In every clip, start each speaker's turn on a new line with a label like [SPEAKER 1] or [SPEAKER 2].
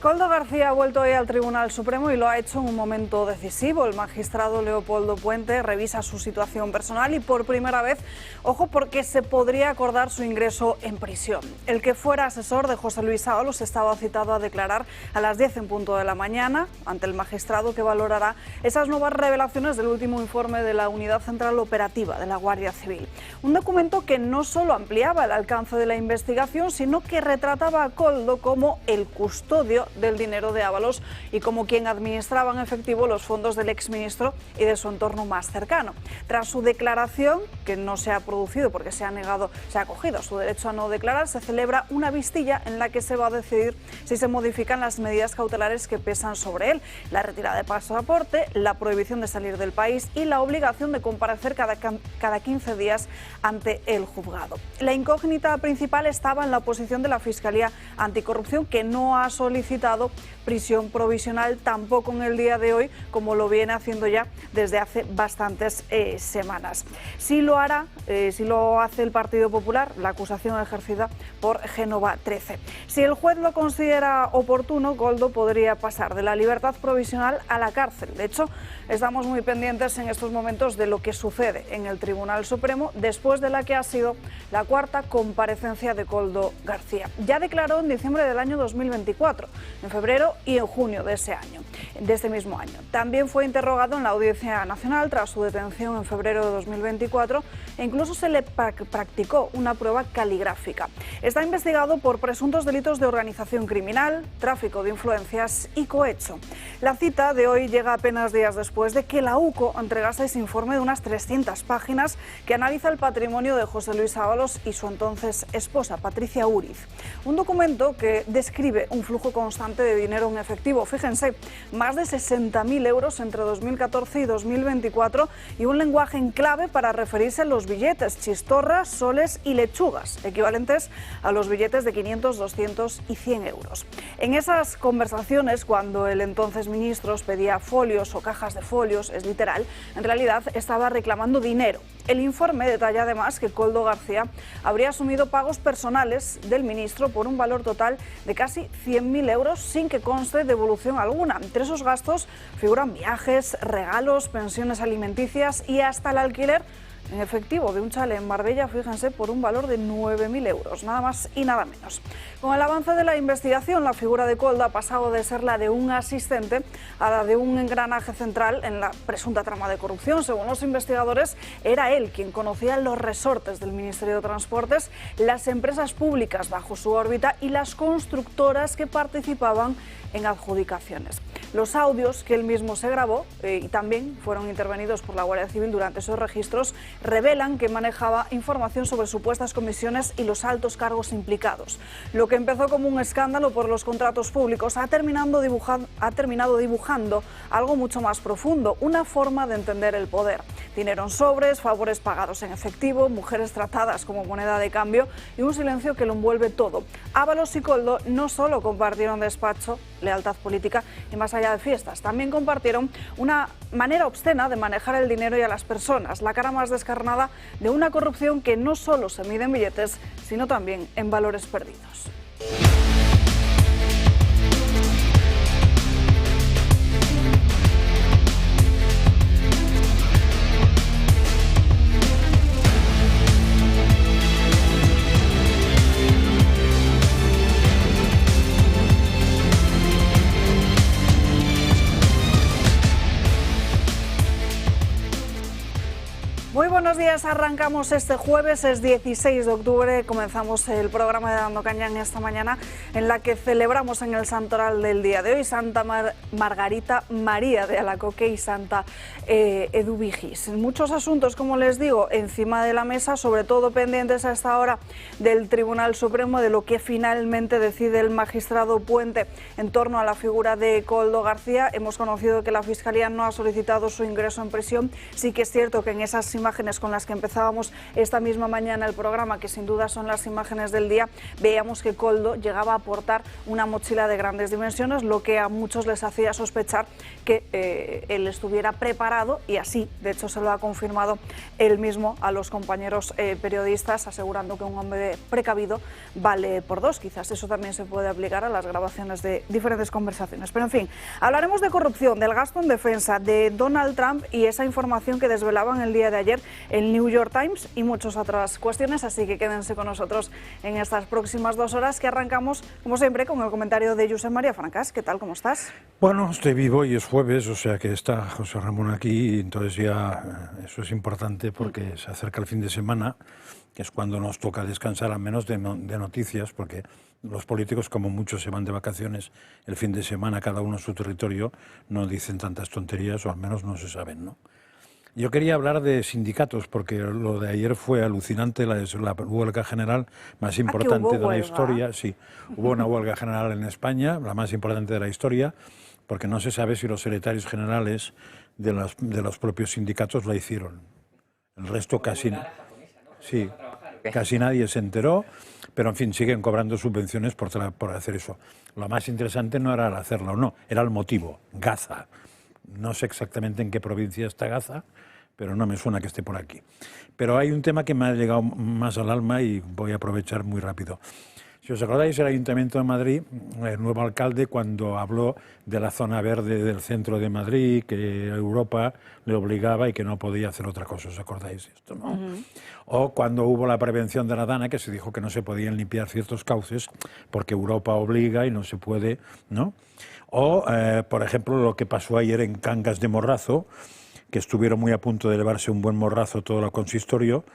[SPEAKER 1] Koldo García ha vuelto hoy al Tribunal Supremo y lo ha hecho en un momento decisivo. El magistrado Leopoldo Puente revisa su situación personal y por primera vez, ojo, porque se podría acordar su ingreso en prisión. El que fuera asesor de José Luis Ábalos estaba citado a declarar a las 10 en punto de la mañana ante el magistrado, que valorará esas nuevas revelaciones del último informe de la Unidad Central Operativa de la Guardia Civil. Un documento que no solo ampliaba el alcance de la investigación, sino que retrataba a Koldo como el custodio del dinero de Ábalos y como quien administraba en efectivo los fondos del exministro y de su entorno más cercano. Tras su declaración, que no se ha producido porque se ha acogido su derecho a no declarar, se celebra una vistilla en la que se va a decidir si se modifican las medidas cautelares que pesan sobre él: la retirada de pasaporte, la prohibición de salir del país y la obligación de comparecer cada 15 días ante el juzgado. La incógnita principal estaba en la posición de la Fiscalía Anticorrupción, que no ha solicitado prisión provisional tampoco en el día de hoy, como lo viene haciendo ya desde hace bastantes semanas. Sí lo hará, sí lo hace el Partido Popular, la acusación ejercida por Génova 13. Si el juez lo considera oportuno, Koldo podría pasar de la libertad provisional a la cárcel. De hecho, estamos muy pendientes en estos momentos de lo que sucede en el Tribunal Supremo después de la que ha sido la cuarta comparecencia de Koldo García. Ya declaró en diciembre del año 2024, en febrero y en junio de este mismo año. También fue interrogado en la Audiencia Nacional tras su detención en febrero de 2024 e incluso se le practicó una prueba caligráfica. Está investigado por presuntos delitos de organización criminal, tráfico de influencias y cohecho. La cita de hoy llega apenas días después de que la UCO entregase ese informe de unas 300 páginas que analiza el patrimonio de José Luis Ábalos y su entonces esposa, Patricia Úriz. Un documento que describe un flujo constante de dinero en efectivo. Fíjense, más de 60.000 euros entre 2014 y 2024 y un lenguaje en clave para referirse a los billetes: chistorras, soles y lechugas, equivalentes a los billetes de 500, 200 y 100 euros. En esas conversaciones, cuando el entonces ministro pedía folios o cajas de folios, es literal, en realidad estaba reclamando dinero. El informe detalla además que Koldo García habría asumido pagos personales del ministro por un valor total de casi 100.000 euros sin que conste devolución alguna. Entre esos gastos figuran viajes, regalos, pensiones alimenticias y hasta el alquiler en efectivo de un chalet en Marbella, fíjense, por un valor de 9.000 euros, nada más y nada menos. Con el avance de la investigación, la figura de Koldo ha pasado de ser la de un asistente a la de un engranaje central en la presunta trama de corrupción. Según los investigadores, era él quien conocía los resortes del Ministerio de Transportes, las empresas públicas bajo su órbita y las constructoras que participaban en adjudicaciones. Los audios que él mismo se grabó y también fueron intervenidos por la Guardia Civil durante esos registros revelan que manejaba información sobre supuestas comisiones y los altos cargos implicados. Lo que empezó como un escándalo por los contratos públicos ha terminado dibujando algo mucho más profundo, una forma de entender el poder. Dinero en sobres, favores pagados en efectivo, mujeres tratadas como moneda de cambio y un silencio que lo envuelve todo. Ábalos y Koldo no solo compartieron despacho, lealtad política y más allá de fiestas, también compartieron una manera obscena de manejar el dinero y a las personas, la cara más descarnada de una corrupción que no solo se mide en billetes, sino también en valores perdidos. Muy buenos días, arrancamos este jueves, es 16 de octubre, comenzamos el programa de Dando Caña en esta mañana en la que celebramos en el santoral del día de hoy Santa Margarita María de Alacoque y Santa Eduvigis. Muchos asuntos, como les digo, encima de la mesa, sobre todo pendientes a esta hora del Tribunal Supremo, de lo que finalmente decide el magistrado Puente en torno a la figura de Koldo García. Hemos conocido que la Fiscalía no ha solicitado su ingreso en prisión. Sí que es cierto que en esas imágenes con las que empezábamos esta misma mañana el programa, que sin duda son las imágenes del día, veíamos que Koldo llegaba a portar una mochila de grandes dimensiones, lo que a muchos les hacía sospechar que él estuviera preparado, y así, de hecho, se lo ha confirmado él mismo a los compañeros periodistas, asegurando que un hombre precavido vale por dos. Quizás eso también se puede aplicar a las grabaciones de diferentes conversaciones. Pero en fin, hablaremos de corrupción, del gasto en defensa, de Donald Trump y esa información que desvelaban el día de ayer el New York Times y muchas otras cuestiones, así que quédense con nosotros en estas próximas 2 horas, que arrancamos, como siempre, con el comentario de Josep María Francas. ¿Qué tal? ¿Cómo estás?
[SPEAKER 2] Bueno, estoy vivo y es jueves, o sea que está José Ramón aquí, y entonces ya eso es importante porque se acerca el fin de semana, que es cuando nos toca descansar al menos de noticias, porque los políticos, como muchos se van de vacaciones el fin de semana, cada uno en su territorio, no dicen tantas tonterías, o al menos no se saben, ¿no? Yo quería hablar de sindicatos, porque lo de ayer fue alucinante, la huelga general más importante de la historia. Sí, hubo una huelga general en España, la más importante de la historia, porque no se sabe si los secretarios generales de los propios sindicatos la hicieron. El resto casi... Sí, casi nadie se enteró, pero en fin, siguen cobrando subvenciones por hacer eso. Lo más interesante no era el hacerlo o no, era el motivo, Gaza. No sé exactamente en qué provincia está Gaza, pero no me suena que esté por aquí. Pero hay un tema que me ha llegado más al alma y voy a aprovechar muy rápido. Si os acordáis, el Ayuntamiento de Madrid, el nuevo alcalde, cuando habló de la zona verde del centro de Madrid, que Europa le obligaba y que no podía hacer otra cosa, ¿os acordáis de esto, no? O cuando hubo la prevención de la Dana, que se dijo que no se podían limpiar ciertos cauces porque Europa obliga y no se puede, ¿no? O, por ejemplo, lo que pasó ayer en Cangas de Morrazo, que estuvieron muy a punto de llevarse un buen morrazo todo el consistorio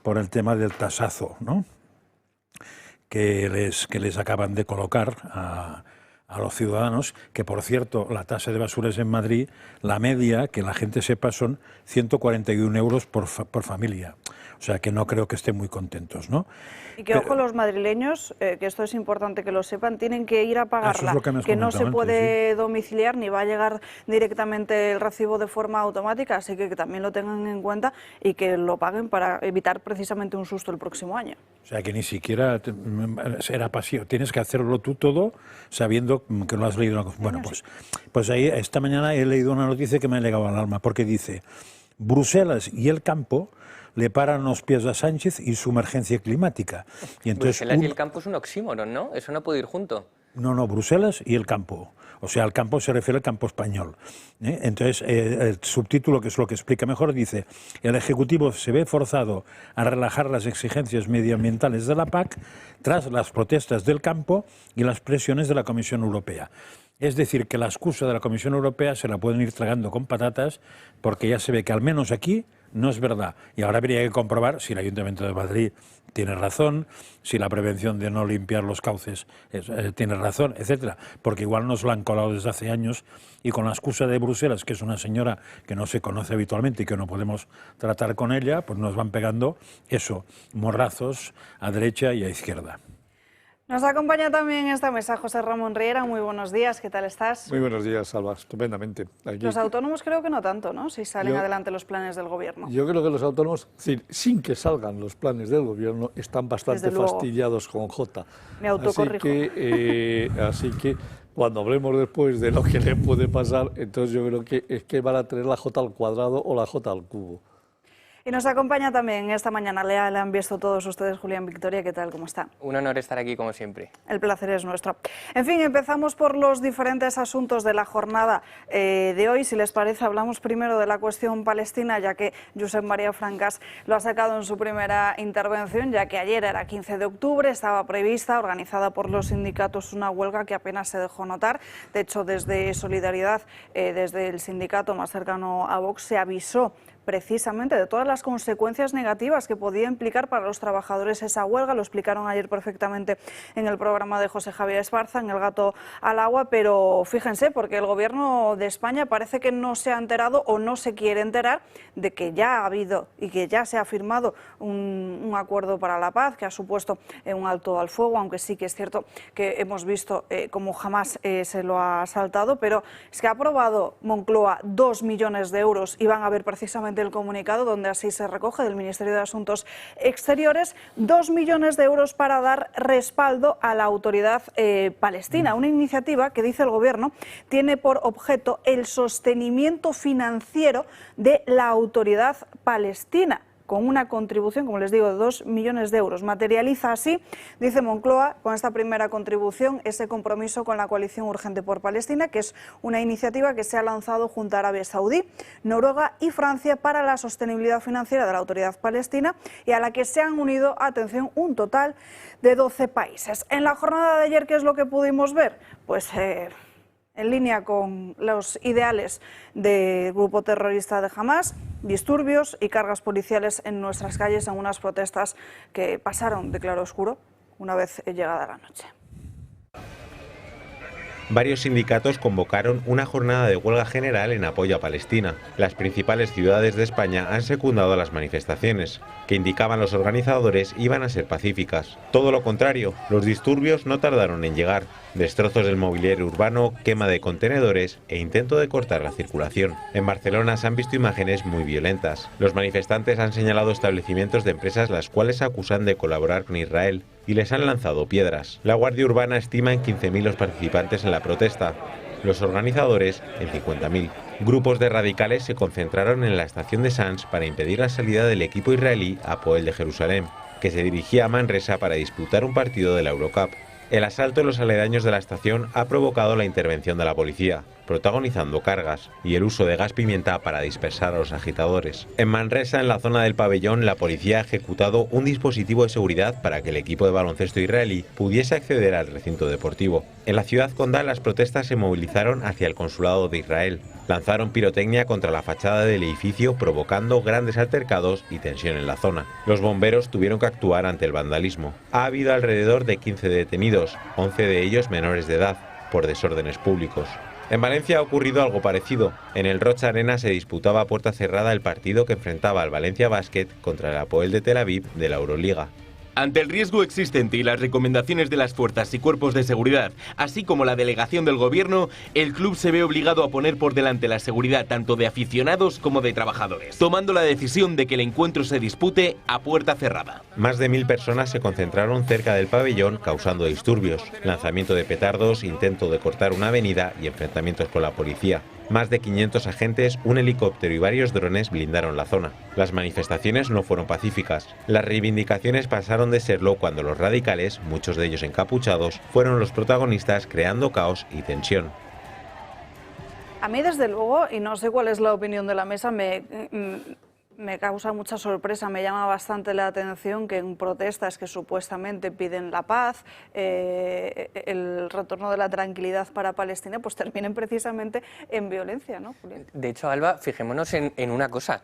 [SPEAKER 2] por el tema del tasazo, ¿no? que les acaban de colocar a los ciudadanos, que por cierto, la tasa de basuras en Madrid, la media, que la gente sepa, son 141 euros por familia. O sea que no creo que estén muy contentos, ¿no?
[SPEAKER 1] Y que, ojo, los madrileños, que esto es importante que lo sepan, tienen que ir a pagarla,
[SPEAKER 2] eso es
[SPEAKER 1] que no se puede
[SPEAKER 2] antes,
[SPEAKER 1] domiciliar ni va a llegar directamente el recibo de forma automática, así que también lo tengan en cuenta y que lo paguen para evitar precisamente un susto el próximo año.
[SPEAKER 2] O sea que ni siquiera será pasivo, tienes que hacerlo tú todo sabiendo que lo has leído. Bueno, pues ahí esta mañana he leído una noticia que me ha llegado al alma, porque dice: Bruselas y el campo le paran los pies a Sánchez y su emergencia climática. Y entonces,
[SPEAKER 3] Bruselas y el campo es un oxímoron, ¿no? Eso no puede ir junto.
[SPEAKER 2] No, Bruselas y el campo. O sea, al campo se refiere al campo español. Entonces, el subtítulo, que es lo que explica mejor, dice: el Ejecutivo se ve forzado a relajar las exigencias medioambientales de la PAC tras las protestas del campo y las presiones de la Comisión Europea. Es decir, que la excusa de la Comisión Europea se la pueden ir tragando con patatas, porque ya se ve que al menos aquí no es verdad. Y ahora habría que comprobar si el Ayuntamiento de Madrid tiene razón, si la prevención de no limpiar los cauces tiene razón, etcétera. Porque igual nos la han colado desde hace años, y con la excusa de Bruselas, que es una señora que no se conoce habitualmente y que no podemos tratar con ella, pues nos van pegando eso, morrazos a derecha y a izquierda.
[SPEAKER 1] Nos acompaña también en esta mesa José Ramón Riera. Muy buenos días, ¿qué tal estás?
[SPEAKER 4] Muy buenos días, Alba, estupendamente. Aquí.
[SPEAKER 1] Los autónomos creo que no tanto, ¿no? Si salen adelante los planes del Gobierno.
[SPEAKER 4] Yo creo que los autónomos, sin que salgan los planes del Gobierno, están bastante fastidiados con J.
[SPEAKER 1] Me autocorrijo.
[SPEAKER 4] Así que cuando hablemos después de lo que le puede pasar, entonces yo creo que es que van a tener la J al cuadrado o la J al cubo.
[SPEAKER 1] Y nos acompaña también esta mañana, le han visto todos ustedes, Julián Victoria. ¿Qué tal? ¿Cómo está?
[SPEAKER 3] Un honor estar aquí, como siempre.
[SPEAKER 1] El placer es nuestro. En fin, empezamos por los diferentes asuntos de la jornada de hoy. Si les parece, hablamos primero de la cuestión palestina, ya que Josep María Francas lo ha sacado en su primera intervención, ya que ayer era 15 de octubre, estaba prevista, organizada por los sindicatos, una huelga que apenas se dejó notar. De hecho, desde Solidaridad, desde el sindicato más cercano a Vox, se avisó precisamente de todas las consecuencias negativas que podía implicar para los trabajadores esa huelga. Lo explicaron ayer perfectamente en el programa de José Javier Esparza, en El Gato al Agua, pero fíjense, porque el Gobierno de España parece que no se ha enterado o no se quiere enterar de que ya ha habido y que ya se ha firmado un acuerdo para la paz que ha supuesto un alto al fuego, aunque sí que es cierto que hemos visto cómo jamás se lo ha saltado, pero es que ha aprobado Moncloa 2 millones de euros y van a haber precisamente directamente el comunicado, donde así se recoge del Ministerio de Asuntos Exteriores, 2 millones de euros para dar respaldo a la autoridad palestina. Una iniciativa que, dice el Gobierno, tiene por objeto el sostenimiento financiero de la autoridad palestina, con una contribución, como les digo, de 2 millones de euros. Materializa así, dice Moncloa, con esta primera contribución, ese compromiso con la Coalición Urgente por Palestina, que es una iniciativa que se ha lanzado junto a Arabia Saudí, Noruega y Francia para la sostenibilidad financiera de la autoridad palestina, y a la que se han unido, atención, un total de 12 países. En la jornada de ayer, ¿qué es lo que pudimos ver? Pues en línea con los ideales del grupo terrorista de Hamás, disturbios y cargas policiales en nuestras calles en unas protestas que pasaron de claroscuro una vez llegada la noche.
[SPEAKER 5] Varios sindicatos convocaron una jornada de huelga general en apoyo a Palestina. Las principales ciudades de España han secundado las manifestaciones, que indicaban los organizadores iban a ser pacíficas. Todo lo contrario, los disturbios no tardaron en llegar. Destrozos del mobiliario urbano, quema de contenedores e intento de cortar la circulación. En Barcelona se han visto imágenes muy violentas. Los manifestantes han señalado establecimientos de empresas las cuales acusan de colaborar con Israel y les han lanzado piedras. La Guardia Urbana estima en 15.000 los participantes en la protesta, los organizadores en 50.000. Grupos de radicales se concentraron en la estación de Sants para impedir la salida del equipo israelí Hapoel de Jerusalén, que se dirigía a Manresa para disputar un partido de la Eurocup. El asalto en los aledaños de la estación ha provocado la intervención de la policía, protagonizando cargas y el uso de gas pimienta para dispersar a los agitadores. En Manresa, en la zona del pabellón, la policía ha ejecutado un dispositivo de seguridad para que el equipo de baloncesto israelí pudiese acceder al recinto deportivo. En la ciudad condal, las protestas se movilizaron hacia el consulado de Israel. Lanzaron pirotecnia contra la fachada del edificio, provocando grandes altercados y tensión en la zona. Los bomberos tuvieron que actuar ante el vandalismo. Ha habido alrededor de 15 detenidos, 11 de ellos menores de edad, por desórdenes públicos. En Valencia ha ocurrido algo parecido. En el Roig Arena se disputaba a puerta cerrada el partido que enfrentaba al Valencia Basket contra el Hapoel de Tel Aviv de la Euroliga.
[SPEAKER 6] Ante el riesgo existente y las recomendaciones de las fuerzas y cuerpos de seguridad, así como la delegación del gobierno, el club se ve obligado a poner por delante la seguridad tanto de aficionados como de trabajadores, tomando la decisión de que el encuentro se dispute a puerta cerrada.
[SPEAKER 5] Más de 1.000 personas se concentraron cerca del pabellón causando disturbios, lanzamiento de petardos, intento de cortar una avenida y enfrentamientos con la policía. Más de 500 agentes, un helicóptero y varios drones blindaron la zona. Las manifestaciones no fueron pacíficas. Las reivindicaciones pasaron de serlo cuando los radicales, muchos de ellos encapuchados, fueron los protagonistas creando caos y tensión.
[SPEAKER 1] A mí, desde luego, y no sé cuál es la opinión de la mesa, me causa mucha sorpresa, me llama bastante la atención que en protestas que supuestamente piden la paz, el retorno de la tranquilidad para Palestina, pues terminen precisamente en violencia, ¿no, Julián?
[SPEAKER 3] De hecho, Alba, fijémonos en una cosa.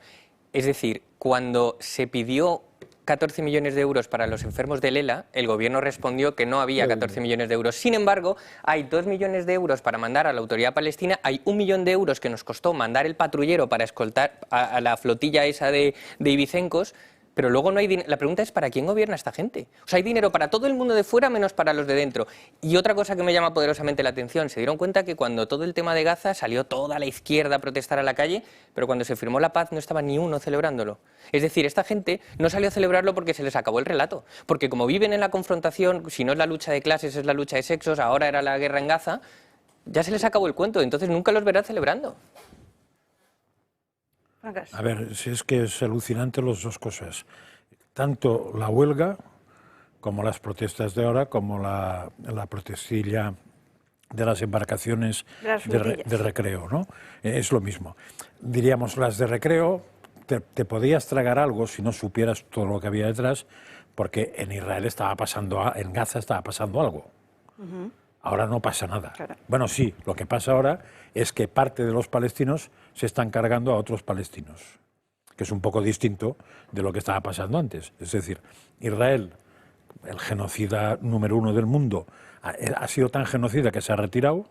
[SPEAKER 3] Es decir, cuando se pidió 14 millones de euros para los enfermos del ELA, el gobierno respondió que no había 14 millones de euros. Sin embargo, hay 2 millones de euros para mandar a la autoridad palestina, hay 1 millón de euros que nos costó mandar el patrullero para escoltar a la flotilla esa de ibicencos, pero luego no hay dinero. La pregunta es, ¿para quién gobierna esta gente? O sea, hay dinero para todo el mundo de fuera menos para los de dentro. Y otra cosa que me llama poderosamente la atención, se dieron cuenta que cuando todo el tema de Gaza salió toda la izquierda a protestar a la calle, pero cuando se firmó la paz no estaba ni uno celebrándolo. Es decir, esta gente no salió a celebrarlo porque se les acabó el relato. Porque como viven en la confrontación, si no es la lucha de clases, es la lucha de sexos, ahora era la guerra en Gaza, ya se les acabó el cuento, entonces nunca los verán celebrando.
[SPEAKER 2] A ver, si es que es alucinante las dos cosas. Tanto la huelga, como las protestas de ahora, como la protestilla de las embarcaciones de recreo, ¿no? Es lo mismo. Diríamos, las de recreo, te podías tragar algo si no supieras todo lo que había detrás, porque en Israel estaba pasando, en Gaza estaba pasando algo. Ahora no pasa nada. Claro. Bueno, sí, lo que pasa ahora es que parte de los palestinos se están cargando a otros palestinos, que es un poco distinto de lo que estaba pasando antes. Es decir, Israel, el genocida número 1 del mundo, ha sido tan genocida que se ha retirado,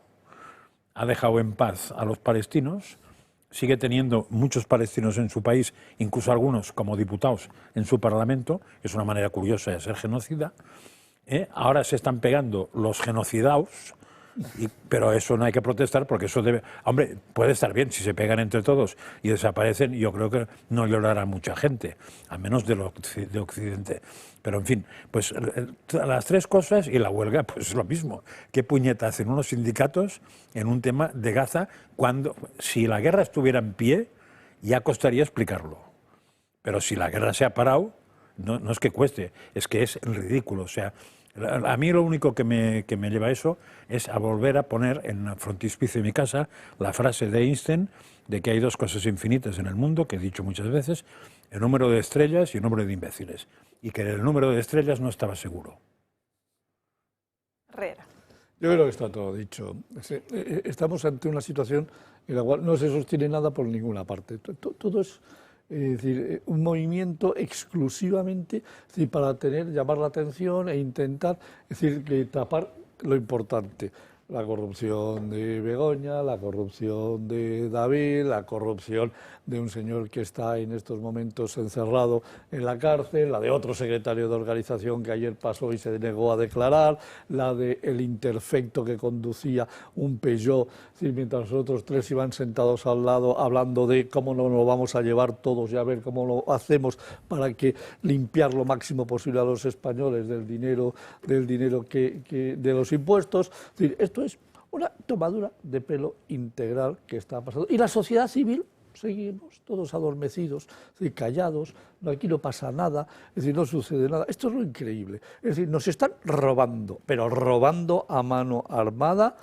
[SPEAKER 2] ha dejado en paz a los palestinos, sigue teniendo muchos palestinos en su país, incluso algunos como diputados en su parlamento, es una manera curiosa de ser genocida. Ahora se están pegando los genocidados, Pero eso no hay que protestar porque eso debe... Hombre, puede estar bien si se pegan entre todos y desaparecen, yo creo que no llorará mucha gente, al menos de Occidente. Pero en fin, pues las tres cosas y la huelga, pues es lo mismo. ¿Qué puñeta hacen unos sindicatos en un tema de Gaza cuando, si la guerra estuviera en pie, ya costaría explicarlo? Pero si la guerra se ha parado, no es que cueste, es que es ridículo. O sea, a mí lo único que me lleva a eso es a volver a poner en el frontispicio de mi casa la frase de Einstein de que hay dos cosas infinitas en el mundo, que he dicho muchas veces, el número de estrellas y el número de imbéciles. Y que el número de estrellas no estaba seguro.
[SPEAKER 1] Herrera.
[SPEAKER 4] Yo creo que está todo dicho. Estamos ante una situación en la cual no se sostiene nada por ninguna parte. Todo es decir, un movimiento exclusivamente para llamar la atención e intentar tapar lo importante. La corrupción de Begoña, la corrupción de David, la corrupción de un señor que está en estos momentos encerrado en la cárcel, la de otro secretario de organización que ayer pasó y se negó a declarar, la del interfecto que conducía un Peugeot, mientras los otros tres iban sentados al lado hablando de cómo nos lo vamos a llevar todos y a ver cómo lo hacemos para que limpiar lo máximo posible a los españoles del dinero de los impuestos. Esto es una tomadura de pelo integral que está pasando. Y la sociedad civil, seguimos todos adormecidos, callados, aquí no pasa nada, es decir, no sucede nada. Esto es lo increíble. Es decir, nos están robando, pero robando a mano armada.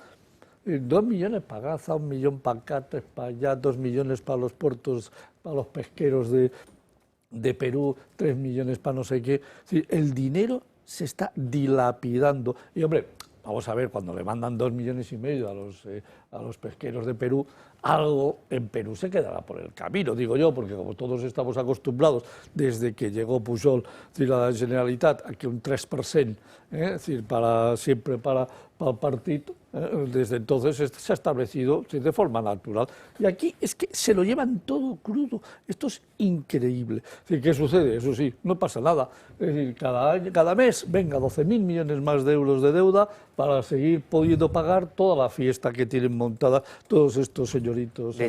[SPEAKER 4] 2 millones para Gaza, 1 millón para acá, 3 para allá, 2 millones para los puertos, para los pesqueros de Perú, 3 millones para no sé qué. Es decir, el dinero se está dilapidando. Y hombre, vamos a ver, cuando le mandan 2,5 millones a los pesqueros de Perú, algo en Perú se quedará por el camino, digo yo, porque como todos estamos acostumbrados desde que llegó Pujol a la Generalitat a que un 3%, siempre para el partido, desde entonces se ha establecido de forma natural. Y aquí es que se lo llevan todo crudo. Esto es increíble. ¿Qué sucede? Eso sí, no pasa nada. Es decir, cada mes, venga, 12.000 millones más de euros de deuda para seguir pudiendo pagar toda la fiesta que tienen montada todos estos señoritos.
[SPEAKER 3] De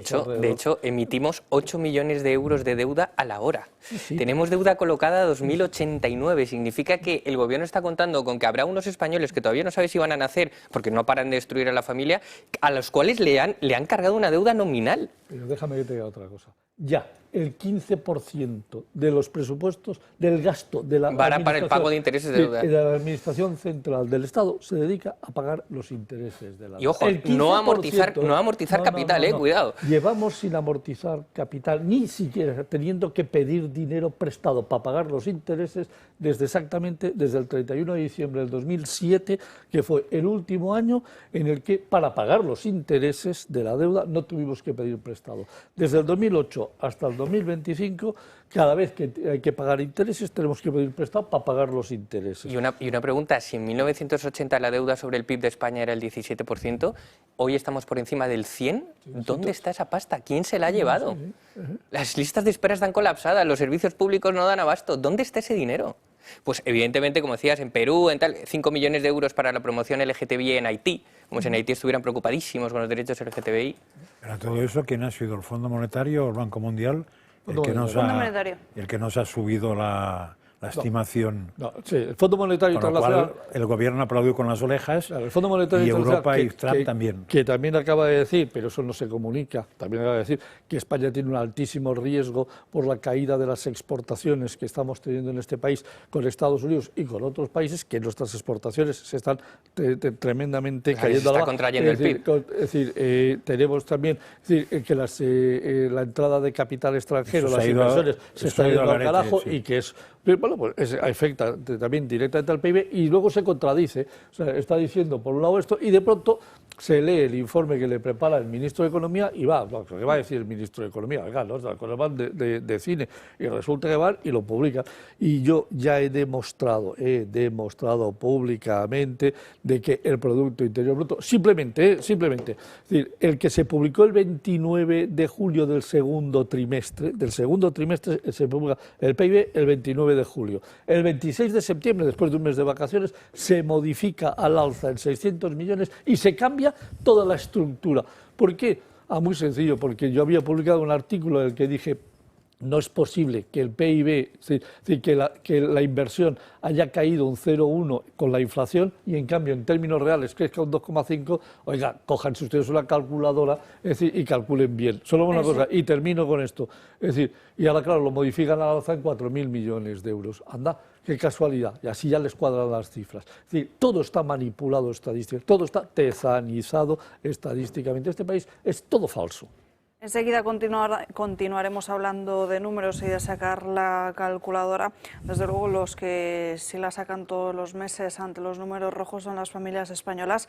[SPEAKER 3] hecho, emitimos 8 millones de euros de deuda a la hora. Sí. Tenemos deuda colocada a 2089. Significa que el gobierno está contando con que habrá unos españoles que todavía no sabe si van a nacer porque no paran de destruir a la familia, a los cuales le han cargado una deuda nominal.
[SPEAKER 4] Pero déjame que te diga otra cosa. Ya, el 15% de los presupuestos del gasto de la
[SPEAKER 3] para el pago de intereses de deuda.
[SPEAKER 4] De la Administración Central del Estado se dedica a pagar los intereses de la deuda.
[SPEAKER 3] Y ojo, no amortizar capital, cuidado.
[SPEAKER 4] Llevamos sin amortizar capital, ni siquiera teniendo que pedir dinero prestado para pagar los intereses desde el 31 de diciembre del 2007, que fue el último año en el que para pagar los intereses de la deuda no tuvimos que pedir prestado. Desde el 2008 hasta el 2025, cada vez que hay que pagar intereses tenemos que pedir prestado para pagar los intereses.
[SPEAKER 3] Y una pregunta, si en 1980 la deuda sobre el PIB de España era el 17%, hoy estamos por encima del 100%, ¿dónde está esa pasta? ¿Quién se la ha llevado? Las listas de espera están colapsadas, los servicios públicos no dan abasto, ¿dónde está ese dinero? Pues evidentemente, como decías, en Perú, 5 millones de euros para la promoción LGTBI en Haití, como si en Haití estuvieran preocupadísimos con los derechos LGTBI.
[SPEAKER 2] Pero todo eso, ¿quién ha sido? ¿El Fondo Monetario o el Banco Mundial? El que nos ha subido la estimación.
[SPEAKER 4] Sí, el Fondo Monetario Internacional.
[SPEAKER 2] El gobierno aplaudió con las orejas, claro,
[SPEAKER 4] el Fondo Monetario
[SPEAKER 2] y Europa y Trump también.
[SPEAKER 4] Que también acaba de decir, pero eso no se comunica, también acaba de decir que España tiene un altísimo riesgo por la caída de las exportaciones que estamos teniendo en este país con Estados Unidos y con otros países, que nuestras exportaciones se están tremendamente cayendo.
[SPEAKER 3] Se está contrayendo el PIB.
[SPEAKER 4] Es decir, tenemos también que la entrada de capital extranjero, las inversiones, se está yendo al carajo, sí. Y que es... Bueno, pues afecta también directamente al PIB y luego se contradice. O sea, está diciendo por un lado esto y de pronto se lee el informe que le prepara el ministro de Economía y ¿qué va a decir el ministro de Economía? Oiga, ¿no? Van de cine y resulta que van y lo publican. Y yo ya he demostrado públicamente de que el Producto Interior Bruto, simplemente, es decir, el que se publicó el 29 de julio del segundo trimestre se publica el PIB el 29 de julio. julio. El 26 de septiembre, después de un mes de vacaciones, se modifica al alza en 600 millones y se cambia toda la estructura. ¿Por qué? Muy sencillo, porque yo había publicado un artículo en el que dije: no es posible que el PIB, es decir, que la inversión haya caído un 0,1 con la inflación y en cambio en términos reales crezca un 2,5. Oiga, cójanse ustedes una calculadora, es decir, y calculen bien. Solo una cosa, y termino con esto. Es decir, y ahora claro, lo modifican al alza en 4.000 millones de euros. Anda, qué casualidad, y así ya les cuadran las cifras. Es decir, todo está manipulado estadísticamente, todo está tezanizado estadísticamente. Este país es todo falso.
[SPEAKER 1] Enseguida continuaremos hablando de números y de sacar la calculadora. Desde luego, los que sí la sacan todos los meses ante los números rojos son las familias españolas,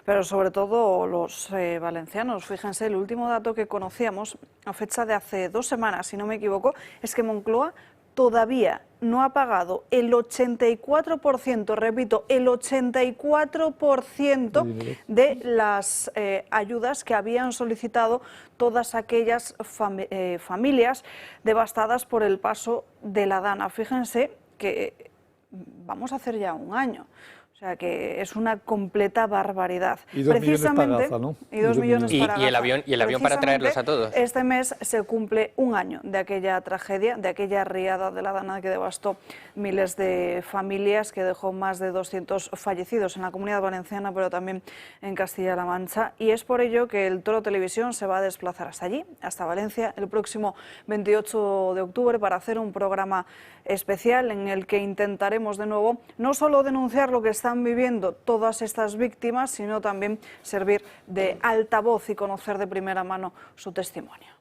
[SPEAKER 1] pero sobre todo los valencianos. Fíjense, el último dato que conocíamos, a fecha de hace 2 semanas, si no me equivoco, es que Moncloa todavía no ha pagado el 84%, repito, el 84% de las ayudas que habían solicitado todas aquellas familias devastadas por el paso de la Dana. Fíjense que vamos a hacer ya 1 año. O sea que es una completa barbaridad.
[SPEAKER 4] Y 2 millones para Gaza, ¿no?
[SPEAKER 1] Y 2 millones para Gaza.
[SPEAKER 3] Y el avión para traerlos a todos.
[SPEAKER 1] Este mes se cumple 1 año de aquella tragedia, de aquella riada de la Dana que devastó miles de familias, que dejó más de 200 fallecidos en la Comunidad Valenciana, pero también en Castilla-La Mancha. Y es por ello que el Toro Televisión se va a desplazar hasta allí, hasta Valencia, el próximo 28 de octubre para hacer un programa especial en el que intentaremos de nuevo no solo denunciar lo que están viviendo todas estas víctimas, sino también servir de altavoz y conocer de primera mano su testimonio.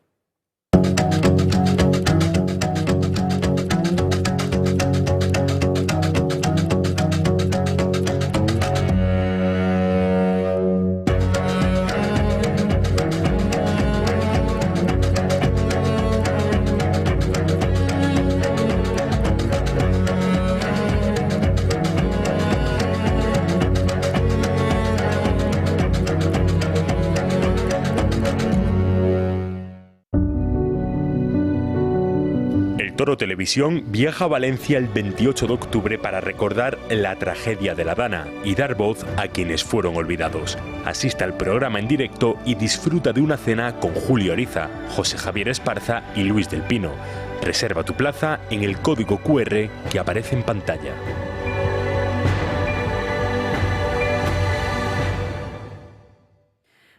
[SPEAKER 7] Toro Televisión viaja a Valencia el 28 de octubre para recordar la tragedia de la Dana y dar voz a quienes fueron olvidados. Asiste al programa en directo y disfruta de una cena con Julio Ariza, José Javier Esparza y Luis del Pino. Reserva tu plaza en el código QR que aparece en pantalla.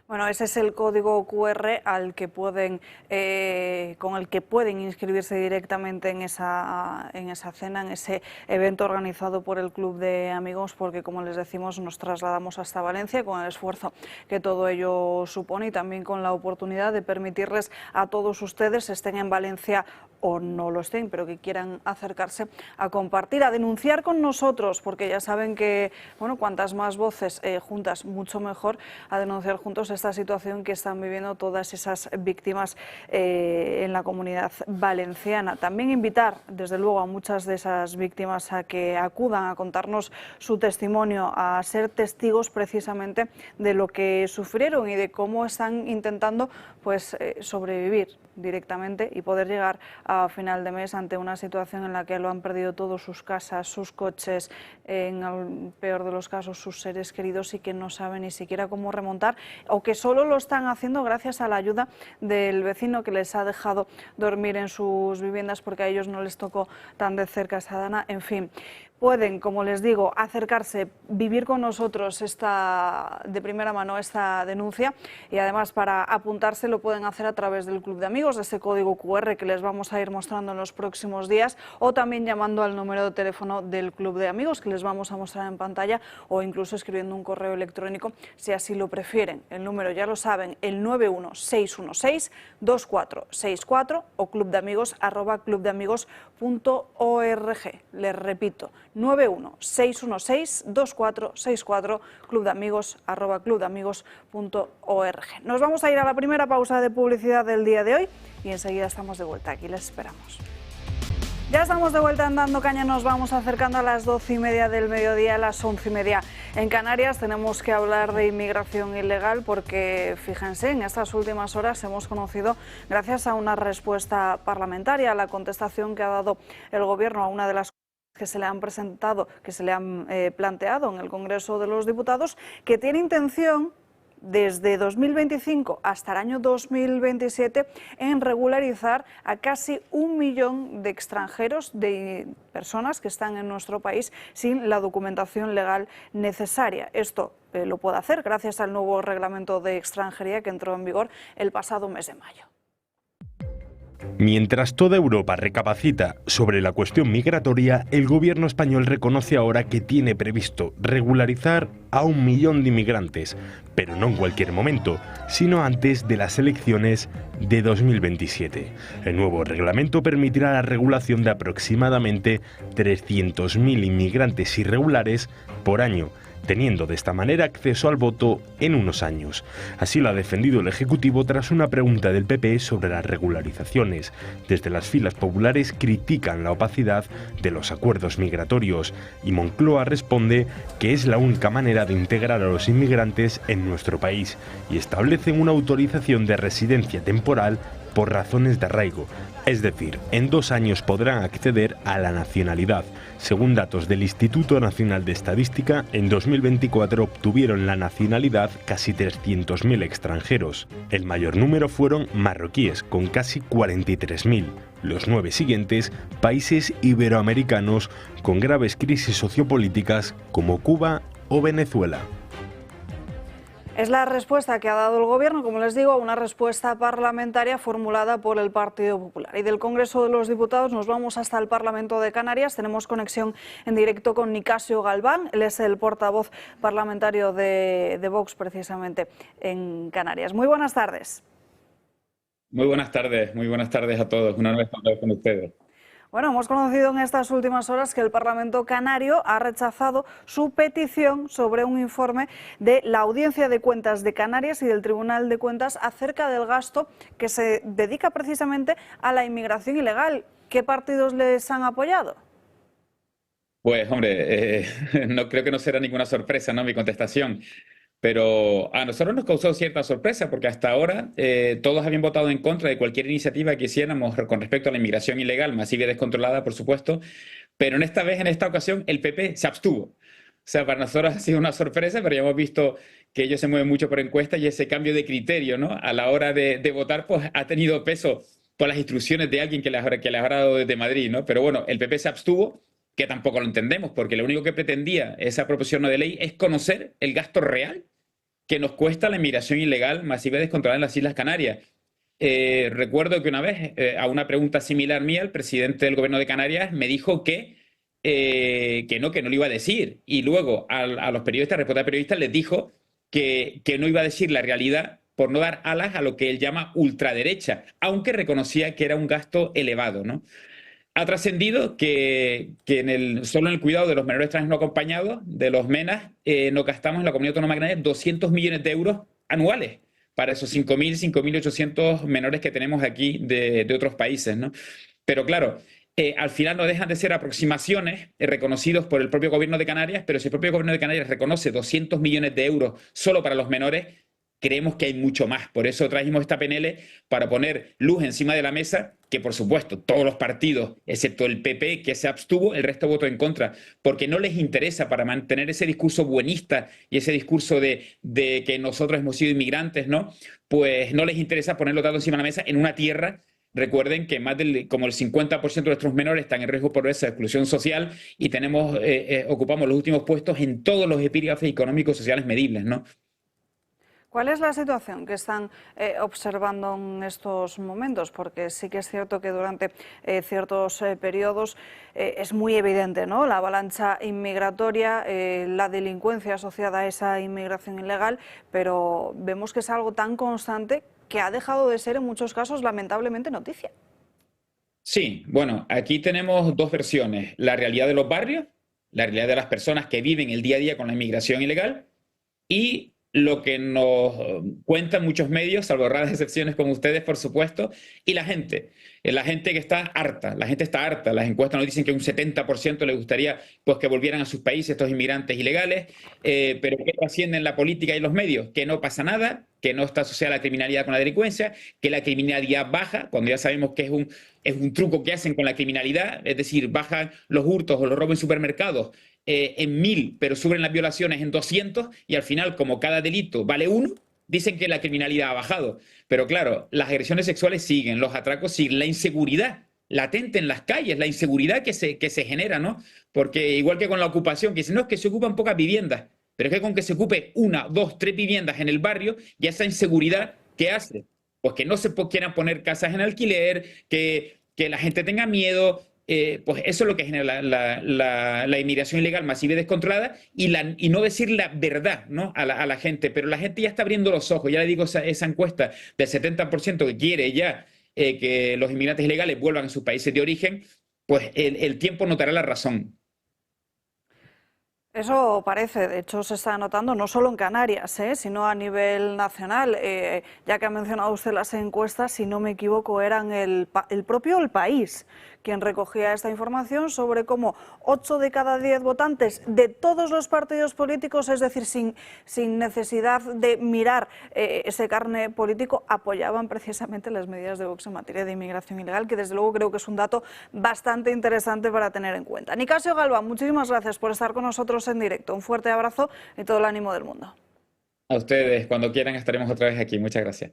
[SPEAKER 1] Bueno, ese es el código QR al que pueden, con el que pueden inscribirse directamente en esa cena, en ese evento organizado por el Club de Amigos, porque, como les decimos, nos trasladamos hasta Valencia con el esfuerzo que todo ello supone y también con la oportunidad de permitirles a todos ustedes, estén en Valencia o no lo estén, pero que quieran acercarse a compartir, a denunciar con nosotros, porque ya saben que, bueno, cuantas más voces juntas, mucho mejor, a denunciar juntos esta situación que están viviendo todas esas víctimas en la Comunidad Valenciana. También invitar, desde luego, a muchas de esas víctimas a que acudan a contarnos su testimonio, a ser testigos precisamente de lo que sufrieron y de cómo están intentando pues sobrevivir directamente y poder llegar a final de mes ante una situación en la que lo han perdido todo, sus casas, sus coches, en el peor de los casos sus seres queridos, y que no saben ni siquiera cómo remontar, o que solo lo están haciendo gracias a la ayuda del vecino que les ha dejado dormir en sus viviendas porque a ellos no les tocó tan de cerca esa Dana. En fin, pueden, como les digo, acercarse, vivir con nosotros de primera mano esta denuncia, y además para apuntarse lo pueden hacer a través del Club de Amigos, de ese código QR que les vamos a ir mostrando en los próximos días, o también llamando al número de teléfono del Club de Amigos que les vamos a mostrar en pantalla, o incluso escribiendo un correo electrónico si así lo prefieren. El número ya lo saben, el 916162464 o clubdeamigos@clubdeamigos.org. Les repito, 916162464, clubdeamigos@clubdeamigos.org. Nos vamos a ir a la primera pausa de publicidad del día de hoy y enseguida estamos de vuelta. Aquí les esperamos. Ya estamos de vuelta en Dando Caña, nos vamos acercando a las 12:30 del mediodía, a las 11:30 en Canarias. Tenemos que hablar de inmigración ilegal porque, fíjense, en estas últimas horas hemos conocido, gracias a una respuesta parlamentaria, a la contestación que ha dado el Gobierno a una de las que se le han presentado, que se le han planteado en el Congreso de los Diputados, que tiene intención desde 2025 hasta el año 2027 en regularizar a casi 1 millón de extranjeros, de personas que están en nuestro país sin la documentación legal necesaria. Esto lo puede hacer gracias al nuevo reglamento de extranjería que entró en vigor el pasado mes de mayo.
[SPEAKER 7] Mientras toda Europa recapacita sobre la cuestión migratoria, el gobierno español reconoce ahora que tiene previsto regularizar a 1 millón de inmigrantes, pero no en cualquier momento, sino antes de las elecciones de 2027. El nuevo reglamento permitirá la regulación de aproximadamente 300.000 inmigrantes irregulares por año, teniendo de esta manera acceso al voto en unos años. Así lo ha defendido el Ejecutivo tras una pregunta del PP sobre las regularizaciones. Desde las filas populares critican la opacidad de los acuerdos migratorios y Moncloa responde que es la única manera de integrar a los inmigrantes en nuestro país y establecen una autorización de residencia temporal por razones de arraigo, es decir, en 2 años podrán acceder a la nacionalidad. Según datos del Instituto Nacional de Estadística, en 2024 obtuvieron la nacionalidad casi 300.000 extranjeros. El mayor número fueron marroquíes, con casi 43.000. Los 9 siguientes, países iberoamericanos con graves crisis sociopolíticas como Cuba o Venezuela.
[SPEAKER 1] Es la respuesta que ha dado el Gobierno, como les digo, a una respuesta parlamentaria formulada por el Partido Popular. Y del Congreso de los Diputados nos vamos hasta el Parlamento de Canarias. Tenemos conexión en directo con Nicasio Galván. Él es el portavoz parlamentario de Vox, precisamente, en Canarias. Muy buenas tardes.
[SPEAKER 8] Muy buenas tardes a todos. Una vez más con ustedes.
[SPEAKER 1] Bueno, hemos conocido en estas últimas horas que el Parlamento canario ha rechazado su petición sobre un informe de la Audiencia de Cuentas de Canarias y del Tribunal de Cuentas acerca del gasto que se dedica precisamente a la inmigración ilegal. ¿Qué partidos les han apoyado?
[SPEAKER 8] Pues, hombre, no creo que no será ninguna sorpresa, ¿no?, mi contestación. Pero a nosotros nos causó cierta sorpresa porque hasta ahora todos habían votado en contra de cualquier iniciativa que hiciéramos con respecto a la inmigración ilegal, masiva y descontrolada, por supuesto, pero en esta ocasión, el PP se abstuvo. O sea, para nosotros ha sido una sorpresa, pero ya hemos visto que ellos se mueven mucho por encuestas y ese cambio de criterio, ¿no?, a la hora de votar, pues ha tenido peso por las instrucciones de alguien que les habrá dado desde Madrid, ¿no? Pero bueno, el PP se abstuvo, que tampoco lo entendemos, porque lo único que pretendía esa proposición de ley es conocer el gasto real que nos cuesta la inmigración ilegal masiva y descontrolada en las Islas Canarias. Recuerdo que una vez, a una pregunta similar mía, el presidente del Gobierno de Canarias me dijo que no lo iba a decir. Y luego a los periodistas, reporteros periodistas, les dijo que no iba a decir la realidad por no dar alas a lo que él llama ultraderecha, aunque reconocía que era un gasto elevado, ¿no? Ha trascendido que solo en el cuidado de los menores extranjeros no acompañados, de los MENAS, nos gastamos en la Comunidad Autónoma de Canarias 200 millones de euros anuales para esos 5.800 menores que tenemos aquí de otros países, ¿no? Pero claro, al final no dejan de ser aproximaciones reconocidos por el propio Gobierno de Canarias, pero si el propio Gobierno de Canarias reconoce 200 millones de euros solo para los menores, creemos que hay mucho más. Por eso trajimos esta PNL para poner luz encima de la mesa, que por supuesto todos los partidos, excepto el PP, que se abstuvo, el resto votó en contra, porque no les interesa, para mantener ese discurso buenista y ese discurso de que nosotros hemos sido inmigrantes, ¿no? Pues no les interesa ponerlo todo encima de la mesa en una tierra. Recuerden que como el 50% de nuestros menores están en riesgo de pobreza, de exclusión social, y ocupamos los últimos puestos en todos los epígrafes económicos sociales medibles, ¿no?
[SPEAKER 1] ¿Cuál es la situación que están observando en estos momentos? Porque sí que es cierto que durante ciertos periodos es muy evidente, ¿no?, la avalancha inmigratoria, la delincuencia asociada a esa inmigración ilegal, pero vemos que es algo tan constante que ha dejado de ser en muchos casos lamentablemente noticia.
[SPEAKER 8] Sí, bueno, aquí tenemos dos versiones: la realidad de los barrios, la realidad de las personas que viven el día a día con la inmigración ilegal, y lo que nos cuentan muchos medios, salvo raras excepciones como ustedes, por supuesto, y la gente que está harta, las encuestas nos dicen que un 70% le gustaría pues, que volvieran a sus países estos inmigrantes ilegales, pero ¿qué trasciende en la política y los medios? Que no pasa nada, que no está asociada la criminalidad con la delincuencia, que la criminalidad baja, cuando ya sabemos que es un truco que hacen con la criminalidad, es decir, bajan los hurtos o los robos en supermercados en 1000, pero suben las violaciones en 200, y al final, como cada delito vale 1, dicen que la criminalidad ha bajado. Pero claro, las agresiones sexuales siguen, los atracos siguen, la inseguridad latente en las calles, la inseguridad que se genera, ¿no? Porque igual que con la ocupación, que dicen, no, es que se ocupan pocas viviendas, pero es que con que se ocupe 1, 2, 3 viviendas en el barrio, ya esa inseguridad, ¿qué hace? Pues que no se quieran poner casas en alquiler, que la gente tenga miedo. Pues eso es lo que genera la inmigración ilegal masiva y descontrolada, y no decir la verdad, ¿no? a la gente. Pero la gente ya está abriendo los ojos. Ya le digo, esa encuesta del 70% que quiere ya que los inmigrantes ilegales vuelvan a sus países de origen, pues el tiempo notará la razón.
[SPEAKER 1] Eso parece, de hecho se está notando no solo en Canarias, sino a nivel nacional. Ya que ha mencionado usted las encuestas, si no me equivoco, eran el propio El País quien recogía esta información sobre cómo 8 de cada 10 votantes de todos los partidos políticos, es decir, sin necesidad de mirar ese carné político, apoyaban precisamente las medidas de Vox en materia de inmigración ilegal, que desde luego creo que es un dato bastante interesante para tener en cuenta. Nicasio Galván, muchísimas gracias por estar con nosotros en directo. Un fuerte abrazo y todo el ánimo del mundo.
[SPEAKER 8] A ustedes, cuando quieran estaremos otra vez aquí. Muchas gracias.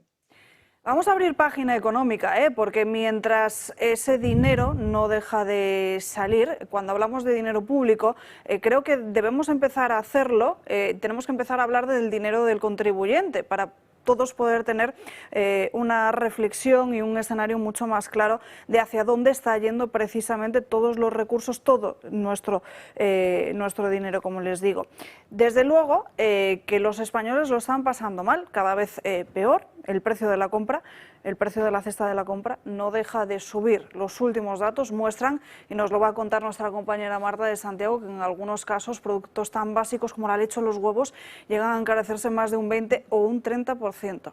[SPEAKER 1] Vamos a abrir página económica, porque mientras ese dinero no deja de salir, cuando hablamos de dinero público, creo que debemos empezar a hacerlo, tenemos que empezar a hablar del dinero del contribuyente para todos poder tener una reflexión y un escenario mucho más claro de hacia dónde está yendo precisamente todos los recursos, todo nuestro dinero, como les digo. Desde luego que los españoles lo están pasando mal, cada vez peor. El precio de la compra, el precio de la cesta de la compra no deja de subir. Los últimos datos muestran, y nos lo va a contar nuestra compañera Marta de Santiago, que en algunos casos productos tan básicos como la leche o los huevos llegan a encarecerse más de un 20 o un 30%.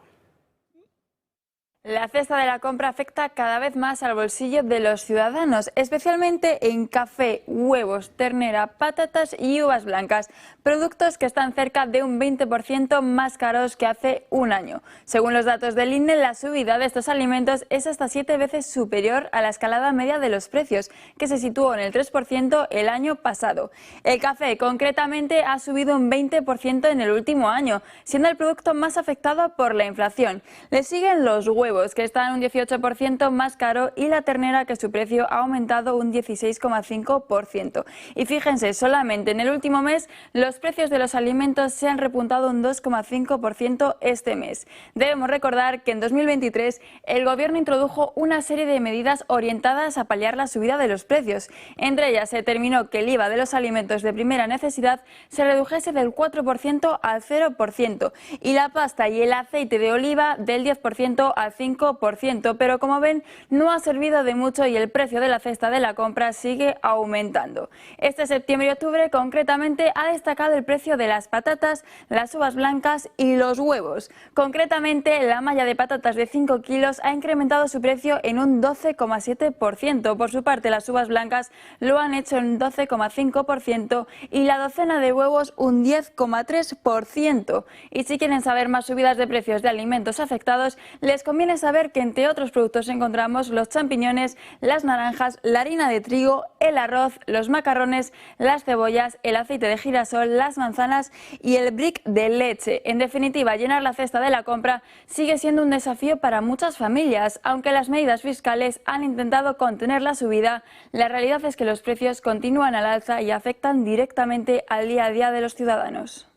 [SPEAKER 9] La cesta de la compra afecta cada vez más al bolsillo de los ciudadanos, especialmente en café, huevos, ternera, patatas y uvas blancas, productos que están cerca de un 20% más caros que hace un año. Según los datos del INE, la subida de estos alimentos es hasta 7 veces superior a la escalada media de los precios, que se situó en el 3% el año pasado. El café, concretamente, ha subido un 20% en el último año, siendo el producto más afectado por la inflación. Le siguen los huevos, que están un 18% más caro, y la ternera, que su precio ha aumentado un 16,5%. Y fíjense, solamente en el último mes los precios de los alimentos se han repuntado un 2,5% este mes. Debemos recordar que en 2023 el Gobierno introdujo una serie de medidas orientadas a paliar la subida de los precios. Entre ellas se determinó que el IVA de los alimentos de primera necesidad se redujese del 4% al 0% y la pasta y el aceite de oliva del 10% al 5%, pero como ven no ha servido de mucho y el precio de la cesta de la compra sigue aumentando. Este septiembre y octubre concretamente ha destacado el precio de las patatas, las uvas blancas y los huevos. Concretamente, la malla de patatas de 5 kilos ha incrementado su precio en un 12,7%. Por su parte, las uvas blancas lo han hecho en un 12,5% y la docena de huevos un 10,3%. Y si quieren saber más subidas de precios de alimentos afectados, les conviene saber que entre otros productos encontramos los champiñones, las naranjas, la harina de trigo, el arroz, los macarrones, las cebollas, el aceite de girasol, las manzanas y el brick de leche. En definitiva, llenar la cesta de la compra sigue siendo un desafío para muchas familias. Aunque las medidas fiscales han intentado contener la subida, la realidad es que los precios continúan al alza y afectan directamente al día a día de los ciudadanos.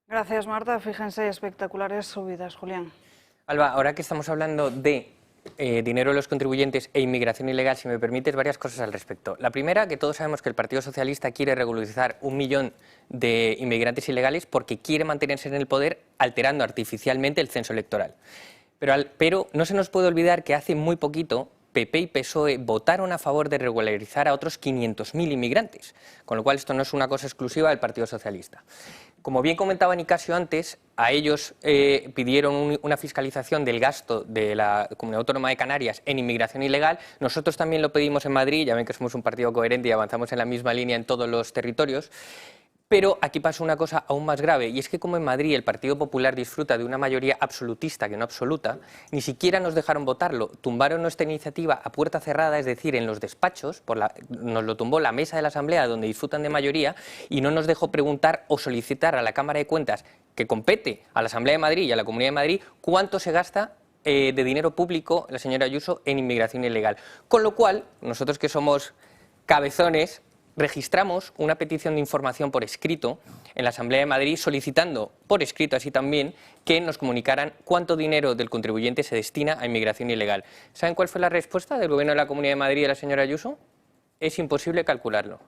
[SPEAKER 1] Gracias, Marta. Fíjense, espectaculares subidas, Julián.
[SPEAKER 3] Alba, ahora que estamos hablando de dinero de los contribuyentes e inmigración ilegal, si me permites, varias cosas al respecto. La primera, que todos sabemos que el Partido Socialista quiere regularizar 1 millón de inmigrantes ilegales porque quiere mantenerse en el poder alterando artificialmente el censo electoral. Pero no se nos puede olvidar que hace muy poquito PP y PSOE votaron a favor de regularizar a otros 500.000 inmigrantes, con lo cual esto no es una cosa exclusiva del Partido Socialista. Como bien comentaba Nicasio antes, a ellos pidieron una fiscalización del gasto de la Comunidad Autónoma de Canarias en inmigración ilegal. Nosotros también lo pedimos en Madrid, ya ven que somos un partido coherente y avanzamos en la misma línea en todos los territorios. Pero aquí pasa una cosa aún más grave, y es que como en Madrid el Partido Popular disfruta de una mayoría absolutista que no absoluta, ni siquiera nos dejaron votarlo. Tumbaron nuestra iniciativa a puerta cerrada, es decir, en los despachos, nos lo tumbó la mesa de la Asamblea, donde disfrutan de mayoría, y no nos dejó preguntar o solicitar a la Cámara de Cuentas, que compete a la Asamblea de Madrid y a la Comunidad de Madrid, cuánto se gasta de dinero público la señora Ayuso en inmigración ilegal. Con lo cual, nosotros que somos cabezones, registramos una petición de información por escrito en la Asamblea de Madrid solicitando por escrito así también que nos comunicaran cuánto dinero del contribuyente se destina a inmigración ilegal. ¿Saben cuál fue la respuesta del Gobierno de la Comunidad de Madrid y de la señora Ayuso? Es imposible calcularlo.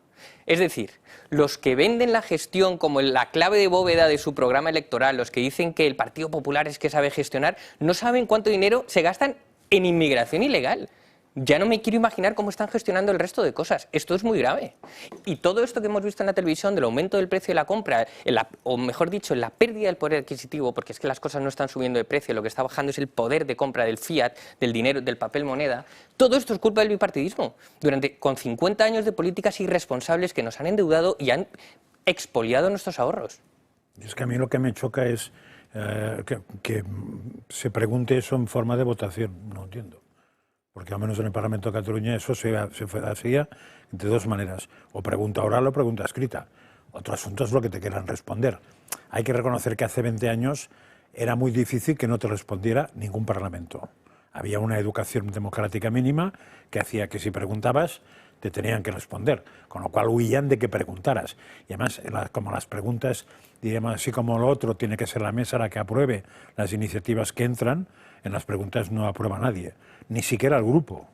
[SPEAKER 3] Es decir, los que venden la gestión como la clave de bóveda de su programa electoral, los que dicen que el Partido Popular es que sabe gestionar, no saben cuánto dinero se gastan en inmigración ilegal. Ya no me quiero imaginar cómo están gestionando el resto de cosas. Esto es muy grave. Y todo esto que hemos visto en la televisión del aumento del precio de la compra, o mejor dicho, la pérdida del poder adquisitivo, porque es que las cosas no están subiendo de precio, lo que está bajando es el poder de compra del fiat, del dinero, del papel moneda. Todo esto es culpa del bipartidismo. Con 50 años de políticas irresponsables que nos han endeudado y han expoliado nuestros ahorros.
[SPEAKER 2] Es que a mí lo que me choca es que se pregunte eso en forma de votación. No entiendo. Porque al menos en el Parlamento de Cataluña eso se hacía de dos maneras, o pregunta oral o pregunta escrita. Otro asunto es lo que te quieran responder. Hay que reconocer que hace 20 años era muy difícil que no te respondiera ningún parlamento. Había una educación democrática mínima que hacía que si preguntabas te tenían que responder, con lo cual huían de que preguntaras. Y además, como las preguntas, digamos así como lo otro, tiene que ser la mesa la que apruebe las iniciativas que entran, en las preguntas no aprueba nadie, ni siquiera el grupo.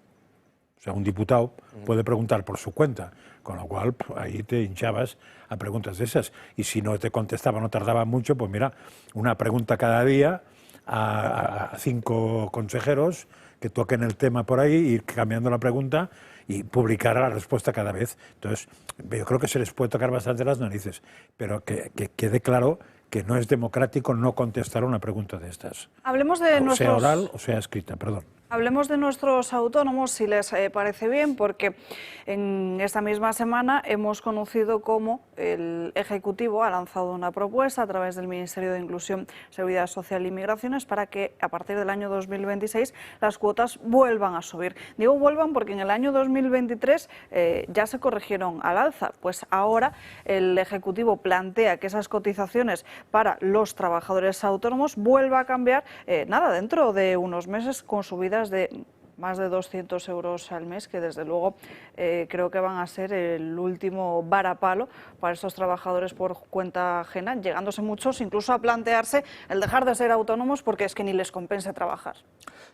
[SPEAKER 2] O sea, un diputado puede preguntar por su cuenta, con lo cual ahí te hinchabas a preguntas de esas. Y si no te contestaba, no tardaba mucho, pues mira, una pregunta cada día a 5 consejeros que toquen el tema por ahí, ir cambiando la pregunta y publicar la respuesta cada vez. Entonces, yo creo que se les puede tocar bastante las narices, pero que quede claro que no es democrático no contestar una pregunta de estas.
[SPEAKER 1] Hablemos de
[SPEAKER 2] sea oral o sea escrita, perdón.
[SPEAKER 1] Hablemos de nuestros autónomos, si les parece bien, porque en esta misma semana hemos conocido cómo el Ejecutivo ha lanzado una propuesta a través del Ministerio de Inclusión, Seguridad Social y Migraciones para que a partir del año 2026 las cuotas vuelvan a subir. Digo vuelvan porque en el año 2023 ya se corrigieron al alza, pues ahora el Ejecutivo plantea que esas cotizaciones para los trabajadores autónomos vuelva a cambiar, dentro de unos meses, con subidas de más de 200 euros al mes, que desde luego creo que van a ser el último varapalo para estos trabajadores por cuenta ajena, llegándose muchos incluso a plantearse el dejar de ser autónomos porque es que ni les compense trabajar.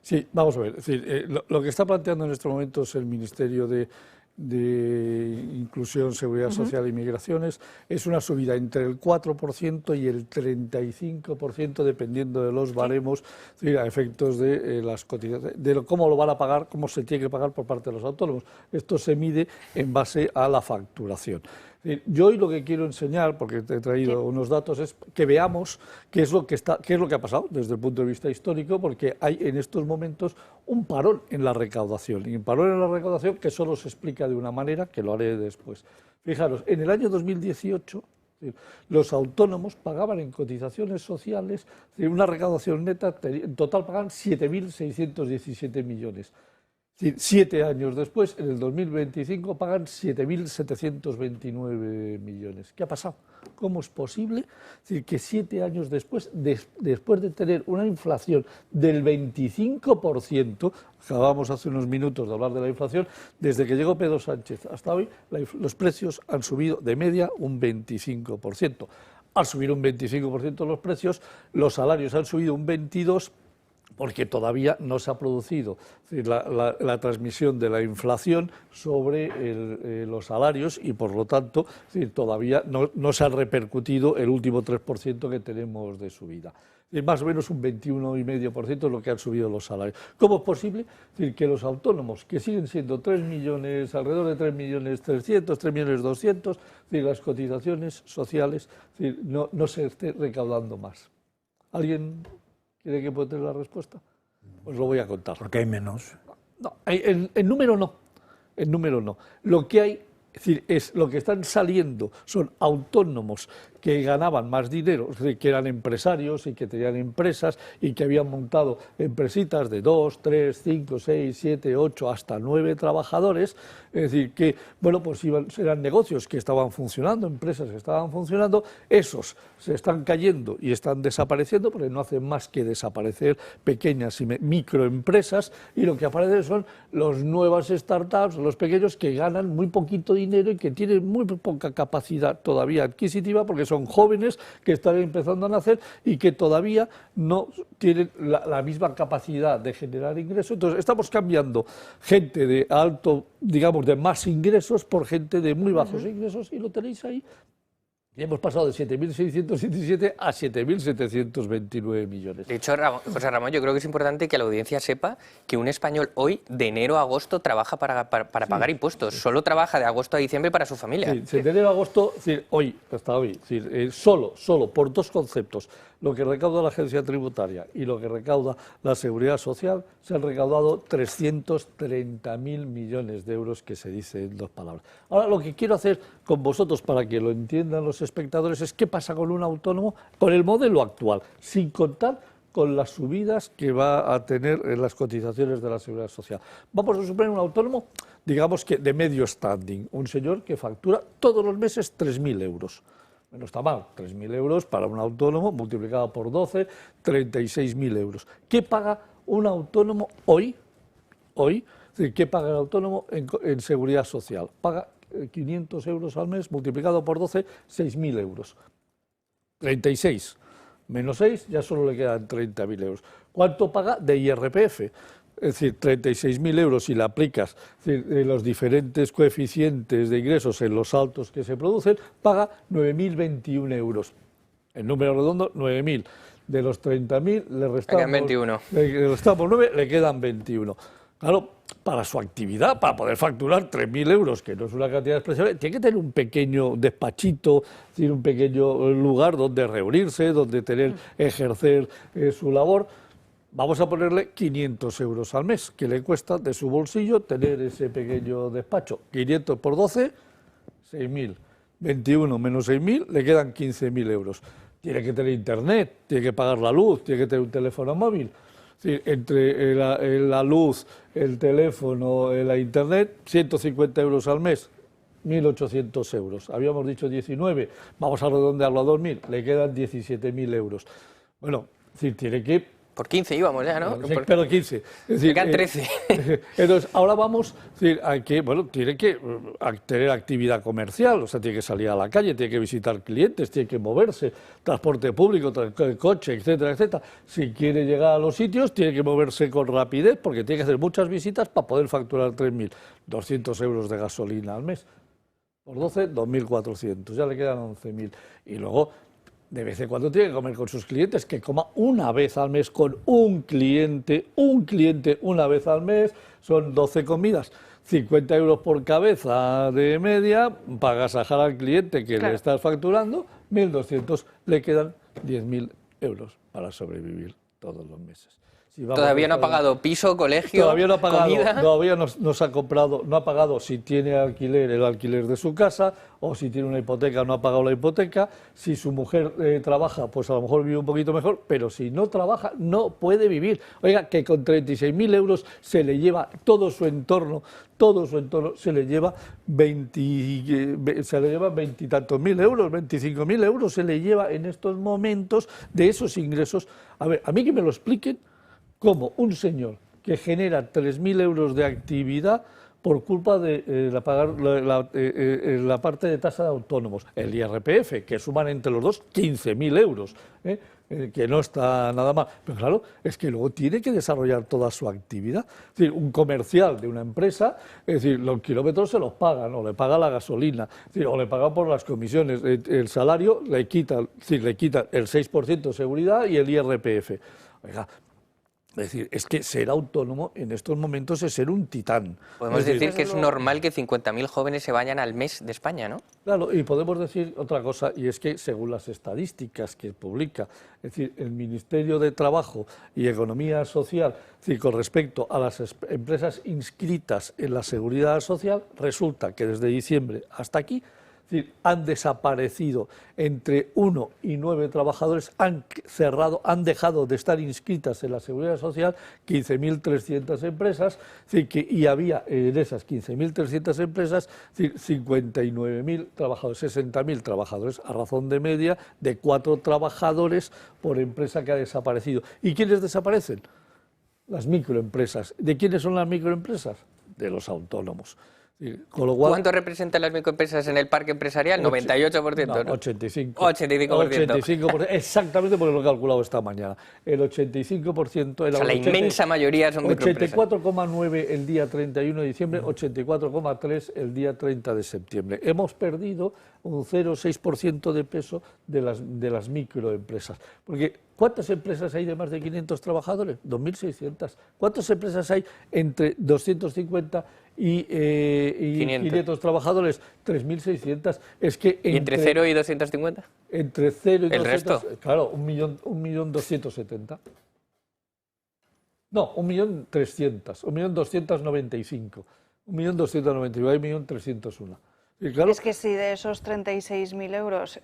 [SPEAKER 4] Sí, vamos a ver, es decir, lo que está planteando en estos momentos el Ministerio de Inclusión, Seguridad Social y Migraciones es una subida entre el 4% y el 35% dependiendo de los baremos, a efectos de las cotizaciones, de cómo lo van a pagar, cómo se tiene que pagar por parte de los autónomos. Esto se mide en base a la facturación. Yo hoy lo que quiero enseñar, porque te he traído unos datos, es que veamos qué es lo que ha pasado desde el punto de vista histórico, porque hay en estos momentos un parón en la recaudación, y un parón en la recaudación que solo se explica de una manera, que lo haré después. Fijaros, en el año 2018 los autónomos pagaban en cotizaciones sociales una recaudación neta, en total pagaban 7.617 millones. 7 años después, en el 2025, pagan 7.729 millones. ¿Qué ha pasado? ¿Cómo es posible? Es decir, que 7 años después, después de tener una inflación del 25%, acabamos hace unos minutos de hablar de la inflación, desde que llegó Pedro Sánchez hasta hoy, los precios han subido de media un 25%. Al subir un 25% los precios, los salarios han subido un 22%, porque todavía no se ha producido la transmisión de la inflación sobre los salarios y, por lo tanto, todavía no se ha repercutido el último 3% que tenemos de subida. Más o menos un 21,5% es lo que han subido los salarios. ¿Cómo es posible que los autónomos, que siguen siendo 3 millones, alrededor de 3.300.000, 3.200.000, las cotizaciones sociales no se esté recaudando más? ¿Alguien quiere que pueda tener la respuesta? Os lo voy a contar.
[SPEAKER 2] Porque hay menos.
[SPEAKER 4] No, en número no. En número no. Lo que hay, es lo que están saliendo son autónomos que ganaban más dinero, es decir, que eran empresarios y que tenían empresas y que habían montado empresitas de 2, 3, 5, 6, 7, 8, hasta 9 trabajadores, es decir, que, bueno, pues eran negocios que estaban funcionando, empresas que estaban funcionando, esos se están cayendo y están desapareciendo porque no hacen más que desaparecer pequeñas y microempresas, y lo que aparecen son las nuevas startups, los pequeños que ganan muy poquito dinero y que tienen muy poca capacidad todavía adquisitiva porque son jóvenes que están empezando a nacer y que todavía no tienen la misma capacidad de generar ingresos. Entonces estamos cambiando gente de alto, digamos, de más ingresos por gente de muy bajos ingresos, y lo tenéis ahí. Y hemos pasado de 7.617 a 7.729 millones.
[SPEAKER 3] De hecho, José Ramón, yo creo que es importante que la audiencia sepa que un español hoy, de enero a agosto, trabaja para pagar impuestos. Solo trabaja de agosto a diciembre para su familia.
[SPEAKER 4] Sí, de enero a agosto, hoy, hasta hoy, solo por dos conceptos, lo que recauda la agencia tributaria y lo que recauda la Seguridad Social, se han recaudado 330.000 millones de euros, que se dice en dos palabras. Ahora, lo que quiero hacer con vosotros, para que lo entiendan los espectadores, es qué pasa con un autónomo con el modelo actual, sin contar con las subidas que va a tener en las cotizaciones de la Seguridad Social. Vamos a suponer un autónomo, digamos que de medio standing, un señor que factura todos los meses 3.000 euros. No está mal, 3.000 euros para un autónomo, multiplicado por 12, 36.000 euros. ¿Qué paga un autónomo hoy? ¿Qué paga el autónomo en Seguridad Social? Paga 500 euros al mes, multiplicado por 12, 6.000 euros. 36 menos 6, ya solo le quedan 30.000 euros. ¿Cuánto paga de IRPF? Es decir, 36.000 euros, si le aplicas los diferentes coeficientes de ingresos en los saltos que se producen, paga 9.021 euros. En número redondo, 9.000. De los 30.000 le restamos
[SPEAKER 3] 21.
[SPEAKER 4] Le restamos 9, le quedan 21. Claro, para su actividad, para poder facturar 3.000 euros, que no es una cantidad expresable, tiene que tener un pequeño despachito, un pequeño lugar donde reunirse, donde ejercer su labor. Vamos a ponerle 500 euros al mes, que le cuesta de su bolsillo tener ese pequeño despacho. 500 por 12, 6.000. 21 menos 6.000, le quedan 15.000 euros. Tiene que tener internet, tiene que pagar la luz, tiene que tener un teléfono móvil. Entre la luz, el teléfono, la internet, 150 euros al mes, 1.800 euros. Habíamos dicho 19, vamos a redondearlo a 2.000, le quedan 17.000 euros. Bueno, tiene que...
[SPEAKER 3] Por 15 íbamos ya, ¿no?
[SPEAKER 4] Sí, pero 15. Es decir,
[SPEAKER 3] me quedan 13.
[SPEAKER 4] Entonces, ahora vamos a que, bueno, tiene que tener actividad comercial, o sea, tiene que salir a la calle, tiene que visitar clientes, tiene que moverse, transporte público, coche, etcétera, etcétera. Si quiere llegar a los sitios, tiene que moverse con rapidez, porque tiene que hacer muchas visitas para poder facturar 3.200 euros de gasolina al mes. Por 12, 2.400, ya le quedan 11.000. Y luego, de vez en cuando tiene que comer con sus clientes, que coma una vez al mes con un cliente una vez al mes, son 12 comidas, 50 euros por cabeza de media, para agasajar al cliente que le estás facturando, 1.200, le quedan 10.000 euros para sobrevivir todos los meses.
[SPEAKER 3] Todavía no ha pagado piso, colegio,
[SPEAKER 4] todavía no ha pagado,
[SPEAKER 3] comida.
[SPEAKER 4] Todavía no ha pagado si tiene alquiler, el alquiler de su casa, o si tiene una hipoteca, no ha pagado la hipoteca. Si su mujer trabaja, pues a lo mejor vive un poquito mejor, pero si no trabaja, no puede vivir. Oiga, que con 36.000 euros se le lleva todo su entorno, se le lleva 20 y tantos mil euros, 25.000 euros se le lleva en estos momentos de esos ingresos. A ver, a mí que me lo expliquen, como un señor que genera 3.000 euros de actividad por culpa de pagar la parte de tasa de autónomos, el IRPF, que suman entre los dos 15.000 euros. que no está nada mal. Pero claro, es que luego tiene que desarrollar toda su actividad. Es decir, un comercial de una empresa, es decir, los kilómetros se los pagan, o le paga la gasolina, es decir, o le pagan por las comisiones. El salario le quitan, es decir, le quitan el 6% de seguridad y el IRPF. Oiga, es decir, es que ser autónomo en estos momentos es ser un titán.
[SPEAKER 3] Podemos decir que es normal que 50.000 jóvenes se vayan al mes de España, ¿no?
[SPEAKER 4] Claro, y podemos decir otra cosa, y es que según las estadísticas que publica, es decir, el Ministerio de Trabajo y Economía Social, es decir, con respecto a las empresas inscritas en la Seguridad Social, resulta que desde diciembre hasta aquí, es decir, han desaparecido entre 1 y 9 trabajadores, han dejado de estar inscritas en la Seguridad Social 15.300 empresas, es decir, y había en esas 15.300 empresas, es decir, 59.000 trabajadores, 60.000 trabajadores, a razón de media de 4 trabajadores por empresa que ha desaparecido. ¿Y quiénes desaparecen? Las microempresas. ¿De quiénes son las microempresas? De los autónomos. Con lo cual,
[SPEAKER 3] ¿cuánto representan las microempresas en el parque empresarial? 98%,
[SPEAKER 4] no,
[SPEAKER 3] ¿no?
[SPEAKER 4] 85%.
[SPEAKER 3] 85%.
[SPEAKER 4] Exactamente, porque lo he calculado esta mañana. El 85%...
[SPEAKER 3] O sea, la inmensa mayoría son microempresas.
[SPEAKER 4] 84,9 el día 31 de diciembre, 84,3 el día 30 de septiembre. Hemos perdido un 0,6% de peso de las microempresas. Porque ¿cuántas empresas hay de más de 500 trabajadores? 2.600. ¿Cuántas empresas hay entre 250 y 500 trabajadores? 3.600. Es que
[SPEAKER 3] ¿Y entre 0 y 250?
[SPEAKER 4] Entre 0 y
[SPEAKER 3] ¿El
[SPEAKER 4] 200,
[SPEAKER 3] resto?
[SPEAKER 4] claro, 1.270.000. No, 1.300.000, 1.295.000. 1.295.000, hay 1.301.000. Y claro,
[SPEAKER 1] es que si de esos 36.000 euros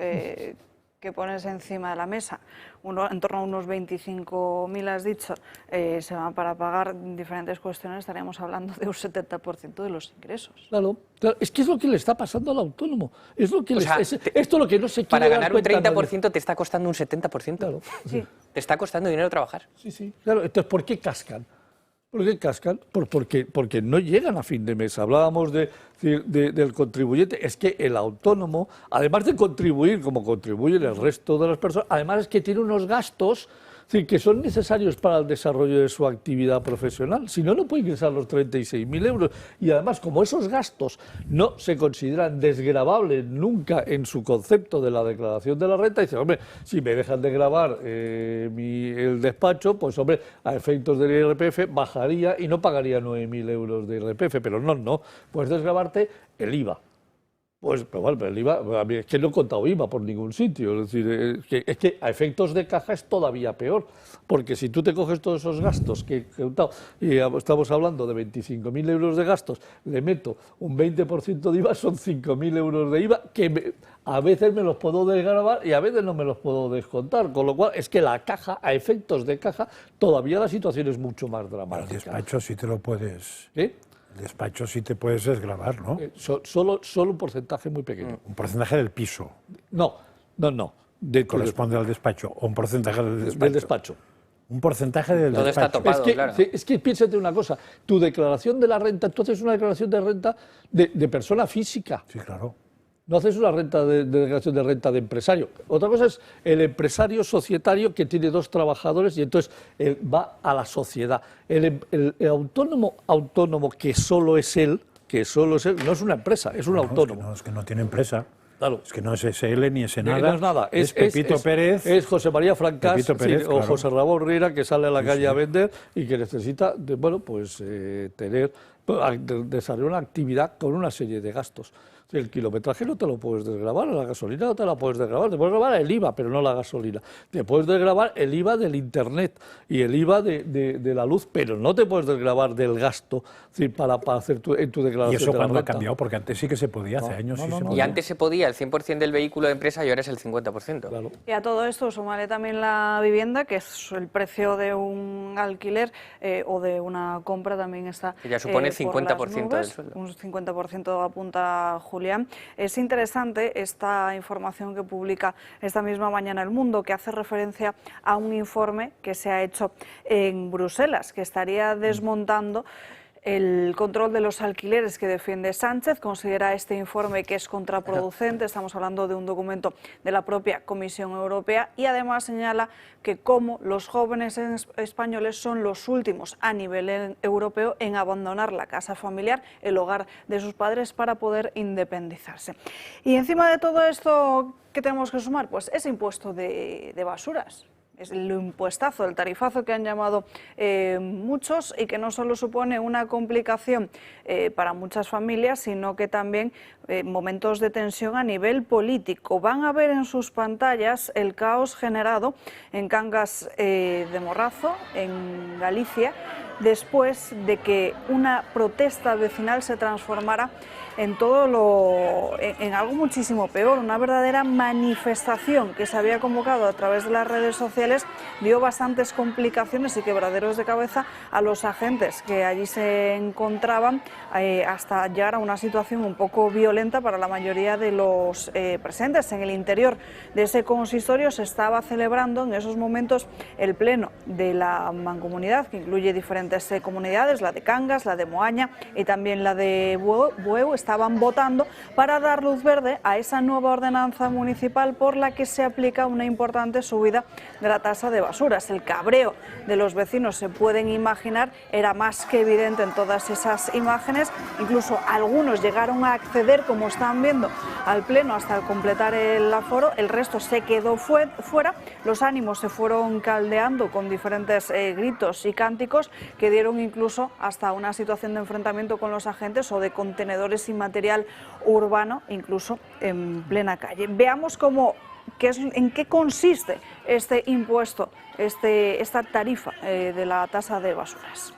[SPEAKER 1] que pones encima de la mesa, en torno a unos 25.000 has dicho, se van para pagar diferentes cuestiones, estaríamos hablando de un 70% de los ingresos.
[SPEAKER 4] Claro, es que es lo que le está pasando al autónomo. Es lo que esto es lo que no se quiere
[SPEAKER 3] para
[SPEAKER 4] dar
[SPEAKER 3] ganar un
[SPEAKER 4] cuenta
[SPEAKER 3] 30% te está costando un 70%.
[SPEAKER 4] Claro.
[SPEAKER 1] Sí.
[SPEAKER 3] Te está costando dinero trabajar.
[SPEAKER 4] Sí, claro. Entonces, ¿por qué cascan? ¿Por qué cascan? Porque no llegan a fin de mes. Hablábamos del contribuyente. Es que el autónomo, además de contribuir como contribuyen el resto de las personas, además es que tiene unos gastos que son necesarios para el desarrollo de su actividad profesional. Si no, no puede ingresar los 36.000 euros. Y además, como esos gastos no se consideran desgravables nunca en su concepto de la declaración de la renta, dice, hombre, si me dejan de gravar el despacho, pues hombre, a efectos del IRPF bajaría y no pagaría 9.000 euros de IRPF. Pero no, puedes desgravarte el IVA. Pues, pero bueno, el IVA, a mí es que no he contado IVA por ningún sitio, es decir, es que a efectos de caja es todavía peor, porque si tú te coges todos esos gastos que he contado, y estamos hablando de 25.000 euros de gastos, le meto un 20% de IVA, son 5.000 euros de IVA, que a veces me los puedo desgravar y a veces no me los puedo descontar, con lo cual es que la caja, a efectos de caja, todavía la situación es mucho más dramática.
[SPEAKER 2] El despacho sí te lo puedes...
[SPEAKER 4] ¿Eh?
[SPEAKER 2] El despacho sí te puedes desgravar, ¿no?
[SPEAKER 4] Solo un porcentaje muy pequeño.
[SPEAKER 2] Un porcentaje del piso.
[SPEAKER 4] No.
[SPEAKER 2] Corresponde al despacho. O un porcentaje
[SPEAKER 4] del despacho.
[SPEAKER 2] Un porcentaje del
[SPEAKER 3] Todo
[SPEAKER 2] despacho.
[SPEAKER 3] está topado, claro.
[SPEAKER 4] Es que piénsate una cosa. Tu declaración de la renta, tú haces una declaración de renta de persona física.
[SPEAKER 2] Sí, claro.
[SPEAKER 4] No haces una declaración de renta de empresario. Otra cosa es el empresario societario que tiene 2 trabajadores y entonces va a la sociedad. El autónomo que solo es él, no es una empresa, es un autónomo.
[SPEAKER 2] Es que no tiene empresa.
[SPEAKER 4] Claro.
[SPEAKER 2] Es que no es SL ni S nada.
[SPEAKER 4] No es nada.
[SPEAKER 2] Es Pepito Pérez.
[SPEAKER 4] Es José María Francás
[SPEAKER 2] Pérez,
[SPEAKER 4] o
[SPEAKER 2] claro.
[SPEAKER 4] José Ramón Riera, que sale a la calle a vender y que necesita, desarrollar una actividad con una serie de gastos. El kilometraje no te lo puedes desgravar, la gasolina no te la puedes desgravar, te puedes desgravar el IVA, pero no la gasolina. Te puedes desgravar el IVA del internet y el IVA de la luz, pero no te puedes desgravar del gasto para hacer en tu declaración.
[SPEAKER 2] ¿Y eso
[SPEAKER 4] de la
[SPEAKER 2] cuándo ha
[SPEAKER 4] renta.
[SPEAKER 2] cambiado? Porque antes sí que se podía, hace años sí se podía.
[SPEAKER 3] Y antes se podía el 100% del vehículo de empresa y ahora es el 50%.
[SPEAKER 4] Claro.
[SPEAKER 1] Y a todo esto súmale también la vivienda, que es el precio de un alquiler o de una compra también está.
[SPEAKER 3] Que ya supone el
[SPEAKER 1] por las
[SPEAKER 3] 50% del
[SPEAKER 1] nubes,
[SPEAKER 3] sueldo.
[SPEAKER 1] Un 50% apunta Julián. Es interesante esta información que publica esta misma mañana El Mundo, que hace referencia a un informe que se ha hecho en Bruselas, que estaría desmontando El control de los alquileres que defiende Sánchez considera este informe que es contraproducente. Estamos hablando de un documento de la propia Comisión Europea y además señala que como los jóvenes españoles son los últimos a nivel europeo en abandonar la casa familiar, el hogar de sus padres, para poder independizarse. Y encima de todo esto, ¿qué tenemos que sumar? Pues ese impuesto de basuras. Es el impuestazo, el tarifazo que han llamado muchos, y que no solo supone una complicación para muchas familias, sino que también momentos de tensión a nivel político. Van a ver en sus pantallas el caos generado en Cangas de Morrazo, en Galicia, después de que una protesta vecinal se transformara en algo muchísimo peor. Una verdadera manifestación que se había convocado a través de las redes sociales dio bastantes complicaciones y quebraderos de cabeza a los agentes que allí se encontraban, hasta llegar a una situación un poco violenta para la mayoría de los presentes. En el interior de ese consistorio se estaba celebrando en esos momentos el pleno de la mancomunidad, que incluye diferentes comunidades, la de Cangas, la de Moaña y también la de Bueu. Estaban votando para dar luz verde a esa nueva ordenanza municipal por la que se aplica una importante subida de la tasa de basuras. El cabreo de los vecinos, se pueden imaginar, era más que evidente en todas esas imágenes. Incluso algunos llegaron a acceder, como están viendo, al pleno hasta completar el aforo. El resto se quedó fuera. Los ánimos se fueron caldeando con diferentes gritos y cánticos que dieron incluso hasta una situación de enfrentamiento con los agentes o de contenedores y material urbano, incluso en plena calle. Veamos en qué consiste este impuesto, esta tarifa de la tasa de basuras.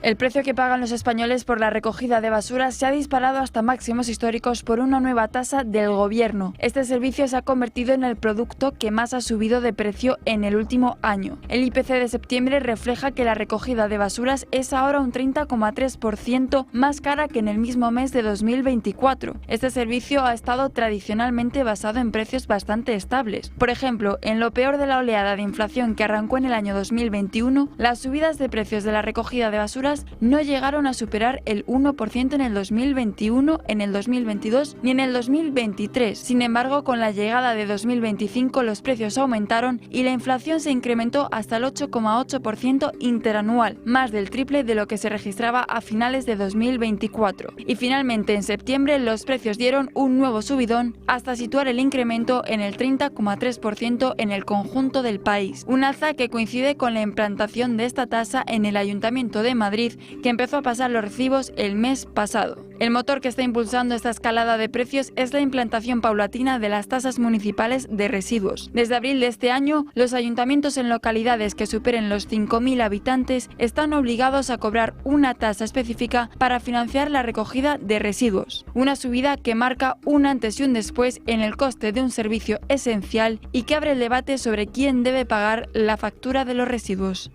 [SPEAKER 9] El precio que pagan los españoles por la recogida de basura se ha disparado hasta máximos históricos por una nueva tasa del Gobierno. Este servicio se ha convertido en el producto que más ha subido de precio en el último año. El IPC de septiembre refleja que la recogida de basuras es ahora un 30,3% más cara que en el mismo mes de 2024. Este servicio ha estado tradicionalmente basado en precios bastante estables. Por ejemplo, en lo peor de la oleada de inflación que arrancó en el año 2021, las subidas de precios de la recogida de basuras no llegaron a superar el 1% en el 2021, en el 2022 ni en el 2023. Sin embargo, con la llegada de 2025 los precios aumentaron y la inflación se incrementó hasta el 8,8% interanual, más del triple de lo que se registraba a finales de 2024. Y finalmente, en septiembre, los precios dieron un nuevo subidón hasta situar el incremento en el 30,3% en el conjunto del país. Un alza que coincide con la implantación de esta tasa en el Ayuntamiento de Madrid, que empezó a pasar los recibos el mes pasado. El motor que está impulsando esta escalada de precios es la implantación paulatina de las tasas municipales de residuos. Desde abril de este año, los ayuntamientos en localidades que superen los 5.000 habitantes están obligados a cobrar una tasa específica para financiar la recogida de residuos. Una subida que marca un antes y un después en el coste de un servicio esencial y que abre el debate sobre quién debe pagar la factura de los residuos.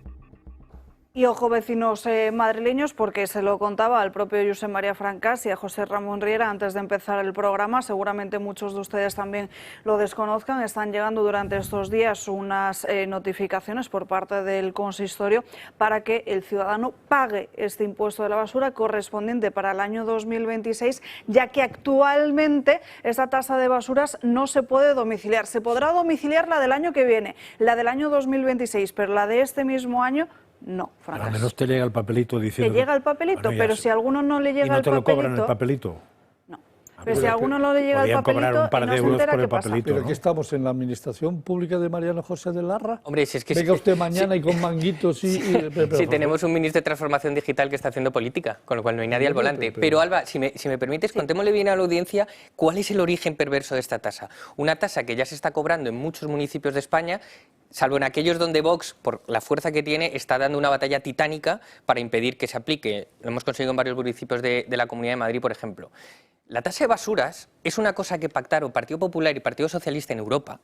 [SPEAKER 1] Y ojo, vecinos madrileños, porque se lo contaba al propio Josep María Francas y a José Ramón Riera antes de empezar el programa. Seguramente muchos de ustedes también lo desconozcan. Están llegando durante estos días unas notificaciones por parte del consistorio para que el ciudadano pague este impuesto de la basura correspondiente para el año 2026, ya que actualmente esa tasa de basuras no se puede domiciliar. Se podrá domiciliar la del año que viene, la del año 2026, pero la de este mismo año no, Francas.
[SPEAKER 2] Al menos te llega el papelito diciendo...
[SPEAKER 1] Te llega el papelito,
[SPEAKER 2] bueno,
[SPEAKER 1] pero si a alguno no le llega el papelito...
[SPEAKER 2] ¿Y no te lo cobran el papelito?
[SPEAKER 1] No. Pero si a alguno no le llega el papelito,
[SPEAKER 2] cobrar un par de euros por el papelito,
[SPEAKER 4] Pero
[SPEAKER 2] ¿no?
[SPEAKER 4] que estamos en la administración pública de Mariano José de Larra.
[SPEAKER 3] Hombre, si es que...
[SPEAKER 4] Venga usted mañana y con manguitos y...
[SPEAKER 3] Sí, tenemos un ministro de Transformación Digital que está haciendo política, con lo cual no hay nadie al volante. Pero Alba, si me permites, contémosle bien a la audiencia cuál es el origen perverso de esta tasa. Una tasa que ya se está cobrando en muchos municipios de España, salvo en aquellos donde Vox, por la fuerza que tiene, está dando una batalla titánica para impedir que se aplique. Lo hemos conseguido en varios municipios de la Comunidad de Madrid, por ejemplo. La tasa de basuras es una cosa que pactaron Partido Popular y Partido Socialista en Europa,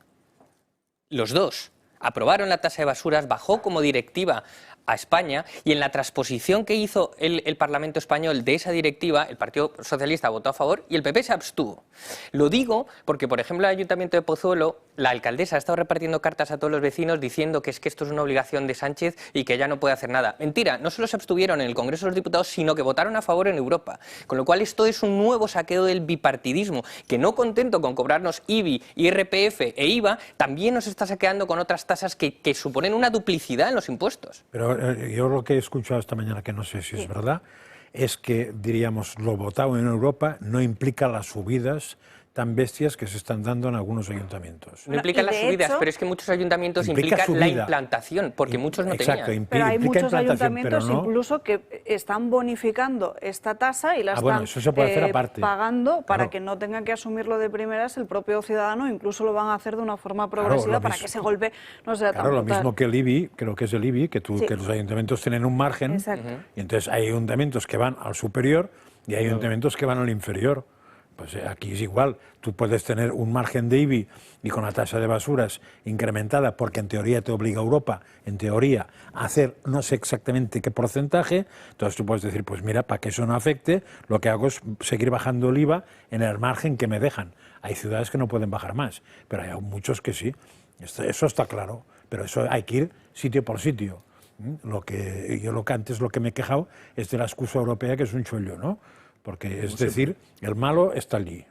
[SPEAKER 3] los dos, aprobaron la tasa de basuras, bajó como directiva a España, y en la transposición que hizo el Parlamento español de esa directiva, el Partido Socialista votó a favor y el PP se abstuvo. Lo digo porque, por ejemplo, en el Ayuntamiento de Pozuelo, la alcaldesa ha estado repartiendo cartas a todos los vecinos diciendo que esto es una obligación de Sánchez y que ya no puede hacer nada. Mentira, no solo se abstuvieron en el Congreso de los Diputados, sino que votaron a favor en Europa. Con lo cual esto es un nuevo saqueo del bipartidismo, que no contento con cobrarnos IBI, IRPF e IVA, también nos está saqueando con otras tasas que suponen una duplicidad en los impuestos.
[SPEAKER 2] Pero yo lo que he escuchado esta mañana, que no sé si es verdad, es que, diríamos, lo votado en Europa no implica las subidas tan bestias que se están dando en algunos ayuntamientos.
[SPEAKER 3] No implica las subidas, pero es que muchos ayuntamientos implican la implantación, porque muchos no tenían.
[SPEAKER 1] Pero hay muchos ayuntamientos incluso que están bonificando esta tasa y la están
[SPEAKER 2] eso se puede hacer aparte,
[SPEAKER 1] pagando para que no tengan que asumirlo de primeras el propio ciudadano, incluso lo van a hacer de una forma progresiva para que ese golpe no sea tan brutal.
[SPEAKER 2] Lo mismo que el IBI, creo que es el IBI, que los ayuntamientos tienen un margen, y entonces hay ayuntamientos que van al superior y hay ayuntamientos que van al inferior. Pues aquí es igual, tú puedes tener un margen de IBI y con la tasa de basuras incrementada, porque en teoría te obliga Europa, en teoría, a hacer no sé exactamente qué porcentaje, entonces tú puedes decir, pues mira, para que eso no afecte, lo que hago es seguir bajando el IVA en el margen que me dejan. Hay ciudades que no pueden bajar más, pero hay muchos que sí, eso está claro, pero eso hay que ir sitio por sitio. Lo que antes lo que me he quejado es de la excusa europea, que es un chollo, ¿no? Porque, es decir, el malo está allí.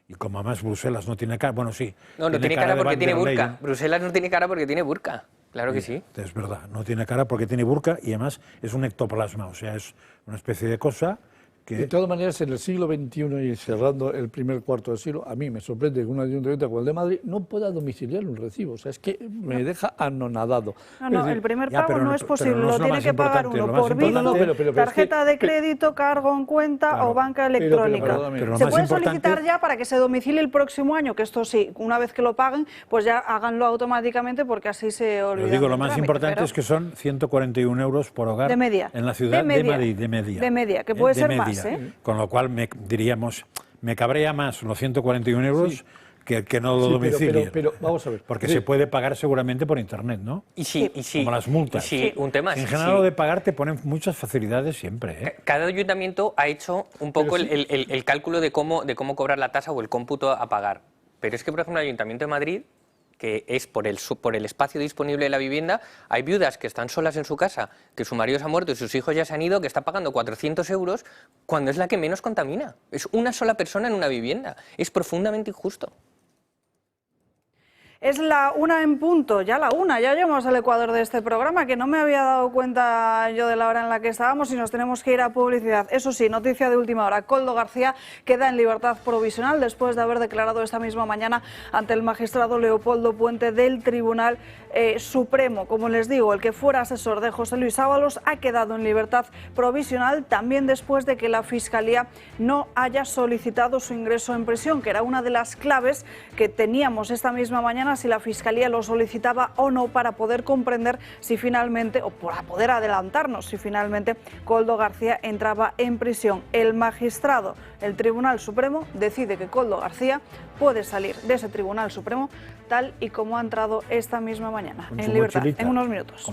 [SPEAKER 2] Y como además Bruselas no tiene cara, bueno, sí.
[SPEAKER 3] No tiene cara porque tiene burka. Bruselas no tiene cara porque tiene burka. Claro que sí.
[SPEAKER 2] Es verdad, no tiene cara porque tiene burka y además es un ectoplasma, o sea, es una especie de cosa que...
[SPEAKER 4] De todas maneras, en el siglo XXI y cerrando el primer cuarto del siglo, a mí me sorprende que un ayuntamiento como el de Madrid no pueda domiciliar un recibo. O sea, es que me deja anonadado.
[SPEAKER 1] No, el primer pago no es posible, lo tiene que pagar uno por Bizum, tarjeta de crédito, cargo en cuenta o banca electrónica. Se puede solicitar ya para que se domicilie el próximo año, que esto sí, una vez que lo paguen, pues ya háganlo automáticamente porque así se olvida.
[SPEAKER 2] Digo, lo más importante es que son 141 euros por hogar
[SPEAKER 1] de media,
[SPEAKER 2] en la ciudad de Madrid, de media.
[SPEAKER 1] De media, que puede ser más.
[SPEAKER 2] Con lo cual, me cabrea más los 141 euros que no lo domicilien.
[SPEAKER 4] Pero vamos a ver.
[SPEAKER 2] Porque se puede pagar seguramente por internet, ¿no?
[SPEAKER 3] Y sí.
[SPEAKER 2] Como las multas.
[SPEAKER 3] Un tema.
[SPEAKER 2] En general, lo de pagar te ponen muchas facilidades siempre, ¿eh?
[SPEAKER 3] Cada ayuntamiento ha hecho un poco el cálculo de cómo cobrar la tasa o el cómputo a pagar. Pero es que, por ejemplo, el Ayuntamiento de Madrid, que es por el espacio disponible de la vivienda, hay viudas que están solas en su casa, que su marido se ha muerto y sus hijos ya se han ido, que está pagando 400 euros cuando es la que menos contamina. Es una sola persona en una vivienda. Es profundamente injusto.
[SPEAKER 1] Es la 1 en punto, ya llegamos al ecuador de este programa, que no me había dado cuenta yo de la hora en la que estábamos y nos tenemos que ir a publicidad. Eso sí, noticia de última hora, Koldo García queda en libertad provisional después de haber declarado esta misma mañana ante el magistrado Leopoldo Puente del Tribunal Supremo. Como les digo, el que fuera asesor de José Luis Ábalos ha quedado en libertad provisional también después de que la Fiscalía no haya solicitado su ingreso en prisión, que era una de las claves que teníamos esta misma mañana, si la Fiscalía lo solicitaba o no, para poder comprender si finalmente, o para poder adelantarnos si finalmente Koldo García entraba en prisión. El magistrado, el Tribunal Supremo, decide que Koldo García puede salir de ese Tribunal Supremo tal y como ha entrado esta misma mañana, en libertad, en unos minutos.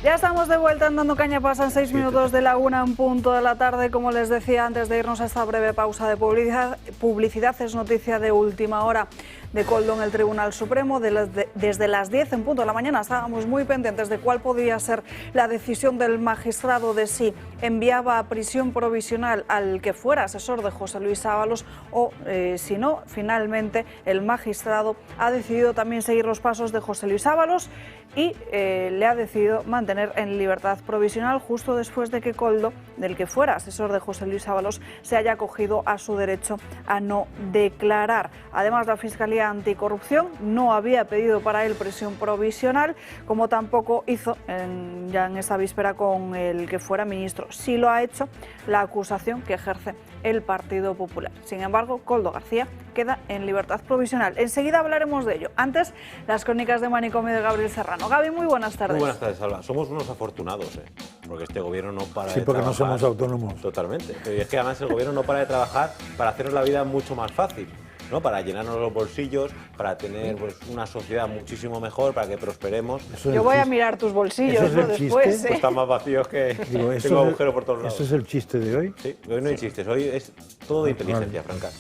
[SPEAKER 1] Ya estamos de vuelta en Dando Caña, pasan 6 minutos de la 1 en punto de la tarde. Como les decía antes de irnos a esta breve pausa de publicidad, es noticia de última hora de Koldo en el Tribunal Supremo. Desde las 10 en punto de la mañana estábamos muy pendientes de cuál podía ser la decisión del magistrado, de si enviaba a prisión provisional al que fuera asesor de José Luis Ábalos o si no. Finalmente el magistrado ha decidido también seguir los pasos de José Luis Ábalos y le ha decidido mantener en libertad provisional justo después de que Koldo, del que fuera asesor de José Luis Ábalos, se haya acogido a su derecho a no declarar. Además, la Fiscalía Anticorrupción no había pedido para él prisión provisional, como tampoco hizo ya en esta víspera con el que fuera ministro. Sí lo ha hecho la acusación que ejerce el Partido Popular. Sin embargo, Koldo García queda en libertad provisional. Enseguida hablaremos de ello. Antes, las crónicas de Manicomio de Gabriel Serrano. Gaby, muy buenas tardes.
[SPEAKER 10] Muy buenas tardes, Alba. Somos unos afortunados, porque este gobierno no para de trabajar.
[SPEAKER 2] Sí, porque no somos autónomos.
[SPEAKER 10] Totalmente. Y es que además el gobierno no para de trabajar para hacernos la vida mucho más fácil. ¿no? Para llenarnos los bolsillos, para tener pues, una sociedad muchísimo mejor, para que prosperemos.
[SPEAKER 1] Yo voy a mirar tus bolsillos después.
[SPEAKER 10] Pues están más vacíos que tengo agujeros por todos lados.
[SPEAKER 2] ¿Eso es el chiste de hoy?
[SPEAKER 10] Sí, hoy no hay chistes, hoy es todo de inteligencia, Franca.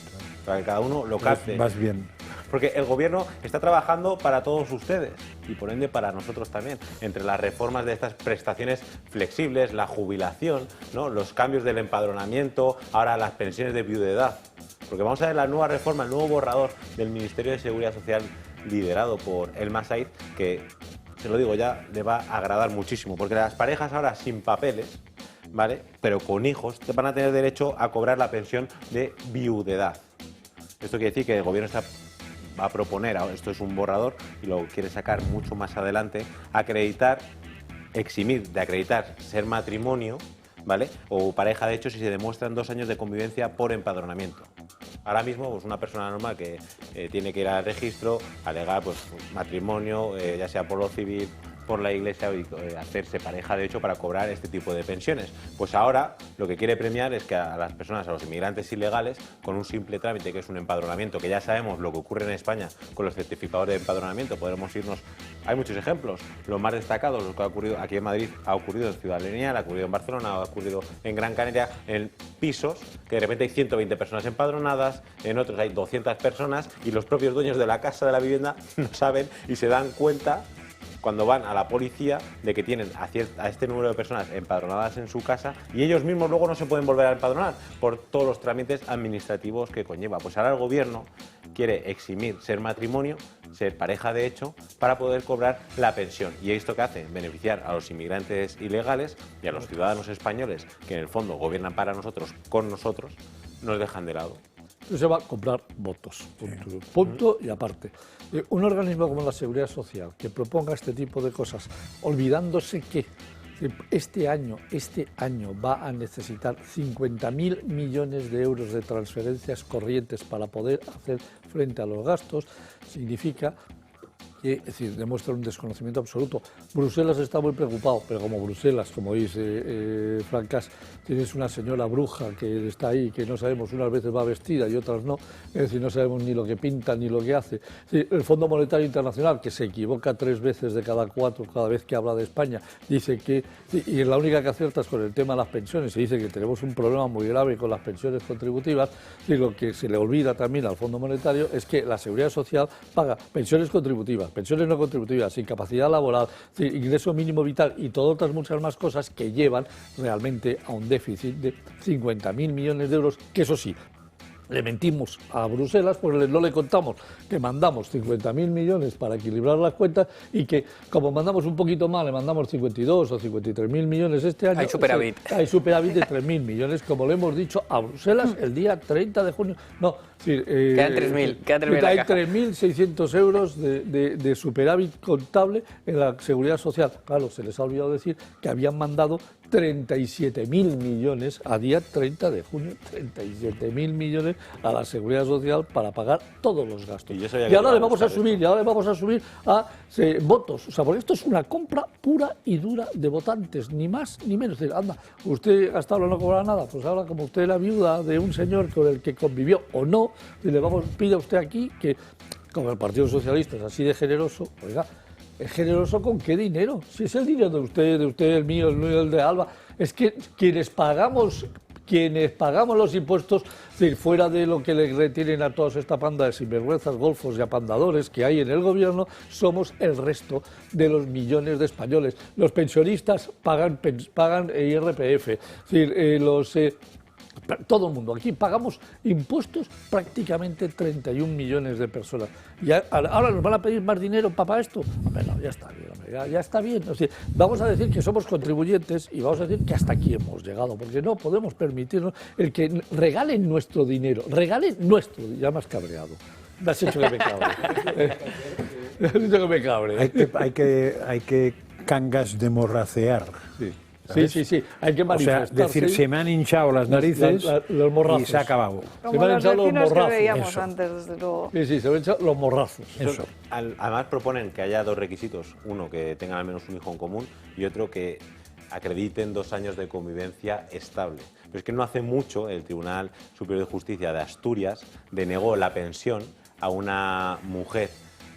[SPEAKER 10] Para que cada uno lo capte.
[SPEAKER 2] Vas bien.
[SPEAKER 10] Porque el gobierno está trabajando para todos ustedes y por ende para nosotros también. Entre las reformas de estas prestaciones flexibles, la jubilación, ¿no? Los cambios del empadronamiento, ahora las pensiones de viudedad. Porque vamos a ver la nueva reforma, el nuevo borrador del Ministerio de Seguridad Social liderado por Elma Said, que, se lo digo ya, le va a agradar muchísimo. Porque las parejas ahora sin papeles, ¿vale?, pero con hijos, van a tener derecho a cobrar la pensión de viudedad. Esto quiere decir que el gobierno va a proponer, esto es un borrador y lo quiere sacar mucho más adelante, eximir de acreditar ser matrimonio, ¿vale?, o pareja de hecho si se demuestran 2 años de convivencia por empadronamiento. Ahora mismo, pues una persona normal que tiene que ir al registro, alegar pues, matrimonio, ya sea por lo civil, por la Iglesia, hacerse pareja de hecho para cobrar este tipo de pensiones. Pues ahora lo que quiere premiar es que a las personas, a los inmigrantes ilegales, con un simple trámite que es un empadronamiento, que ya sabemos lo que ocurre en España con los certificados de empadronamiento, podremos irnos, hay muchos ejemplos, los más destacados, los que ha ocurrido aquí en Madrid, ha ocurrido en Ciudad Lineal, ha ocurrido en Barcelona, ha ocurrido en Gran Canaria, en pisos, que de repente hay 120 personas empadronadas, en otros hay 200 personas y los propios dueños de la casa, de la vivienda, no saben y se dan cuenta cuando van a la policía de que tienen a este número de personas empadronadas en su casa y ellos mismos luego no se pueden volver a empadronar por todos los trámites administrativos que conlleva. Pues ahora el gobierno quiere eximir ser matrimonio, ser pareja de hecho, para poder cobrar la pensión. ¿Y esto qué hace? Beneficiar a los inmigrantes ilegales y a los ciudadanos españoles que en el fondo gobiernan para nosotros, con nosotros, nos dejan de lado.
[SPEAKER 4] Se va a comprar votos, punto y aparte. Un organismo como la Seguridad Social que proponga este tipo de cosas, olvidándose que este año va a necesitar 50.000 millones de euros de transferencias corrientes para poder hacer frente a los gastos, significa que, es decir, demuestra un desconocimiento absoluto. Bruselas está muy preocupado, pero como Bruselas, como dice Francas, tienes una señora bruja que está ahí, que no sabemos, unas veces va vestida y otras no, es decir, no sabemos ni lo que pinta ni lo que hace. El Fondo Monetario Internacional, que se equivoca 3 veces de cada 4 cada vez que habla de España, dice que, y la única que acierta es con el tema de las pensiones, se dice que tenemos un problema muy grave con las pensiones contributivas, y lo que se le olvida también al Fondo Monetario es que la Seguridad Social paga pensiones contributivas, pensiones no contributivas, incapacidad laboral, ingreso mínimo vital y todas otras muchas más cosas que llevan realmente a un déficit de 50.000 millones de euros, que eso sí, le mentimos a Bruselas, pues no le contamos que mandamos 50.000 millones para equilibrar las cuentas y que como mandamos un poquito más, le mandamos 52 o 53.000 millones este año.
[SPEAKER 3] Hay superávit.
[SPEAKER 4] Hay superávit de 3.000 millones, como le hemos dicho a Bruselas el día 30 de junio. No,
[SPEAKER 3] quedan 3.000.
[SPEAKER 4] Hay 3.600 euros de superávit contable en la Seguridad Social. Claro, se les ha olvidado decir que habían mandado 37.000 millones a día 30 de junio, 37.000 millones a la Seguridad Social para pagar todos los gastos. Y ahora le vamos a subir, a votos. O sea, porque esto es una compra pura y dura de votantes, ni más ni menos. Es decir, anda, usted hasta ahora no cobra nada, pues ahora como usted es la viuda de un señor con el que convivió o no, pide a usted aquí que, como el Partido Socialista es así de generoso, oiga, ¿es generoso con qué dinero? Si es el dinero de usted, el mío, el de Alba, es que quienes pagamos los impuestos, es decir, fuera de lo que le retienen a toda esta panda de sinvergüenzas, golfos y apandadores que hay en el gobierno, somos el resto de los millones de españoles. Los pensionistas pagan IRPF, es decir, todo el mundo. Aquí pagamos impuestos prácticamente 31 millones de personas. Y ahora nos van a pedir más dinero para esto. Bueno, ya está bien, hombre, ya está bien. O sea, vamos a decir que somos contribuyentes y vamos a decir que hasta aquí hemos llegado, porque no podemos permitirnos el que regalen nuestro dinero. Ya me has cabreado. Me has hecho que me cabre. Me has hecho que me cabre.
[SPEAKER 2] Hay que cangas de morracear.
[SPEAKER 4] Sí. Sí, hay que manifestarse.
[SPEAKER 2] O sea, decir, se me han hinchado las narices
[SPEAKER 4] los morrazos.
[SPEAKER 2] Y se ha acabado.
[SPEAKER 1] Como los vecinos que veíamos antes, desde luego.
[SPEAKER 4] Sí, se me han hinchado los morrazos.
[SPEAKER 10] Eso. Además proponen que haya 2 requisitos. Uno, que tengan al menos un hijo en común y otro, que acrediten 2 años de convivencia estable. Pero es que no hace mucho el Tribunal Superior de Justicia de Asturias denegó la pensión a una mujer,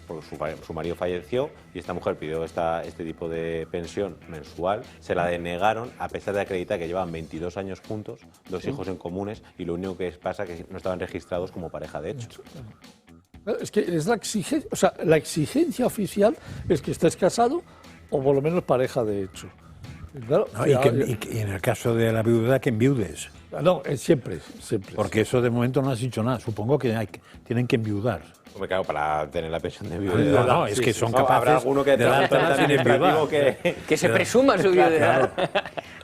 [SPEAKER 10] porque su marido falleció y esta mujer pidió este tipo de pensión mensual, se la denegaron a pesar de acreditar que llevaban 22 años juntos, 2 hijos en comunes, y lo único que pasa es que no estaban registrados como pareja de hecho.
[SPEAKER 4] Es que es la exigencia, o sea, la exigencia oficial es que estés casado o por lo menos pareja de hecho. Claro,
[SPEAKER 2] no, y en el caso de la viudedad, que enviudes.
[SPEAKER 4] No, siempre.
[SPEAKER 2] Porque eso de momento no has dicho nada. Supongo que tienen que enviudar.
[SPEAKER 10] Hombre, claro, para tener la pensión de viudedad.
[SPEAKER 2] No, es que son capaces.
[SPEAKER 10] Habrá alguno que
[SPEAKER 2] de dártela sin enviudar.
[SPEAKER 3] Que se presuma su viudedad.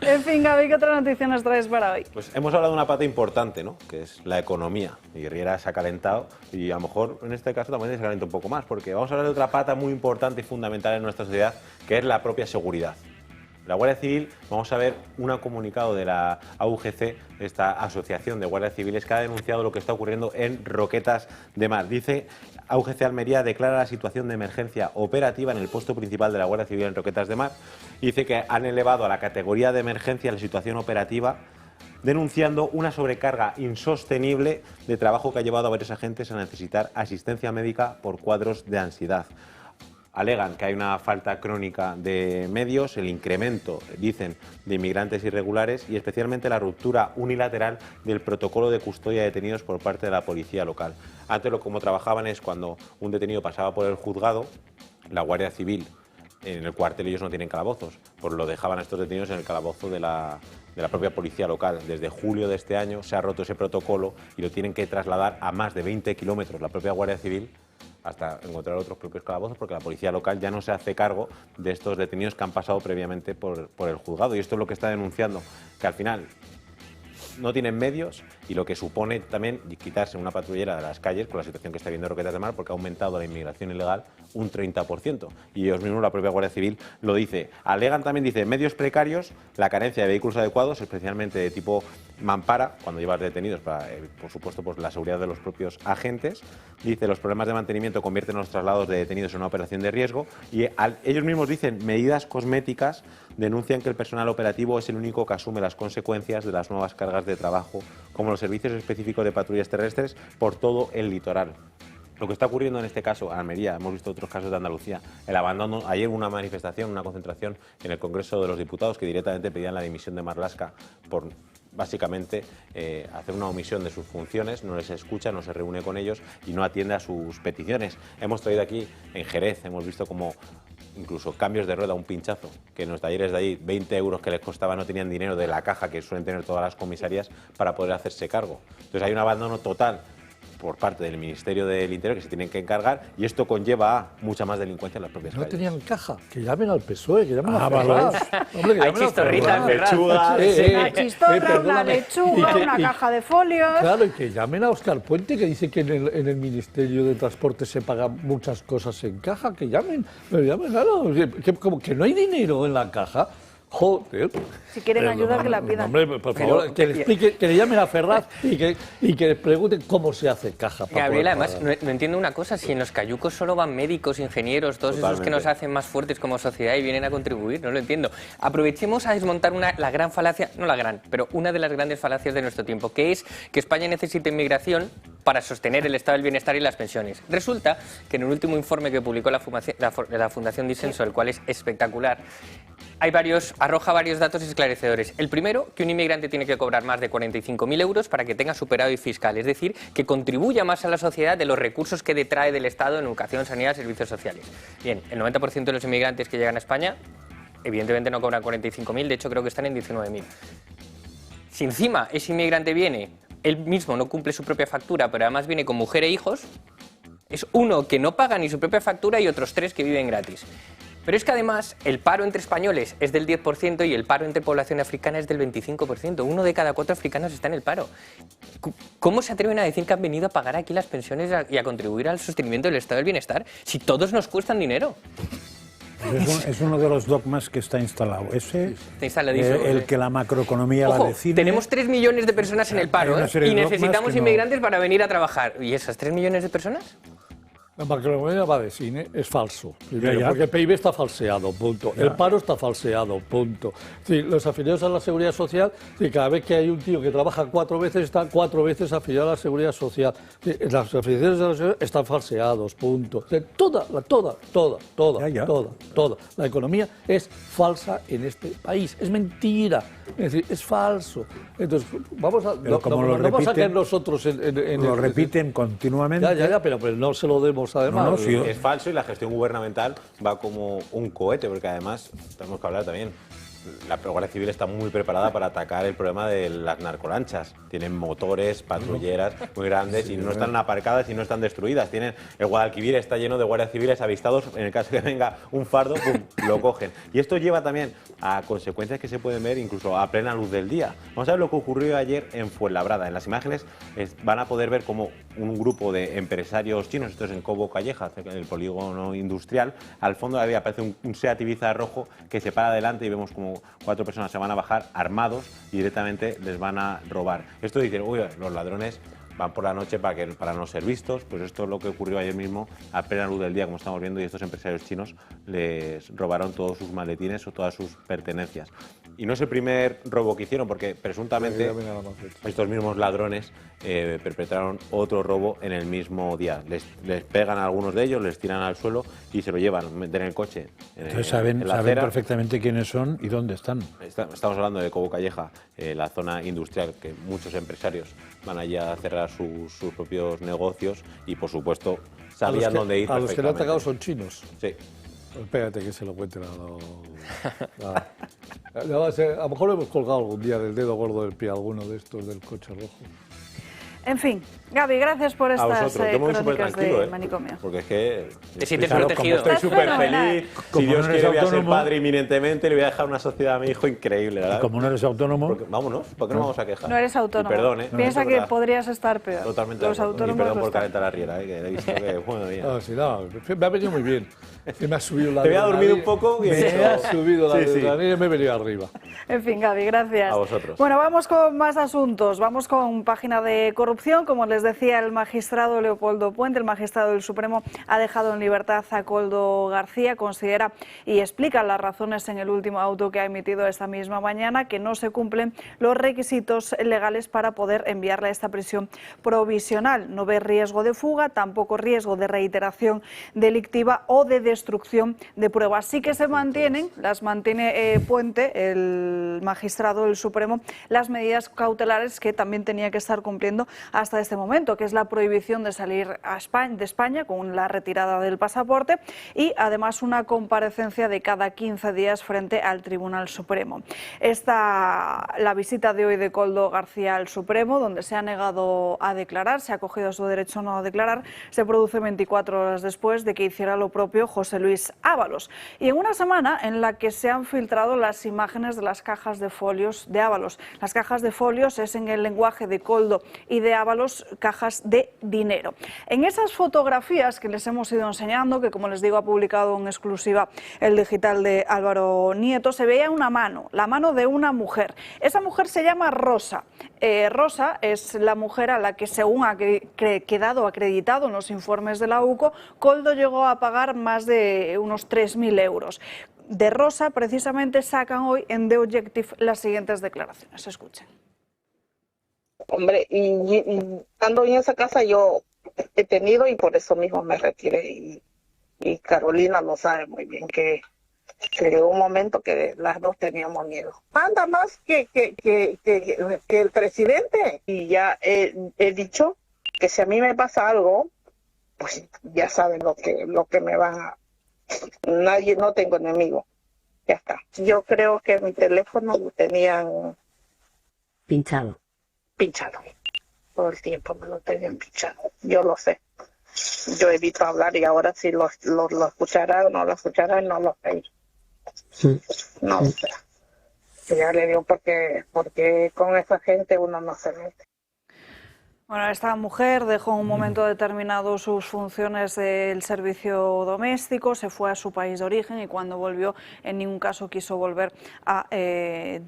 [SPEAKER 1] En fin, Gaby, ¿qué otra noticia nos traes para hoy?
[SPEAKER 10] Pues hemos hablado de una pata importante, ¿no? Que es la economía. Y Riera se ha calentado y a lo mejor en este caso también se calienta un poco más, porque vamos a hablar de otra pata muy importante y fundamental en nuestra sociedad, que es la propia seguridad. La Guardia Civil, vamos a ver un comunicado de la AUGC, esta Asociación de Guardias Civiles, que ha denunciado lo que está ocurriendo en Roquetas de Mar. Dice, AUGC Almería declara la situación de emergencia operativa en el puesto principal de la Guardia Civil en Roquetas de Mar. Y dice que han elevado a la categoría de emergencia la situación operativa, denunciando una sobrecarga insostenible de trabajo que ha llevado a varios agentes a necesitar asistencia médica por cuadros de ansiedad. Alegan que hay una falta crónica de medios, el incremento, dicen, de inmigrantes irregulares y especialmente la ruptura unilateral del protocolo de custodia de detenidos por parte de la policía local. Antes como trabajaban es cuando un detenido pasaba por el juzgado, la Guardia Civil, en el cuartel ellos no tienen calabozos, pues lo dejaban a estos detenidos en el calabozo de la propia policía local. Desde julio de este año se ha roto ese protocolo y lo tienen que trasladar a más de 20 kilómetros la propia Guardia Civil hasta encontrar otros propios calabozos, porque la policía local ya no se hace cargo de estos detenidos que han pasado previamente por el juzgado. Y esto es lo que está denunciando, que al final no tienen medios y lo que supone también quitarse una patrullera de las calles con la situación que está viendo Roquetas de Mar, porque ha aumentado la inmigración ilegal un 30%. Y ellos mismos, la propia Guardia Civil, lo dice. Alegan también, dice, medios precarios, la carencia de vehículos adecuados, especialmente de tipo mampara, cuando llevas detenidos, para, por supuesto, pues, la seguridad de los propios agentes. Dice, los problemas de mantenimiento convierten los traslados de detenidos en una operación de riesgo. Y ellos mismos dicen, medidas cosméticas, denuncian que el personal operativo es el único que asume las consecuencias de las nuevas cargas de trabajo, como los servicios específicos de patrullas terrestres por todo el litoral. Lo que está ocurriendo en este caso, en Almería, hemos visto otros casos de Andalucía, el abandono, ayer una manifestación, una concentración en el Congreso de los Diputados que directamente pedían la dimisión de Marlaska por básicamente hacer una omisión de sus funciones, no les escucha, no se reúne con ellos y no atiende a sus peticiones. Hemos traído aquí en Jerez, hemos visto como incluso cambios de rueda, un pinchazo, que en los talleres de ahí 20 euros que les costaba no tenían dinero de la caja que suelen tener todas las comisarías para poder hacerse cargo. Entonces hay un abandono total por parte del Ministerio del Interior que se tienen que encargar y esto conlleva a mucha más delincuencia en las propias calles.
[SPEAKER 4] No tenían caja, que llamen al PSOE, que llamen a Ferraz.
[SPEAKER 3] Hombre, que hay chistorritas,
[SPEAKER 10] lechuga,
[SPEAKER 1] una chistorra, una lechuga, una caja de folios.
[SPEAKER 4] Claro, y que llamen a Óscar Puente, que dice que en el Ministerio de Transporte se pagan muchas cosas en caja, que llamen, claro, como que no hay dinero en la caja. Joder.
[SPEAKER 1] Si quieren ayuda, que la pidan.
[SPEAKER 4] Hombre, por favor, que le explique, que le llamen a Ferraz y que les pregunten cómo se hace caja.
[SPEAKER 3] Gabriela, además, no entiendo una cosa, si en los cayucos solo van médicos, ingenieros, todos esos que nos hacen más fuertes como sociedad y vienen a contribuir, no lo entiendo. Aprovechemos a desmontar la gran falacia, no la gran, pero una de las grandes falacias de nuestro tiempo, que es que España necesita inmigración para sostener el estado del bienestar y las pensiones. Resulta que en el último informe que publicó la Fundación Disenso, el cual es espectacular, arroja varios datos esclarecedores. El primero, que un inmigrante tiene que cobrar más de 45.000 euros para que tenga superávit fiscal, es decir, que contribuya más a la sociedad de los recursos que detrae del Estado en educación, sanidad, servicios sociales. Bien, el 90% de los inmigrantes que llegan a España, evidentemente no cobran 45.000, de hecho creo que están en 19.000. Si encima ese inmigrante viene, él mismo no cumple su propia factura, pero además viene con mujer e hijos, es uno que no paga ni su propia factura y otros 3 que viven gratis. Pero es que además el paro entre españoles es del 10% y el paro entre población africana es del 25%. 1 de cada 4 africanos está en el paro. ¿Cómo se atreven a decir que han venido a pagar aquí las pensiones y a contribuir al sostenimiento del estado del bienestar si todos nos cuestan dinero?
[SPEAKER 2] Es uno de los dogmas que está instalado. Ese,
[SPEAKER 3] está instaladísimo.
[SPEAKER 2] El que la macroeconomía
[SPEAKER 3] Ojo,
[SPEAKER 2] la define.
[SPEAKER 3] Tenemos 3 millones de personas en el paro y necesitamos inmigrantes para venir a trabajar. ¿Y esas 3 millones de personas?
[SPEAKER 4] La macroeconomía va de cine, es falso. Primero,
[SPEAKER 2] Ya.
[SPEAKER 4] porque el PIB está falseado, punto.
[SPEAKER 2] Ya.
[SPEAKER 4] El paro está falseado, punto. Sí, los afiliados a la Seguridad Social, sí, cada vez que hay un tío que trabaja 4 veces, está 4 veces afiliado a la Seguridad Social. Sí, las afiliaciones de la Seguridad están falseados, punto. Sí, toda.
[SPEAKER 2] Ya.
[SPEAKER 4] La economía es falsa en este país, es mentira, es decir, es falso. Entonces, vamos a,
[SPEAKER 2] Pero como lo
[SPEAKER 4] vamos a
[SPEAKER 2] repiten,
[SPEAKER 4] caer nosotros
[SPEAKER 2] lo repiten continuamente.
[SPEAKER 4] Ya, pero no se lo demos además.
[SPEAKER 2] No, sí,
[SPEAKER 10] Es falso y la gestión gubernamental va como un cohete, porque además, tenemos que hablar también, la Guardia Civil está muy preparada para atacar el problema de las narcolanchas. Tienen motores, patrulleras muy grandes y no están aparcadas y no están destruidas. Tienen, el Guadalquivir está lleno de guardias civiles avistados, en el caso que venga un fardo, ¡pum!, lo cogen. Y esto lleva también a consecuencias que se pueden ver incluso a plena luz del día. Vamos a ver lo que ocurrió ayer en Fuenlabrada. En las imágenes van a poder ver cómo un grupo de empresarios chinos, esto es en Cobo Calleja, cerca del polígono industrial, al fondo de la vía aparece un Seat Ibiza rojo que se para adelante y vemos como 4 personas se van a bajar armados y directamente les van a robar. Esto dicen, uy, los ladrones van por la noche para no ser vistos, pues esto es lo que ocurrió ayer mismo a plena luz del día, como estamos viendo, y estos empresarios chinos les robaron todos sus maletines o todas sus pertenencias. Y no es el primer robo que hicieron, porque presuntamente estos mismos ladrones perpetraron otro robo en el mismo día. Les pegan a algunos de ellos, les tiran al suelo y se lo llevan, meten en el coche.
[SPEAKER 2] Entonces saben perfectamente quiénes son y dónde están.
[SPEAKER 10] Estamos hablando de Cobo Calleja, la zona industrial, que muchos empresarios van allí a cerrar sus propios negocios y, por supuesto, sabían dónde ir.
[SPEAKER 4] A los que le han atacado son chinos.
[SPEAKER 10] Sí.
[SPEAKER 4] Espérate que se lo cuenten a lo mejor lo hemos colgado algún día del dedo gordo del pie, alguno de estos del coche rojo.
[SPEAKER 1] En fin, Gaby, gracias por estas crónicas de manicomio.
[SPEAKER 10] Porque es que...
[SPEAKER 3] Te sientes
[SPEAKER 10] claro,
[SPEAKER 3] protegido.
[SPEAKER 10] como estoy súper feliz, si Dios quiere voy a ser
[SPEAKER 2] autónomo,
[SPEAKER 10] padre inminentemente, le voy a dejar una sociedad a mi hijo increíble, ¿verdad?
[SPEAKER 2] Y como no eres autónomo...
[SPEAKER 10] Vámonos, ¿por qué no vamos a quejar?
[SPEAKER 1] No eres autónomo.
[SPEAKER 10] Y perdón,
[SPEAKER 1] Piensa que podrías estar peor.
[SPEAKER 10] Totalmente.
[SPEAKER 1] Los autónomos
[SPEAKER 10] y perdón por
[SPEAKER 1] lo están.
[SPEAKER 10] calentar la riera, que he visto que... Bueno,
[SPEAKER 4] Me ha venido muy bien. Me ha subido la...
[SPEAKER 10] Te había dormido un poco y...
[SPEAKER 4] Me ha subido la adrenalina y me he venido arriba.
[SPEAKER 1] En fin, Gaby, gracias.
[SPEAKER 10] A vosotros.
[SPEAKER 1] Bueno, vamos con más asuntos. Vamos con página de corrupción. Como les decía, el magistrado Leopoldo Puente, el magistrado del Supremo, ha dejado en libertad a Koldo García. Considera y explica las razones en el último auto que ha emitido esta misma mañana, que no se cumplen los requisitos legales para poder enviarle a esta prisión provisional. No ve riesgo de fuga, tampoco riesgo de reiteración delictiva o de destrucción de pruebas. Sí que las mantiene Puente, el magistrado del Supremo, las medidas cautelares que también tenía que estar cumpliendo hasta este momento, que es la prohibición de salir de España con la retirada del pasaporte y además una comparecencia de cada 15 días frente al Tribunal Supremo. La visita de hoy de Koldo García al Supremo, donde se ha negado a declarar, se ha acogido a su derecho no a declarar, se produce 24 horas después de que hiciera lo propio José Luis Ábalos. Y en una semana en la que se han filtrado las imágenes de las cajas de folios de Ábalos. Las cajas de folios es, en el lenguaje de Koldo y de Ábalos, cajas de dinero. En esas fotografías que les hemos ido enseñando, que como les digo ha publicado en exclusiva el digital de Álvaro Nieto, se veía una mano, la mano de una mujer. Esa mujer se llama Rosa. Rosa es la mujer a la que, según ha quedado acreditado en los informes de la UCO, Koldo llegó a pagar más de unos 3.000 euros. De Rosa, precisamente, sacan hoy en The Objective las siguientes declaraciones. Escuchen.
[SPEAKER 11] Hombre, y estando en esa casa yo he tenido y por eso mismo me retiré. Y Carolina lo sabe muy bien que llegó un momento que las dos teníamos miedo. Manda más que el presidente. Y ya he dicho que si a mí me pasa algo, pues ya saben lo que me van a... no tengo enemigo. Ya está. Yo creo que mi teléfono lo tenían...
[SPEAKER 12] pinchado.
[SPEAKER 11] Todo el tiempo me lo tenían pinchado. Yo lo sé. Yo evito hablar y ahora si lo escucharán o no lo escucharán, no lo sé. No lo sé. Ya le digo porque con esa gente uno no se mete.
[SPEAKER 1] Bueno, esta mujer dejó en un momento determinado sus funciones del servicio doméstico, se fue a su país de origen y cuando volvió en ningún caso quiso volver a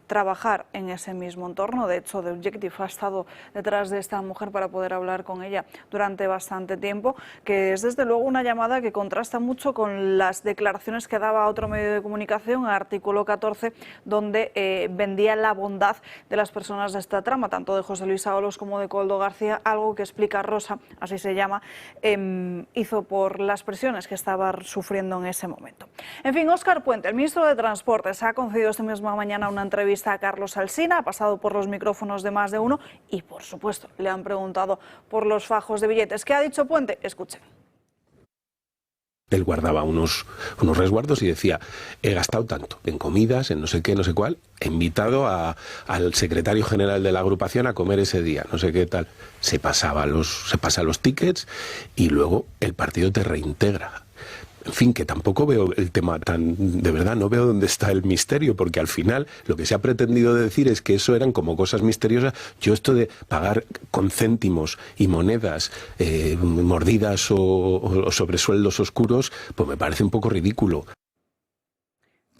[SPEAKER 1] trabajar en ese mismo entorno. De hecho, The Objective ha estado detrás de esta mujer para poder hablar con ella durante bastante tiempo, que es desde luego una llamada que contrasta mucho con las declaraciones que daba otro medio de comunicación, Artículo 14, donde vendía la bondad de las personas de esta trama, tanto de José Luis Ábalos como de Koldo García, algo que explica Rosa, así se llama, hizo por las presiones que estaba sufriendo en ese momento. En fin, Óscar Puente, el ministro de Transportes, ha concedido esta misma mañana una entrevista a Carlos Alsina, ha pasado por los micrófonos de Más de Uno y, por supuesto, le han preguntado por los fajos de billetes. ¿Qué ha dicho Puente? Escuchen.
[SPEAKER 13] Él guardaba unos resguardos y decía, he gastado tanto en comidas, en no sé qué, no sé cuál, he invitado al secretario general de la agrupación a comer ese día, no sé qué tal. Se pasa los tickets y luego el partido te reintegra. En fin, que tampoco veo el tema tan... De verdad, no veo dónde está el misterio, porque al final lo que se ha pretendido decir es que eso eran como cosas misteriosas. Yo esto de pagar con céntimos y monedas mordidas o sobresueldos oscuros, pues me parece un poco ridículo.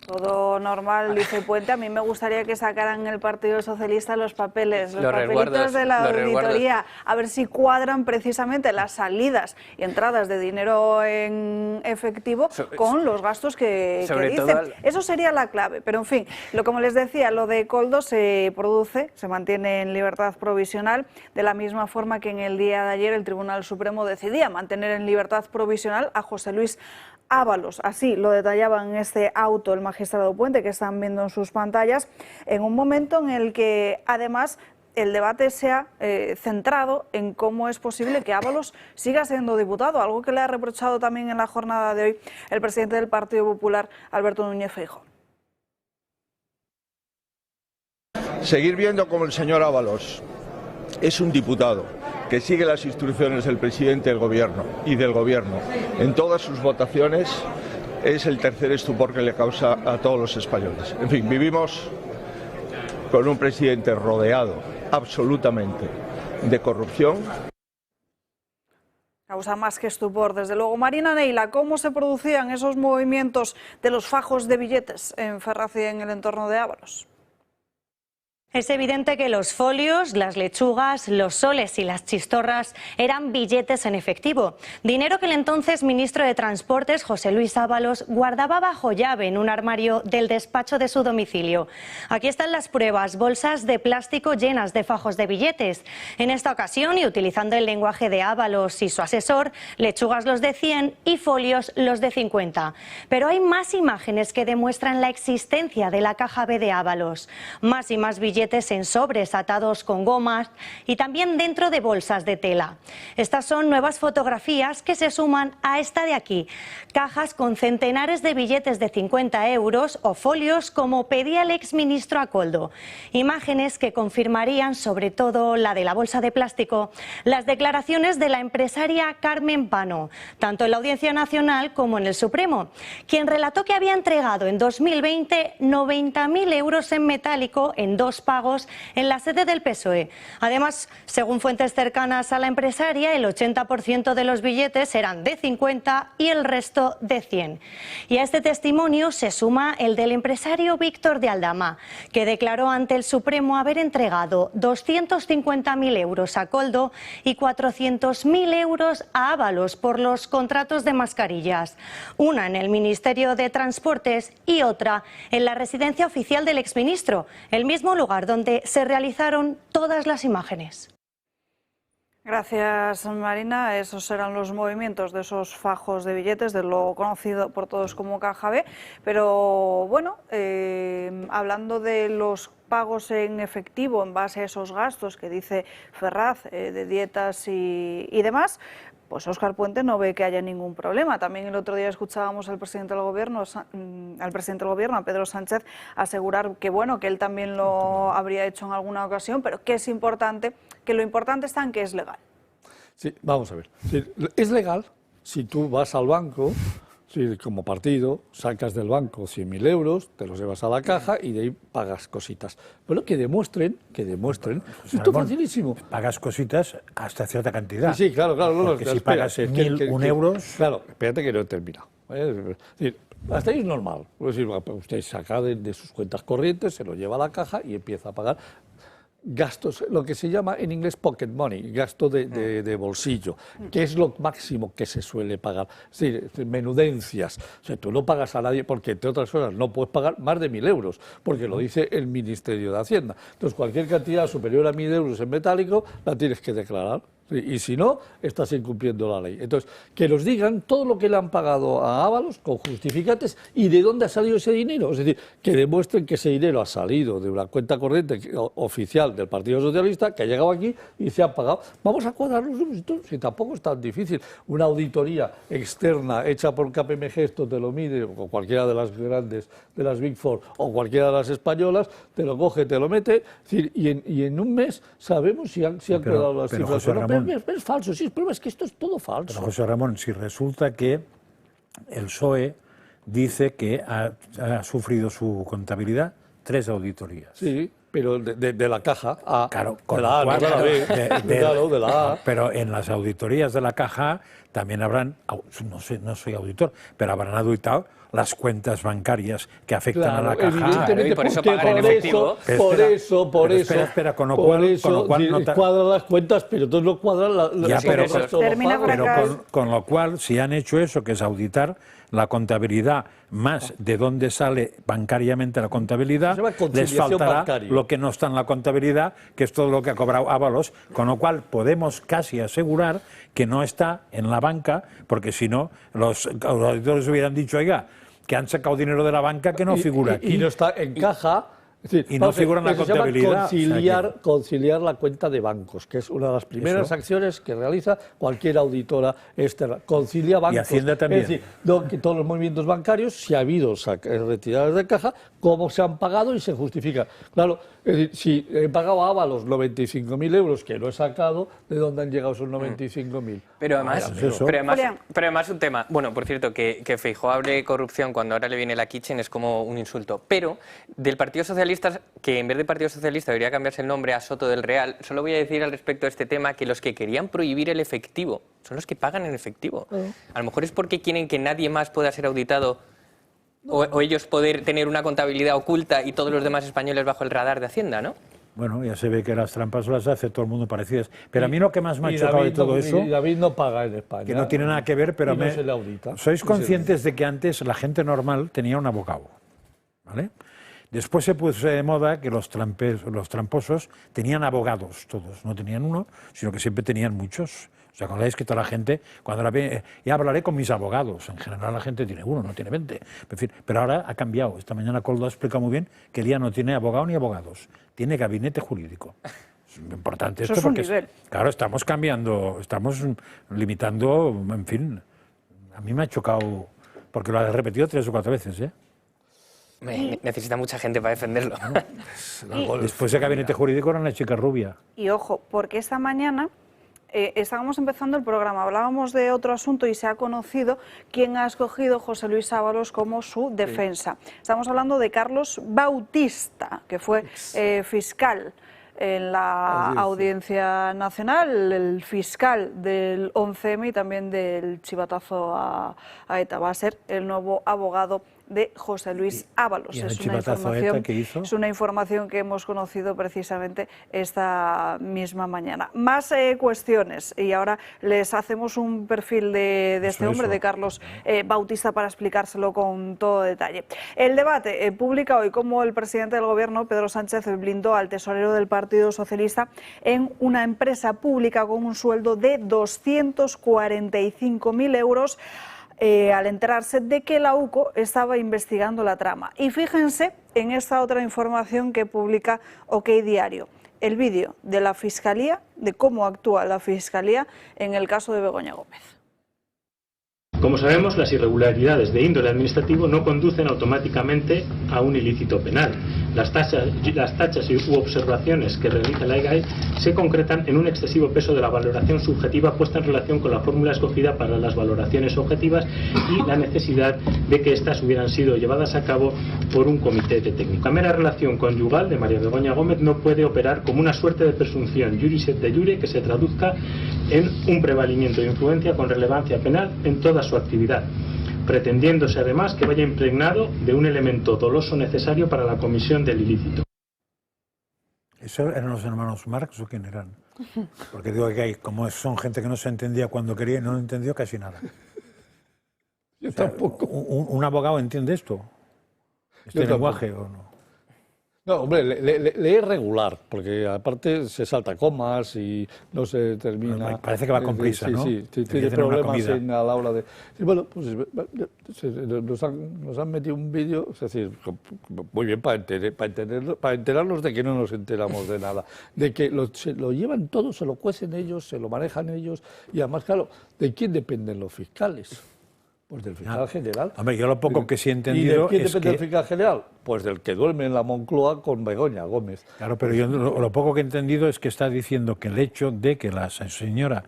[SPEAKER 1] Todo normal, dice Puente. A mí me gustaría que sacaran el Partido Socialista los papeles, los papelitos de la auditoría, a ver si cuadran precisamente las salidas y entradas de dinero en efectivo con los gastos que dicen. Eso sería la clave. Pero en fin, como les decía, lo de Koldo se mantiene en libertad provisional, de la misma forma que en el día de ayer el Tribunal Supremo decidía mantener en libertad provisional a José Luis Ábalos. Así lo detallaba en este auto el magistrado Puente, que están viendo en sus pantallas, en un momento en el que además el debate se ha centrado en cómo es posible que Ábalos siga siendo diputado, algo que le ha reprochado también en la jornada de hoy el presidente del Partido Popular, Alberto Núñez Feijóo.
[SPEAKER 14] Seguir viendo como el señor Ábalos es un diputado que sigue las instrucciones del presidente del gobierno y del gobierno en todas sus votaciones es el tercer estupor que le causa a todos los españoles. En fin, vivimos con un presidente rodeado absolutamente de corrupción.
[SPEAKER 1] Causa más que estupor, desde luego. Marina Neila, ¿cómo se producían esos movimientos de los fajos de billetes en Ferraz y en el entorno de Ábalos?
[SPEAKER 15] Es evidente que los folios, las lechugas, los soles y las chistorras eran billetes en efectivo. Dinero que el entonces ministro de Transportes, José Luis Ábalos, guardaba bajo llave en un armario del despacho de su domicilio. Aquí están las pruebas, bolsas de plástico llenas de fajos de billetes. En esta ocasión, y utilizando el lenguaje de Ábalos y su asesor, lechugas los de 100 y folios los de 50. Pero hay más imágenes que demuestran la existencia de la caja B de Ábalos. Más y más billetes en sobres atados con gomas y también dentro de bolsas de tela. Estas son nuevas fotografías que se suman a esta de aquí. Cajas con centenares de billetes de 50 euros o folios como pedía el exministro a Koldo. Imágenes que confirmarían, sobre todo la de la bolsa de plástico, las declaraciones de la empresaria Carmen Pano, tanto en la Audiencia Nacional como en el Supremo, quien relató que había entregado en 2020 90.000 euros en metálico en 2 pagos en la sede del PSOE. Además, según fuentes cercanas a la empresaria, el 80% de los billetes eran de 50 y el resto de 100. Y a este testimonio se suma el del empresario Víctor de Aldama, que declaró ante el Supremo haber entregado 250.000 euros a Koldo y 400.000 euros a Ábalos por los contratos de mascarillas, una en el Ministerio de Transportes y otra en la residencia oficial del exministro, el mismo lugar donde se realizaron todas las imágenes.
[SPEAKER 1] Gracias, Marina. Esos eran los movimientos de esos fajos de billetes, de lo conocido por todos como caja B. Pero bueno, hablando de los pagos en efectivo en base a esos gastos que dice Ferraz de dietas y demás, pues Óscar Puente no ve que haya ningún problema. También el otro día escuchábamos al presidente del gobierno, a Pedro Sánchez, asegurar que bueno, que él también lo habría hecho en alguna ocasión, pero que es importante, que lo importante está en que es legal.
[SPEAKER 4] Sí, vamos a ver. Es legal si tú vas al banco, Sí, como partido, sacas del banco 100.000 euros, te los llevas a la caja y de ahí pagas cositas. Bueno, que demuestren. Esto es facilísimo.
[SPEAKER 2] Pagas cositas hasta cierta cantidad.
[SPEAKER 4] Sí, claro.
[SPEAKER 2] Porque si pagas 1.001 euros...
[SPEAKER 4] Claro, espérate que no he terminado. Es decir, hasta ahí es normal. Es decir, usted saca de sus cuentas corrientes, se lo lleva a la caja y empieza a pagar gastos, lo que se llama en inglés pocket money, gasto de bolsillo, que es lo máximo que se suele pagar. Es decir, menudencias. O sea, tú no pagas a nadie porque, entre otras cosas, no puedes pagar más de 1.000 euros, porque lo dice el Ministerio de Hacienda. Entonces, cualquier cantidad superior a 1.000 euros en metálico la tienes que declarar. Y si no, estás incumpliendo la ley. Entonces, que nos digan todo lo que le han pagado a Ábalos con justificantes y de dónde ha salido ese dinero. Es decir, que demuestren que ese dinero ha salido de una cuenta corriente oficial del Partido Socialista, que ha llegado aquí y se ha pagado. Vamos a cuadrar los números, si tampoco es tan difícil. Una auditoría externa hecha por KPMG, esto te lo mide, o cualquiera de las grandes, de las Big Four, o cualquiera de las españolas, te lo coge, te lo mete, es decir, y en un mes sabemos si han cuadrado las cifras o no. Es falso, sí, el problema es que esto es todo falso.
[SPEAKER 2] Pero José Ramón, si resulta que el PSOE dice que ha sufrido su contabilidad 3 auditorías.
[SPEAKER 4] Sí, pero de la caja A,
[SPEAKER 2] claro,
[SPEAKER 4] de la A, no de la B, de la A.
[SPEAKER 2] Pero en las auditorías de la caja A también habrán, no soy auditor, pero habrán auditado las cuentas bancarias que afectan a la caja.
[SPEAKER 4] Evidentemente,
[SPEAKER 3] por eso pagan en efectivo.
[SPEAKER 4] Por eso.
[SPEAKER 2] Espera, con lo cual no
[SPEAKER 4] cuadran las cuentas, pero entonces no cuadran
[SPEAKER 2] con lo cual, si han hecho eso, que es auditar la contabilidad más de dónde sale bancariamente la contabilidad, les faltará lo que no está en la contabilidad, que es todo lo que ha cobrado Ábalos, con lo cual podemos casi asegurar que no está en la banca, porque si no, los auditores hubieran dicho, oiga, que han sacado dinero de la banca que no figura aquí.
[SPEAKER 4] Y no está en caja. Es decir,
[SPEAKER 2] y no figura en la contabilidad.
[SPEAKER 4] Conciliar la cuenta de bancos, que es una de las primeras acciones que realiza cualquier auditora externa. Concilia bancos.
[SPEAKER 2] Y Hacienda también.
[SPEAKER 4] Es decir, que todos los movimientos bancarios, si ha habido retiradas de caja, cómo se han pagado y se justifica. Claro, es decir, si he pagado a Ábalos 95.000 euros que no he sacado, ¿de dónde han llegado esos 95.000?
[SPEAKER 3] Pero además un tema, bueno, por cierto, que Feijóo hable de corrupción cuando ahora le viene la kitchen es como un insulto, pero del Partido Socialista, que en vez de Partido Socialista debería cambiarse el nombre a Soto del Real, solo voy a decir al respecto de este tema que los que querían prohibir el efectivo son los que pagan en efectivo. A lo mejor es porque quieren que nadie más pueda ser auditado o ellos poder tener una contabilidad oculta y todos los demás españoles bajo el radar de Hacienda, ¿no?
[SPEAKER 2] Bueno, ya se ve que las trampas las hace todo el mundo parecidas. Pero a mí lo que más me ha chocado de todo eso...
[SPEAKER 4] David no paga en España.
[SPEAKER 2] Que no tiene nada que ver, pero
[SPEAKER 4] no se le audita.
[SPEAKER 2] ¿Sois conscientes de que antes la gente normal tenía un abogado? ¿Vale? Después se puso de moda que los tramposos tenían abogados, todos. No tenían uno, sino que siempre tenían muchos. ¿Os acordáis que toda la gente, cuando ya hablaré con mis abogados? En general la gente tiene uno, no tiene 20. En fin, pero ahora ha cambiado. Esta mañana Coldo ha explicado muy bien que ya no tiene abogado ni abogados. Tiene gabinete jurídico. Es importante esto porque, claro, estamos cambiando, estamos limitando, en fin. A mí me ha chocado, porque lo ha repetido 3 o 4 veces, ¿eh?
[SPEAKER 3] Necesita mucha gente para defenderlo.
[SPEAKER 2] Después de gabinete jurídico era una chica rubia.
[SPEAKER 1] Y ojo, porque esta mañana estábamos empezando el programa, hablábamos de otro asunto y se ha conocido quién ha escogido José Luis Ábalos como su defensa. Estamos hablando de Carlos Bautista, que fue fiscal en la Audiencia Nacional, el fiscal del 11M y también del chivatazo a ETA. Va a ser el nuevo abogado de José Luis Ábalos.
[SPEAKER 2] ¿Y es
[SPEAKER 1] una información que hemos conocido precisamente esta misma mañana. Más cuestiones, y ahora les hacemos un perfil de este hombre, de Carlos Bautista, para explicárselo con todo detalle. El debate publica hoy cómo el presidente del Gobierno, Pedro Sánchez, blindó al tesorero del Partido Socialista en una empresa pública con un sueldo de 245.000 euros, al enterarse de que la UCO estaba investigando la trama. Y fíjense en esta otra información que publica OK Diario, el vídeo de la Fiscalía, de cómo actúa la Fiscalía en el caso de Begoña Gómez.
[SPEAKER 16] Como sabemos, las irregularidades de índole administrativo no conducen automáticamente a un ilícito penal. Las tachas u observaciones que realiza la IGAE se concretan en un excesivo peso de la valoración subjetiva puesta en relación con la fórmula escogida para las valoraciones objetivas y la necesidad de que éstas hubieran sido llevadas a cabo por un comité de técnico. La mera relación conyugal de María Begoña Gómez no puede operar como una suerte de presunción juris et de jure que se traduzca en un prevalimiento de influencia con relevancia penal en toda su actividad, pretendiéndose además que vaya impregnado de un elemento doloso necesario para la comisión del ilícito.
[SPEAKER 2] ¿Eso eran los hermanos Marx o quién eran? Porque digo que como son gente que no se entendía cuando quería y no entendió casi nada.
[SPEAKER 4] Yo tampoco.
[SPEAKER 2] ¿Un abogado entiende esto? ¿Este lenguaje o no?
[SPEAKER 4] No, hombre, lee regular, porque aparte se salta comas y no se termina...
[SPEAKER 2] Bueno, parece que va con prisa, ¿no?
[SPEAKER 4] Sí, tiene problemas a la hora de... Y bueno, pues nos han metido un vídeo, es decir, muy bien para enterarnos de que no nos enteramos de nada, de que se lo llevan todo, se lo cuecen ellos, se lo manejan ellos, y además, claro, ¿de quién dependen los fiscales? Pues del fiscal general.
[SPEAKER 2] Hombre, yo lo poco que sí he entendido
[SPEAKER 4] ¿Y de quién depende el fiscal general? Pues del que duerme en la Moncloa con Begoña Gómez.
[SPEAKER 2] Claro, pero yo lo poco que he entendido es que está diciendo que el hecho de que la señora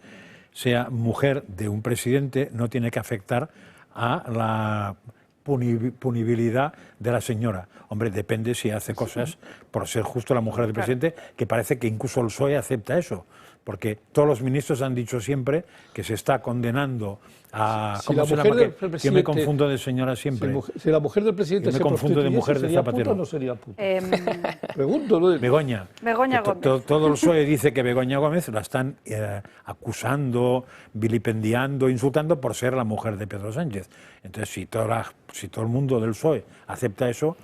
[SPEAKER 2] sea mujer de un presidente no tiene que afectar a la punibilidad de la señora. Hombre, depende si hace cosas por ser justo la mujer del presidente, que parece que incluso el PSOE acepta eso, porque todos los ministros han dicho siempre que se está condenando a...
[SPEAKER 4] Si
[SPEAKER 2] ¿Cómo se llama? Yo me confundo de señora siempre.
[SPEAKER 4] Si la mujer del presidente
[SPEAKER 2] me confundo de mujer de Zapatero.
[SPEAKER 4] ¿Sería puta o no sería puta? Pregunto, ¿no?
[SPEAKER 2] Begoña.
[SPEAKER 1] Begoña Gómez.
[SPEAKER 2] Todo el PSOE dice que Begoña Gómez la están acusando, vilipendiando, insultando por ser la mujer de Pedro Sánchez. Entonces, si todo el mundo del PSOE acepta eso,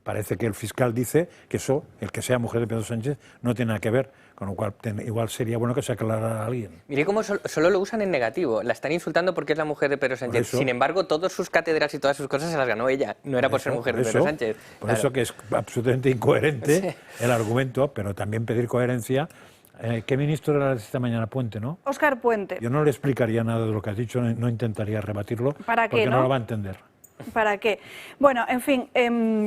[SPEAKER 2] parece que el fiscal dice que eso, el que sea mujer de Pedro Sánchez, no tiene nada que ver, con lo cual igual sería bueno que se aclarara a alguien.
[SPEAKER 3] Mire cómo solo lo usan en negativo, la están insultando porque es la mujer de Pedro Sánchez. Sin embargo, todas sus cátedras y todas sus cosas se las ganó ella, no era por ser mujer de Pedro Sánchez.
[SPEAKER 2] Por eso que es absolutamente incoherente el argumento, pero también pedir coherencia. ¿Qué ministro era esta mañana? Puente, ¿no?
[SPEAKER 1] Óscar Puente.
[SPEAKER 2] Yo no le explicaría nada de lo que has dicho, no intentaría rebatirlo,
[SPEAKER 1] ¿Para qué,
[SPEAKER 2] porque no lo va a entender.
[SPEAKER 1] ¿Para qué? Bueno, en fin,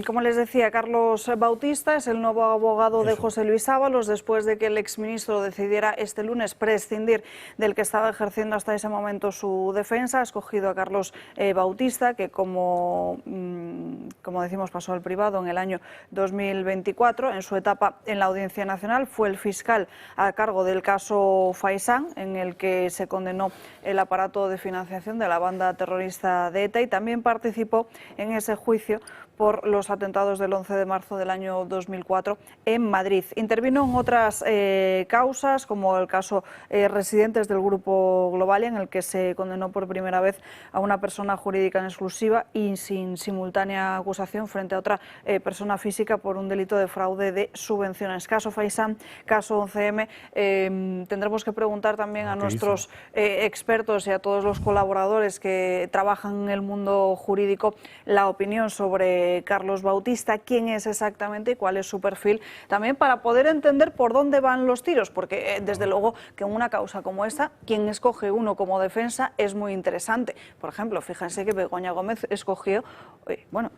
[SPEAKER 1] como les decía, Carlos Bautista es el nuevo abogado de José Luis Ábalos después de que el exministro decidiera este lunes prescindir del que estaba ejerciendo hasta ese momento su defensa. Ha escogido a Carlos Bautista, que como decimos pasó al privado en el año 2024. En su etapa en la Audiencia Nacional fue el fiscal a cargo del caso Faisán, en el que se condenó el aparato de financiación de la banda terrorista de ETA, y también participó en ese juicio por los atentados del 11 de marzo del año 2004 en Madrid. Intervino en otras causas, como el caso Residentes del Grupo Globalia, en el que se condenó por primera vez a una persona jurídica en exclusiva y sin simultánea acusación frente a otra persona física por un delito de fraude de subvenciones. Caso Faisán, caso 11M. Tendremos que preguntar también a nuestros expertos y a todos los colaboradores que trabajan en el mundo jurídico la opinión sobre Carlos Bautista, quién es exactamente y cuál es su perfil, también para poder entender por dónde van los tiros, porque desde luego que en una causa como esta, quien escoge uno como defensa es muy interesante. Por ejemplo, fíjense que Begoña Gómez escogió,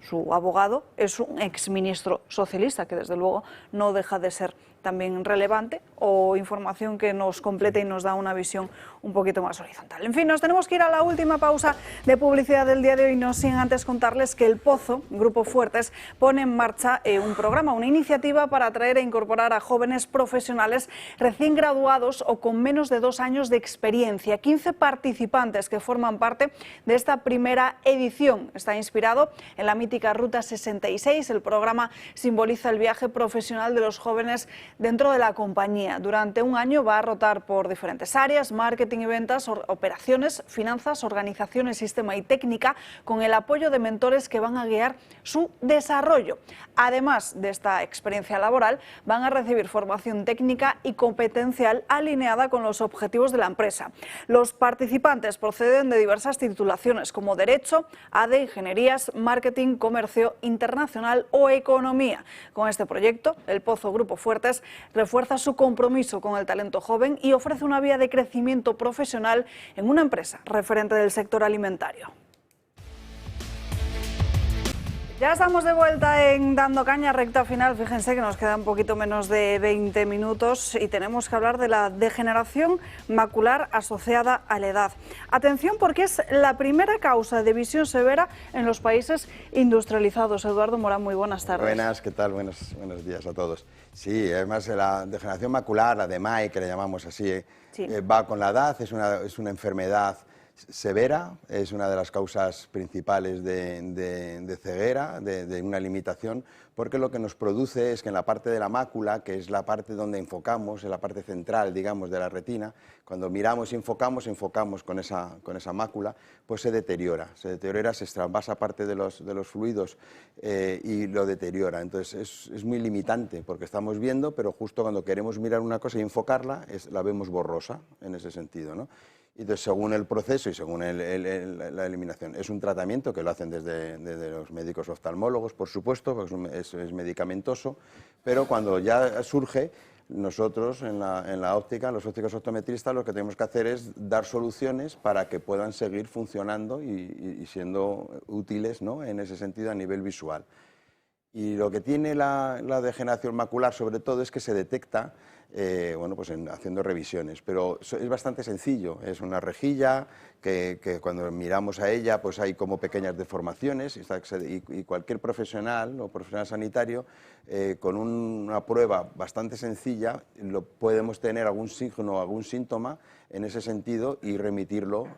[SPEAKER 1] su abogado es un exministro socialista, que desde luego no deja de ser también relevante, o información que nos completa y nos da una visión un poquito más horizontal. En fin, nos tenemos que ir a la última pausa de publicidad del día de hoy, no sin antes contarles que El Pozo, Grupo Fuertes, pone en marcha un programa, una iniciativa para atraer e incorporar a jóvenes profesionales recién graduados o con menos de 2 años de experiencia. 15 participantes que forman parte de esta primera edición. Está inspirado en la mítica Ruta 66. El programa simboliza el viaje profesional de los jóvenes dentro de la compañía. Durante un año va a rotar por diferentes áreas: marketing y ventas, operaciones, finanzas, organización, sistema y técnica, con el apoyo de mentores que van a guiar su desarrollo. Además de esta experiencia laboral, van a recibir formación técnica y competencial alineada con los objetivos de la empresa. Los participantes proceden de diversas titulaciones como Derecho, ADE, Ingenierías, marketing, comercio internacional o economía. Con este proyecto, el Pozo Grupo Fuertes refuerza su compromiso con el talento joven y ofrece una vía de crecimiento profesional en una empresa referente del sector alimentario. Ya estamos de vuelta en Dando Caña, recta final. Fíjense que nos queda un poquito menos de 20 minutos y tenemos que hablar de la degeneración macular asociada a la edad. Atención, porque es la primera causa de visión severa en los países industrializados. Eduardo Morán, muy buenas tardes.
[SPEAKER 17] Buenas, ¿qué tal? Buenos días a todos. Sí, además la degeneración macular, la de MAE, que le llamamos así, va con la edad, es una enfermedad severa, es una de las causas principales de ceguera, de una limitación, porque lo que nos produce es que en la parte de la mácula, que es la parte donde enfocamos, en la parte central, digamos, de la retina, cuando miramos y enfocamos con esa mácula, pues se deteriora, se extravasa parte de los fluidos y lo deteriora. Entonces es muy limitante, porque estamos viendo, pero justo cuando queremos mirar una cosa y enfocarla, la vemos borrosa en ese sentido, ¿no? Entonces, según el proceso y según la eliminación, es un tratamiento que lo hacen desde los médicos oftalmólogos, por supuesto, porque es medicamentoso, pero cuando ya surge, nosotros en la óptica, los ópticos optometristas, lo que tenemos que hacer es dar soluciones para que puedan seguir funcionando y siendo útiles, ¿no?, en ese sentido a nivel visual. Y lo que tiene la degeneración macular, sobre todo, es que se detecta haciendo revisiones, pero es bastante sencillo. Es una rejilla que cuando miramos a ella, pues hay como pequeñas deformaciones y cualquier profesional o profesional sanitario, con una prueba bastante sencilla, podemos tener algún signo o algún síntoma en ese sentido y remitirlo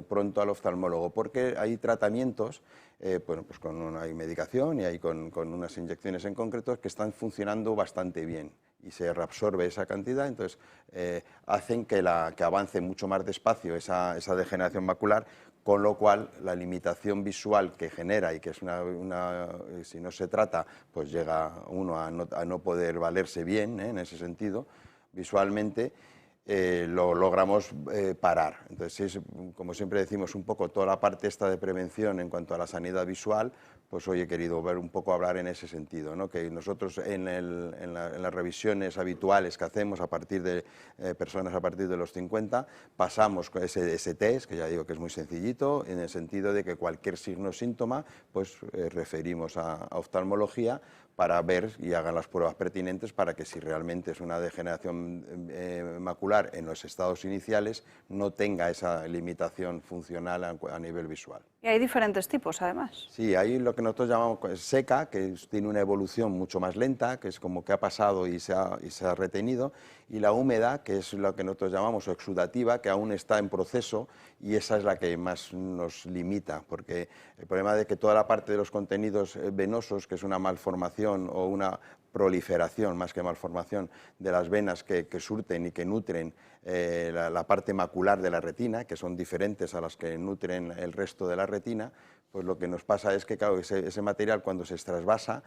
[SPEAKER 17] pronto al oftalmólogo, porque hay tratamientos, hay medicación y hay con unas inyecciones en concreto que están funcionando bastante bien y se reabsorbe esa cantidad, entonces hacen que avance mucho más despacio esa degeneración macular, con lo cual la limitación visual que genera y que es si no se trata, pues llega uno a no poder valerse bien, en ese sentido, visualmente, lo logramos parar. Entonces, como siempre decimos, un poco toda la parte esta de prevención en cuanto a la sanidad visual, pues hoy he querido ver un poco hablar en ese sentido, ¿no? Que nosotros en las revisiones habituales que hacemos a partir de personas a partir de los 50, pasamos con ese test, que ya digo que es muy sencillito, en el sentido de que cualquier signo o síntoma, pues referimos a oftalmología para ver y hagan las pruebas pertinentes para que si realmente es una degeneración macular en los estados iniciales, no tenga esa limitación funcional a nivel visual.
[SPEAKER 1] Y hay diferentes tipos, además.
[SPEAKER 17] Sí, hay lo que nosotros llamamos seca, que tiene una evolución mucho más lenta, que es como que ha pasado y se ha retenido, y la húmeda, que es lo que nosotros llamamos exudativa, que aún está en proceso, y esa es la que más nos limita, porque el problema de que toda la parte de los contenidos venosos, que es una malformación o una proliferación, más que malformación, de las venas que surten y que nutren la parte macular de la retina, que son diferentes a las que nutren el resto de la retina, pues lo que nos pasa es que, claro, ese material cuando se trasvasa,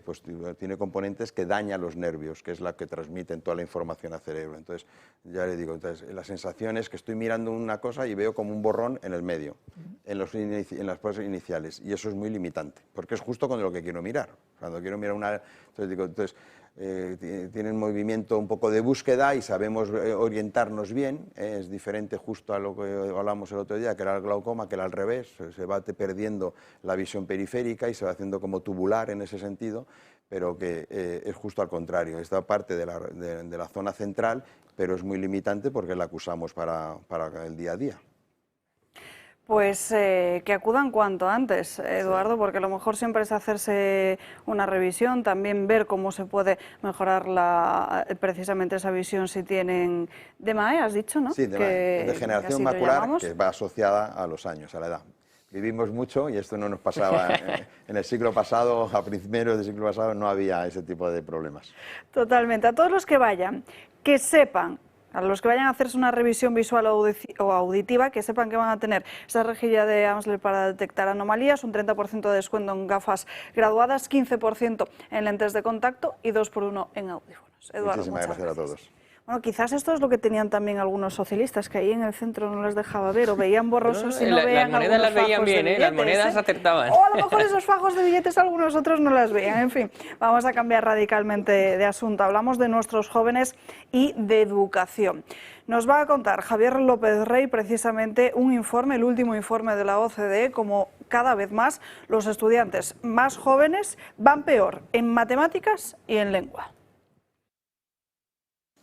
[SPEAKER 17] pues tiene componentes que dañan los nervios, que es la que transmiten toda la información al cerebro. Entonces, ya le digo, la sensación es que estoy mirando una cosa y veo como un borrón en el medio, en las pruebas iniciales, y eso es muy limitante, porque es justo con lo que quiero mirar. Cuando quiero mirar tienen movimiento un poco de búsqueda y sabemos orientarnos bien, es diferente justo a lo que hablamos el otro día, que era el glaucoma, que era al revés, se va perdiendo la visión periférica y se va haciendo como tubular en ese sentido, pero que es justo al contrario, esta parte de la zona central, pero es muy limitante porque la usamos para el día a día.
[SPEAKER 1] Pues que acudan cuanto antes, Eduardo, porque lo mejor siempre es hacerse una revisión, también ver cómo se puede mejorar precisamente esa visión si tienen DMAE, has dicho, ¿no?
[SPEAKER 17] Sí, degeneración macular, que va asociada a los años, a la edad. Vivimos mucho y esto no nos pasaba en el siglo pasado, a principios del siglo pasado no había ese tipo de problemas.
[SPEAKER 1] Totalmente. A todos los que vayan, que sepan, a los que vayan a hacerse una revisión visual o auditiva, que sepan que van a tener esa rejilla de Amsler para detectar anomalías, un 30% de descuento en gafas graduadas, 15% en lentes de contacto y 2 por 1 en audífonos. Eduardo,
[SPEAKER 17] muchísimas gracias a todos.
[SPEAKER 1] Bueno, quizás esto es lo que tenían también algunos socialistas, que ahí en el centro no les dejaba ver, o veían borrosos y no veían
[SPEAKER 3] las monedas las veían bien,
[SPEAKER 1] billetes,
[SPEAKER 3] las monedas acertaban.
[SPEAKER 1] O a lo mejor esos fajos de billetes algunos otros no las veían. En fin, vamos a cambiar radicalmente de asunto. Hablamos de nuestros jóvenes y de educación. Nos va a contar Javier López Rey precisamente un informe, el último informe de la OCDE, como cada vez más los estudiantes más jóvenes van peor en matemáticas y en lengua.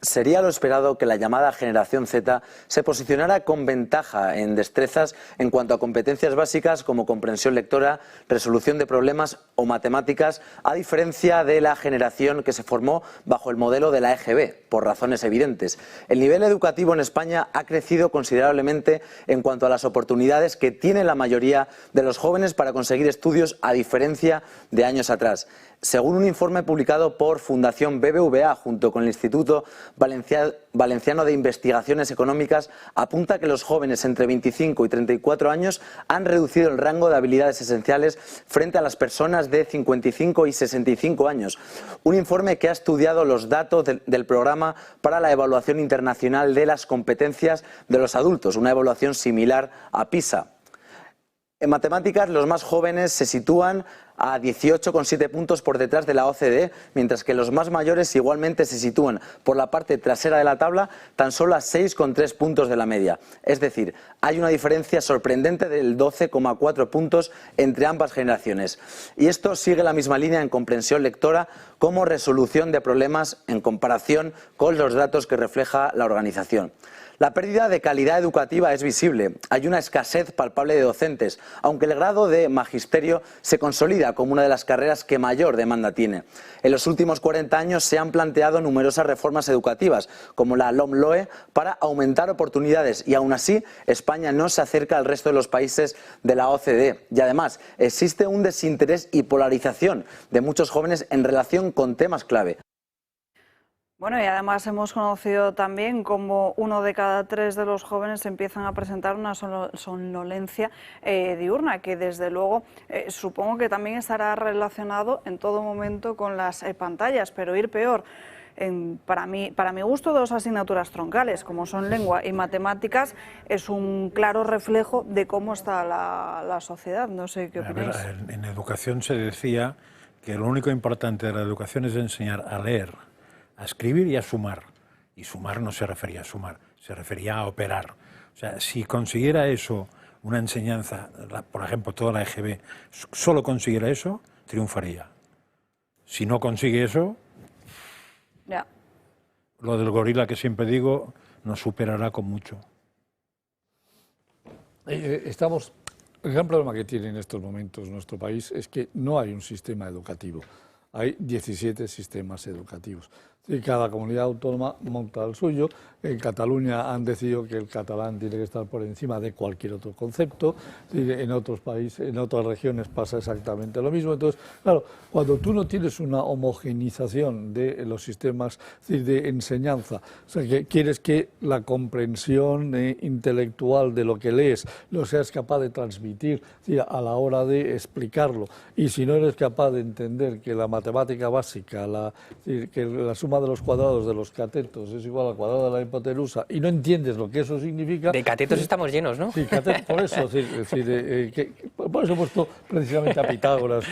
[SPEAKER 18] Sería lo esperado que la llamada generación Z se posicionara con ventaja en destrezas en cuanto a competencias básicas como comprensión lectora, resolución de problemas o matemáticas, a diferencia de la generación que se formó bajo el modelo de la EGB, por razones evidentes. El nivel educativo en España ha crecido considerablemente en cuanto a las oportunidades que tiene la mayoría de los jóvenes para conseguir estudios, a diferencia de años atrás. Según un informe publicado por Fundación BBVA junto con el Instituto Valenciano de Investigaciones Económicas, apunta que los jóvenes entre 25 y 34 años han reducido el rango de habilidades esenciales frente a las personas de 55 y 65 años. Un informe que ha estudiado los datos del Programa para la Evaluación Internacional de las Competencias de los Adultos, una evaluación similar a PISA. En matemáticas, los más jóvenes se sitúan a 18,7 puntos por detrás de la OCDE, mientras que los más mayores igualmente se sitúan por la parte trasera de la tabla tan solo a 6,3 puntos de la media. Es decir, hay una diferencia sorprendente del 12,4 puntos entre ambas generaciones. Y esto sigue la misma línea en comprensión lectora como resolución de problemas en comparación con los datos que refleja la organización. La pérdida de calidad educativa es visible. Hay una escasez palpable de docentes, aunque el grado de magisterio se consolida como una de las carreras que mayor demanda tiene. En los últimos 40 años se han planteado numerosas reformas educativas, como la LOMLOE, para aumentar oportunidades y aún así España no se acerca al resto de los países de la OCDE. Y además existe un desinterés y polarización de muchos jóvenes en relación con temas clave.
[SPEAKER 1] Bueno, y además hemos conocido también cómo 1 de cada 3 de los jóvenes empiezan a presentar una somnolencia diurna, que desde luego supongo que también estará relacionado en todo momento con las pantallas, pero ir peor. Para mi gusto, 2 asignaturas troncales, como son lengua y matemáticas, es un claro reflejo de cómo está la sociedad. No sé qué opináis.
[SPEAKER 2] En educación se decía que lo único importante de la educación es enseñar a leer, a escribir y a sumar. Y sumar no se refería a sumar, se refería a operar. O sea, si consiguiera eso, una enseñanza, por ejemplo, toda la EGB, solo consiguiera eso, triunfaría. Si no consigue eso,
[SPEAKER 1] ya.
[SPEAKER 2] Lo del gorila que siempre digo, nos superará con mucho.
[SPEAKER 4] El gran problema que tiene en estos momentos nuestro país es que no hay un sistema educativo. Hay 17 sistemas educativos. Y cada comunidad autónoma monta el suyo. En Cataluña han decidido que el catalán tiene que estar por encima de cualquier otro concepto. En otros países, en otras regiones pasa exactamente lo mismo. Entonces, claro, cuando tú no tienes una homogenización de los sistemas de enseñanza, o sea, que quieres que la comprensión intelectual de lo que lees lo seas capaz de transmitir a la hora de explicarlo, y si no eres capaz de entender que la matemática básica, que la suma de los cuadrados de los catetos es igual al cuadrado de la hipotenusa, y no entiendes lo que eso significa...
[SPEAKER 3] De catetos estamos llenos, ¿no?
[SPEAKER 4] Sí, por eso, por eso he puesto precisamente a Pitágoras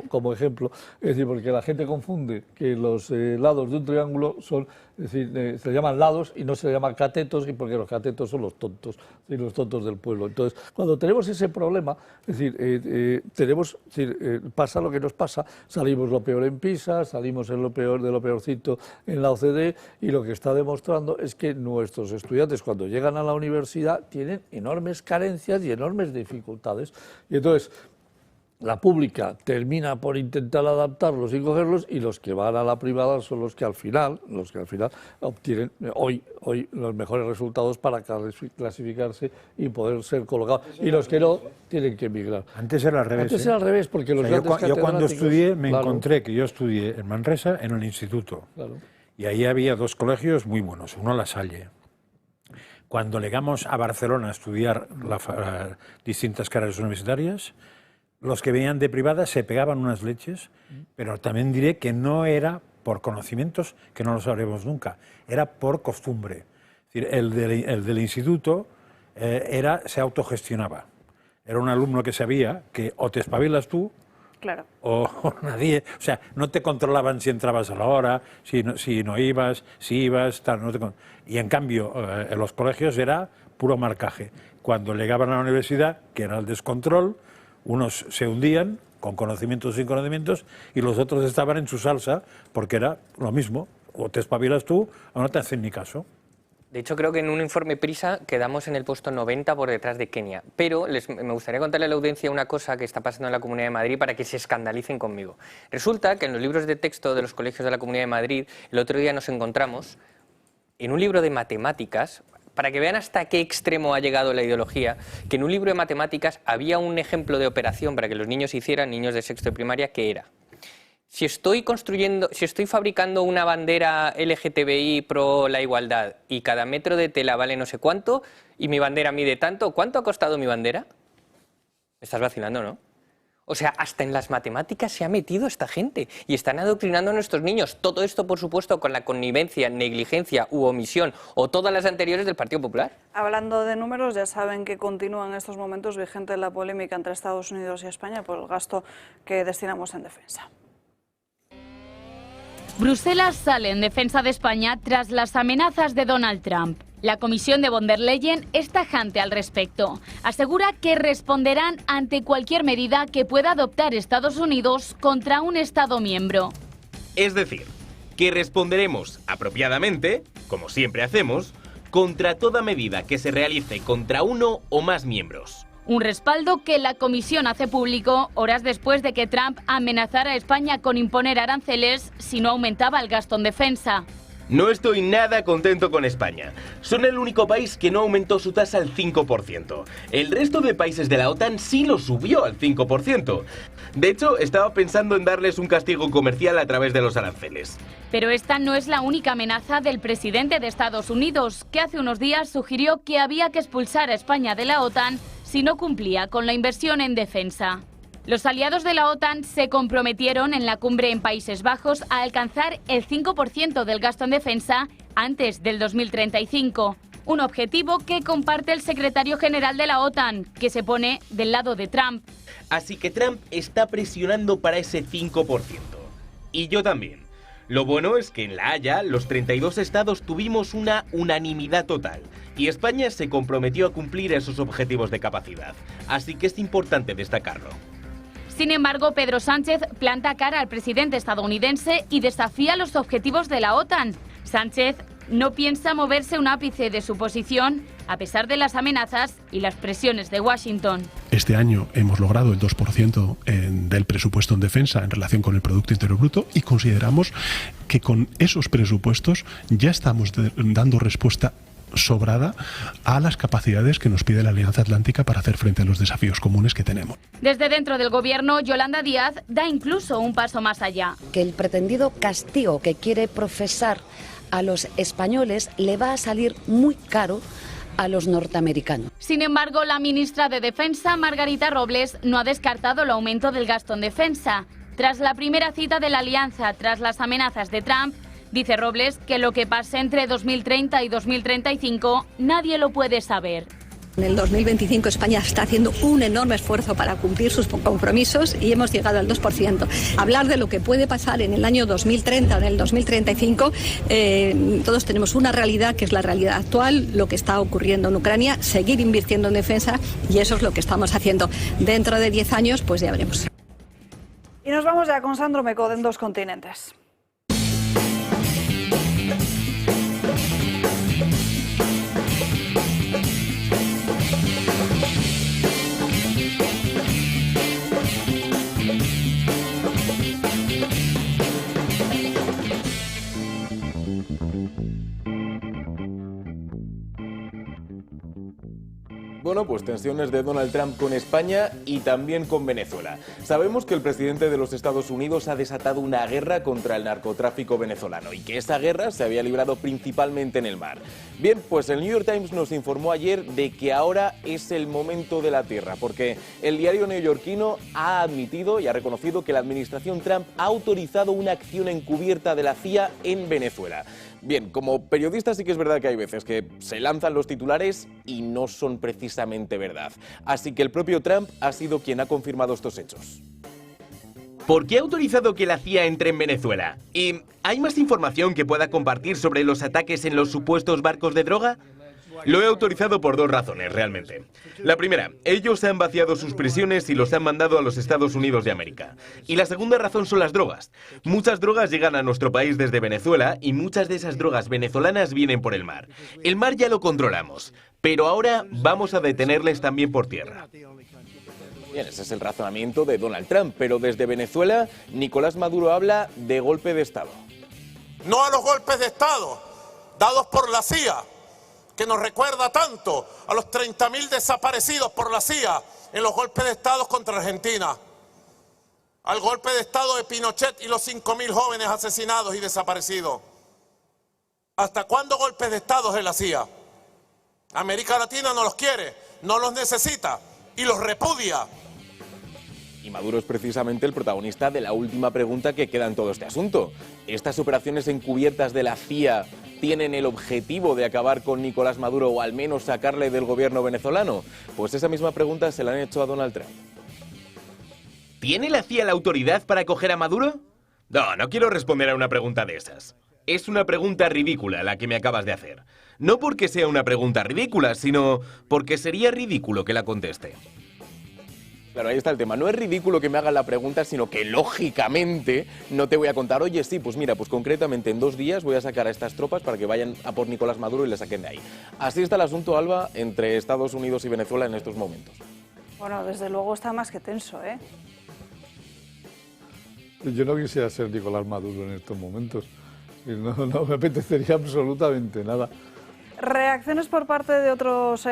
[SPEAKER 4] como ejemplo, es decir, porque la gente confunde que los lados de un triángulo son, es decir, se llaman lados y no se llaman catetos, y porque los catetos son los tontos del pueblo. Entonces, cuando tenemos ese problema, es decir, pasa lo que nos pasa, salimos lo peor en PISA, salimos en lo peor de lo peorcito en la OCDE, y lo que está demostrando es que nuestros estudiantes, cuando llegan a la universidad, tienen enormes carencias y enormes dificultades. Y entonces, la pública termina por intentar adaptarlos y cogerlos, y los que van a la privada son los que al final obtienen hoy los mejores resultados para clasificarse y poder ser colocados. Y los que no tienen que emigrar.
[SPEAKER 2] Antes era al revés.
[SPEAKER 4] Antes era al revés, porque los grandes
[SPEAKER 2] yo cuando estudié me
[SPEAKER 4] claro,
[SPEAKER 2] encontré que yo estudié en Manresa en el instituto.
[SPEAKER 4] Claro.
[SPEAKER 2] Y ahí había 2 colegios muy buenos, uno La Salle. Cuando llegamos a Barcelona a estudiar distintas carreras universitarias, los que venían de privada se pegaban unas leches, pero también diré que no era por conocimientos que no lo sabremos nunca, era por costumbre. Es decir, el del instituto se autogestionaba. Era un alumno que sabía que o te espabilas tú,
[SPEAKER 1] claro,
[SPEAKER 2] o nadie, o sea, no te controlaban si entrabas a la hora, si no ibas, si ibas, tal, y en cambio en los colegios era puro marcaje. Cuando llegaban a la universidad, que era el descontrol, unos se hundían con conocimientos o sin conocimientos y los otros estaban en su salsa porque era lo mismo, o te espabilas tú o no te hacen ni caso.
[SPEAKER 3] De hecho, creo que en un informe PRISA quedamos en el puesto 90 por detrás de Kenia. Pero me gustaría contarle a la audiencia una cosa que está pasando en la Comunidad de Madrid para que se escandalicen conmigo. Resulta que en los libros de texto de los colegios de la Comunidad de Madrid, el otro día nos encontramos en un libro de matemáticas, para que vean hasta qué extremo ha llegado la ideología, que en un libro de matemáticas había un ejemplo de operación para que los niños hicieran, niños de sexto de primaria, que era: si estoy fabricando una bandera LGTBI pro la igualdad y cada metro de tela vale no sé cuánto y mi bandera mide tanto, ¿cuánto ha costado mi bandera? Me estás vacilando, ¿no? O sea, hasta en las matemáticas se ha metido esta gente y están adoctrinando a nuestros niños. Todo esto, por supuesto, con la connivencia, negligencia u omisión o todas las anteriores del Partido Popular.
[SPEAKER 1] Hablando de números, ya saben que continúa en estos momentos vigente la polémica entre Estados Unidos y España por el gasto que destinamos en defensa.
[SPEAKER 19] Bruselas sale en defensa de España tras las amenazas de Donald Trump. La comisión de von der Leyen es tajante al respecto. Asegura que responderán ante cualquier medida que pueda adoptar Estados Unidos contra un Estado miembro.
[SPEAKER 6] Es decir, que responderemos apropiadamente, como siempre hacemos, contra toda medida que se realice contra uno o más miembros.
[SPEAKER 19] Un respaldo que la comisión hace público horas después de que Trump amenazara a España con imponer aranceles si no aumentaba el gasto en defensa.
[SPEAKER 6] No estoy nada contento con España. Son el único país que no aumentó su tasa al 5%. El resto de países de la OTAN sí lo subió al 5%. De hecho, estaba pensando en darles un castigo comercial a través de los aranceles.
[SPEAKER 19] Pero esta no es la única amenaza del presidente de Estados Unidos, que hace unos días sugirió que había que expulsar a España de la OTAN si no cumplía con la inversión en defensa. Los aliados de la OTAN se comprometieron en la cumbre en Países Bajos a alcanzar el 5% del gasto en defensa antes del 2035, un objetivo que comparte el secretario general de la OTAN, que se pone del lado de Trump.
[SPEAKER 6] Así que Trump está presionando para ese 5%. Y yo también. Lo bueno es que en La Haya los 32 estados tuvimos una unanimidad total y España se comprometió a cumplir esos objetivos de capacidad. Así que es importante destacarlo.
[SPEAKER 19] Sin embargo, Pedro Sánchez planta cara al presidente estadounidense y desafía los objetivos de la OTAN. Sánchez no piensa moverse un ápice de su posición a pesar de las amenazas y las presiones de Washington.
[SPEAKER 20] Este año hemos logrado el 2% del presupuesto en defensa en relación con el Producto Interior Bruto y consideramos que con esos presupuestos ya estamos dando respuesta sobrada a las capacidades que nos pide la Alianza Atlántica para hacer frente a los desafíos comunes que tenemos.
[SPEAKER 19] Desde dentro del gobierno, Yolanda Díaz da incluso un paso más allá.
[SPEAKER 12] Que el pretendido castigo que quiere profesar a los españoles le va a salir muy caro a los norteamericanos.
[SPEAKER 19] Sin embargo, la ministra de Defensa, Margarita Robles, no ha descartado el aumento del gasto en defensa. Tras la primera cita de la alianza, tras las amenazas de Trump, dice Robles que lo que pase entre 2030 y 2035 nadie lo puede saber.
[SPEAKER 21] En el 2025 España está haciendo un enorme esfuerzo para cumplir sus compromisos y hemos llegado al 2%. Hablar de lo que puede pasar en el año 2030 o en el 2035, todos tenemos una realidad que es la realidad actual, lo que está ocurriendo en Ucrania, seguir invirtiendo en defensa y eso es lo que estamos haciendo. Dentro de 10 años pues ya veremos.
[SPEAKER 1] Y nos vamos ya con Sandro Mecod en Dos Continentes.
[SPEAKER 6] Bueno, pues tensiones de Donald Trump con España y también con Venezuela. Sabemos que el presidente de los Estados Unidos ha desatado una guerra contra el narcotráfico venezolano y que esa guerra se había librado principalmente en el mar. Bien, pues el New York Times nos informó ayer de que ahora es el momento de la tierra, porque el diario neoyorquino ha admitido y ha reconocido que la administración Trump ha autorizado una acción encubierta de la CIA en Venezuela. Bien, como periodista sí que es verdad que hay veces que se lanzan los titulares y no son precisamente verdad. Así que el propio Trump ha sido quien ha confirmado estos hechos. ¿Por qué ha autorizado que la CIA entre en Venezuela? ¿Y hay más información que pueda compartir sobre los ataques en los supuestos barcos de droga? Lo he autorizado por dos razones, realmente. La primera, ellos han vaciado sus prisiones y los han mandado a los Estados Unidos de América. Y la segunda razón son las drogas. Muchas drogas llegan a nuestro país desde Venezuela y muchas de esas drogas venezolanas vienen por el mar. El mar ya lo controlamos, pero ahora vamos a detenerles también por tierra. Bien, ese es el razonamiento de Donald Trump, pero desde Venezuela, Nicolás Maduro habla de golpe de Estado.
[SPEAKER 5] No a los golpes de Estado dados por la CIA, que nos recuerda tanto a los 30.000 desaparecidos por la CIA en los golpes de Estado contra Argentina, al golpe de Estado de Pinochet y los 5.000 jóvenes asesinados y desaparecidos. ¿Hasta cuándo golpes de Estado de la CIA? América Latina no los quiere, no los necesita y los repudia.
[SPEAKER 6] Y Maduro es precisamente el protagonista de la última pregunta que queda en todo este asunto. ¿Estas operaciones encubiertas de la CIA tienen el objetivo de acabar con Nicolás Maduro o al menos sacarle del gobierno venezolano? Pues esa misma pregunta se la han hecho a Donald Trump. ¿Tiene la CIA la autoridad para coger a Maduro? No, no quiero responder a una pregunta de esas. Es una pregunta ridícula la que me acabas de hacer. No porque sea una pregunta ridícula, sino porque sería ridículo que la conteste. Claro, ahí está el tema. No es ridículo que me hagan la pregunta, sino que lógicamente no te voy a contar, oye, sí, pues mira, pues concretamente en 2 días voy a sacar a estas tropas para que vayan a por Nicolás Maduro y le saquen de ahí. Así está el asunto, Alba, entre Estados Unidos y Venezuela en estos momentos.
[SPEAKER 1] Bueno, desde luego está más que tenso, ¿eh?
[SPEAKER 4] Yo no quisiera ser Nicolás Maduro en estos momentos. No me apetecería absolutamente nada.
[SPEAKER 1] Reacciones por parte de otros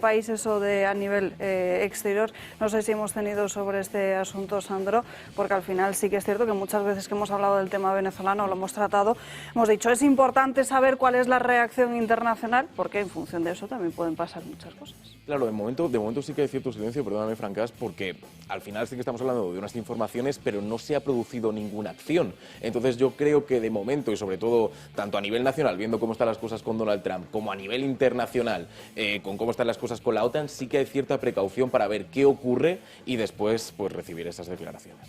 [SPEAKER 1] países o a nivel exterior, no sé si hemos tenido sobre este asunto, Sandro, porque al final sí que es cierto que muchas veces que hemos hablado del tema venezolano, lo hemos tratado, hemos dicho, es importante saber cuál es la reacción internacional, porque en función de eso también pueden pasar muchas cosas.
[SPEAKER 6] Claro, de momento sí que hay cierto silencio, perdóname, Francas, porque al final sí que estamos hablando de unas informaciones, pero no se ha producido ninguna acción. Entonces yo creo que de momento, y sobre todo tanto a nivel nacional, viendo cómo están las cosas con Donald Trump, como a nivel internacional, con cómo están las cosas con la OTAN, sí que hay cierta precaución para ver qué ocurre y después pues recibir esas declaraciones.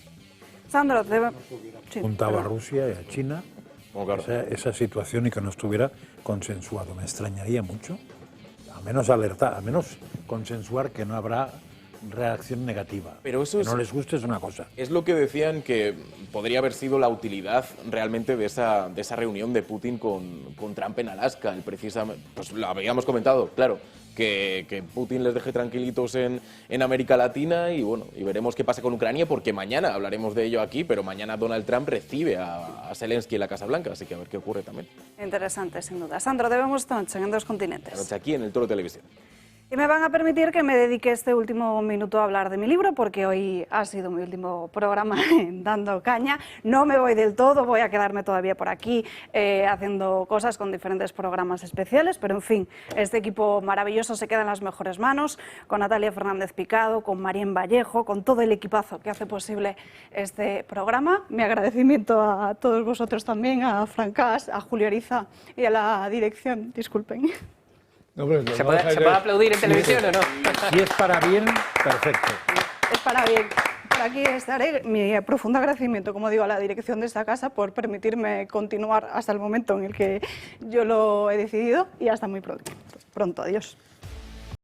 [SPEAKER 1] Sandro,
[SPEAKER 2] juntaba a Rusia y a China esa situación y que no estuviera consensuado. Me extrañaría mucho, al menos alertar, al menos consensuar que no habrá reacción negativa.
[SPEAKER 6] Pero eso
[SPEAKER 2] que no les guste es una cosa.
[SPEAKER 6] Es lo que decían que podría haber sido la utilidad realmente de esa reunión de Putin con Trump en Alaska. Precisamente, pues lo habíamos comentado, claro, que Putin les deje tranquilitos en América Latina y bueno, y veremos qué pasa con Ucrania, porque mañana hablaremos de ello aquí, pero mañana Donald Trump recibe a Zelensky en la Casa Blanca, así que a ver qué ocurre también.
[SPEAKER 1] Interesante, sin duda. Sandro, debemos esta noche en 2 continentes.
[SPEAKER 6] Esta noche aquí en el Toro Televisión.
[SPEAKER 1] Y me van a permitir que me dedique este último minuto a hablar de mi libro, porque hoy ha sido mi último programa en Dando Caña. No me voy del todo, voy a quedarme todavía por aquí haciendo cosas con diferentes programas especiales, pero en fin, este equipo maravilloso se queda en las mejores manos, con Natalia Fernández Picado, con Marien Vallejo, con todo el equipazo que hace posible este programa. Mi agradecimiento a todos vosotros también, a Francas, a Julio Ariza y a la dirección, disculpen.
[SPEAKER 4] No, hombre,
[SPEAKER 3] ¿Se puede aplaudir en televisión o no?
[SPEAKER 2] Si es para bien, perfecto.
[SPEAKER 1] Es para bien. Por aquí estaré. Mi profundo agradecimiento, como digo, a la dirección de esta casa por permitirme continuar hasta el momento en el que yo lo he decidido y hasta muy pronto. Adiós.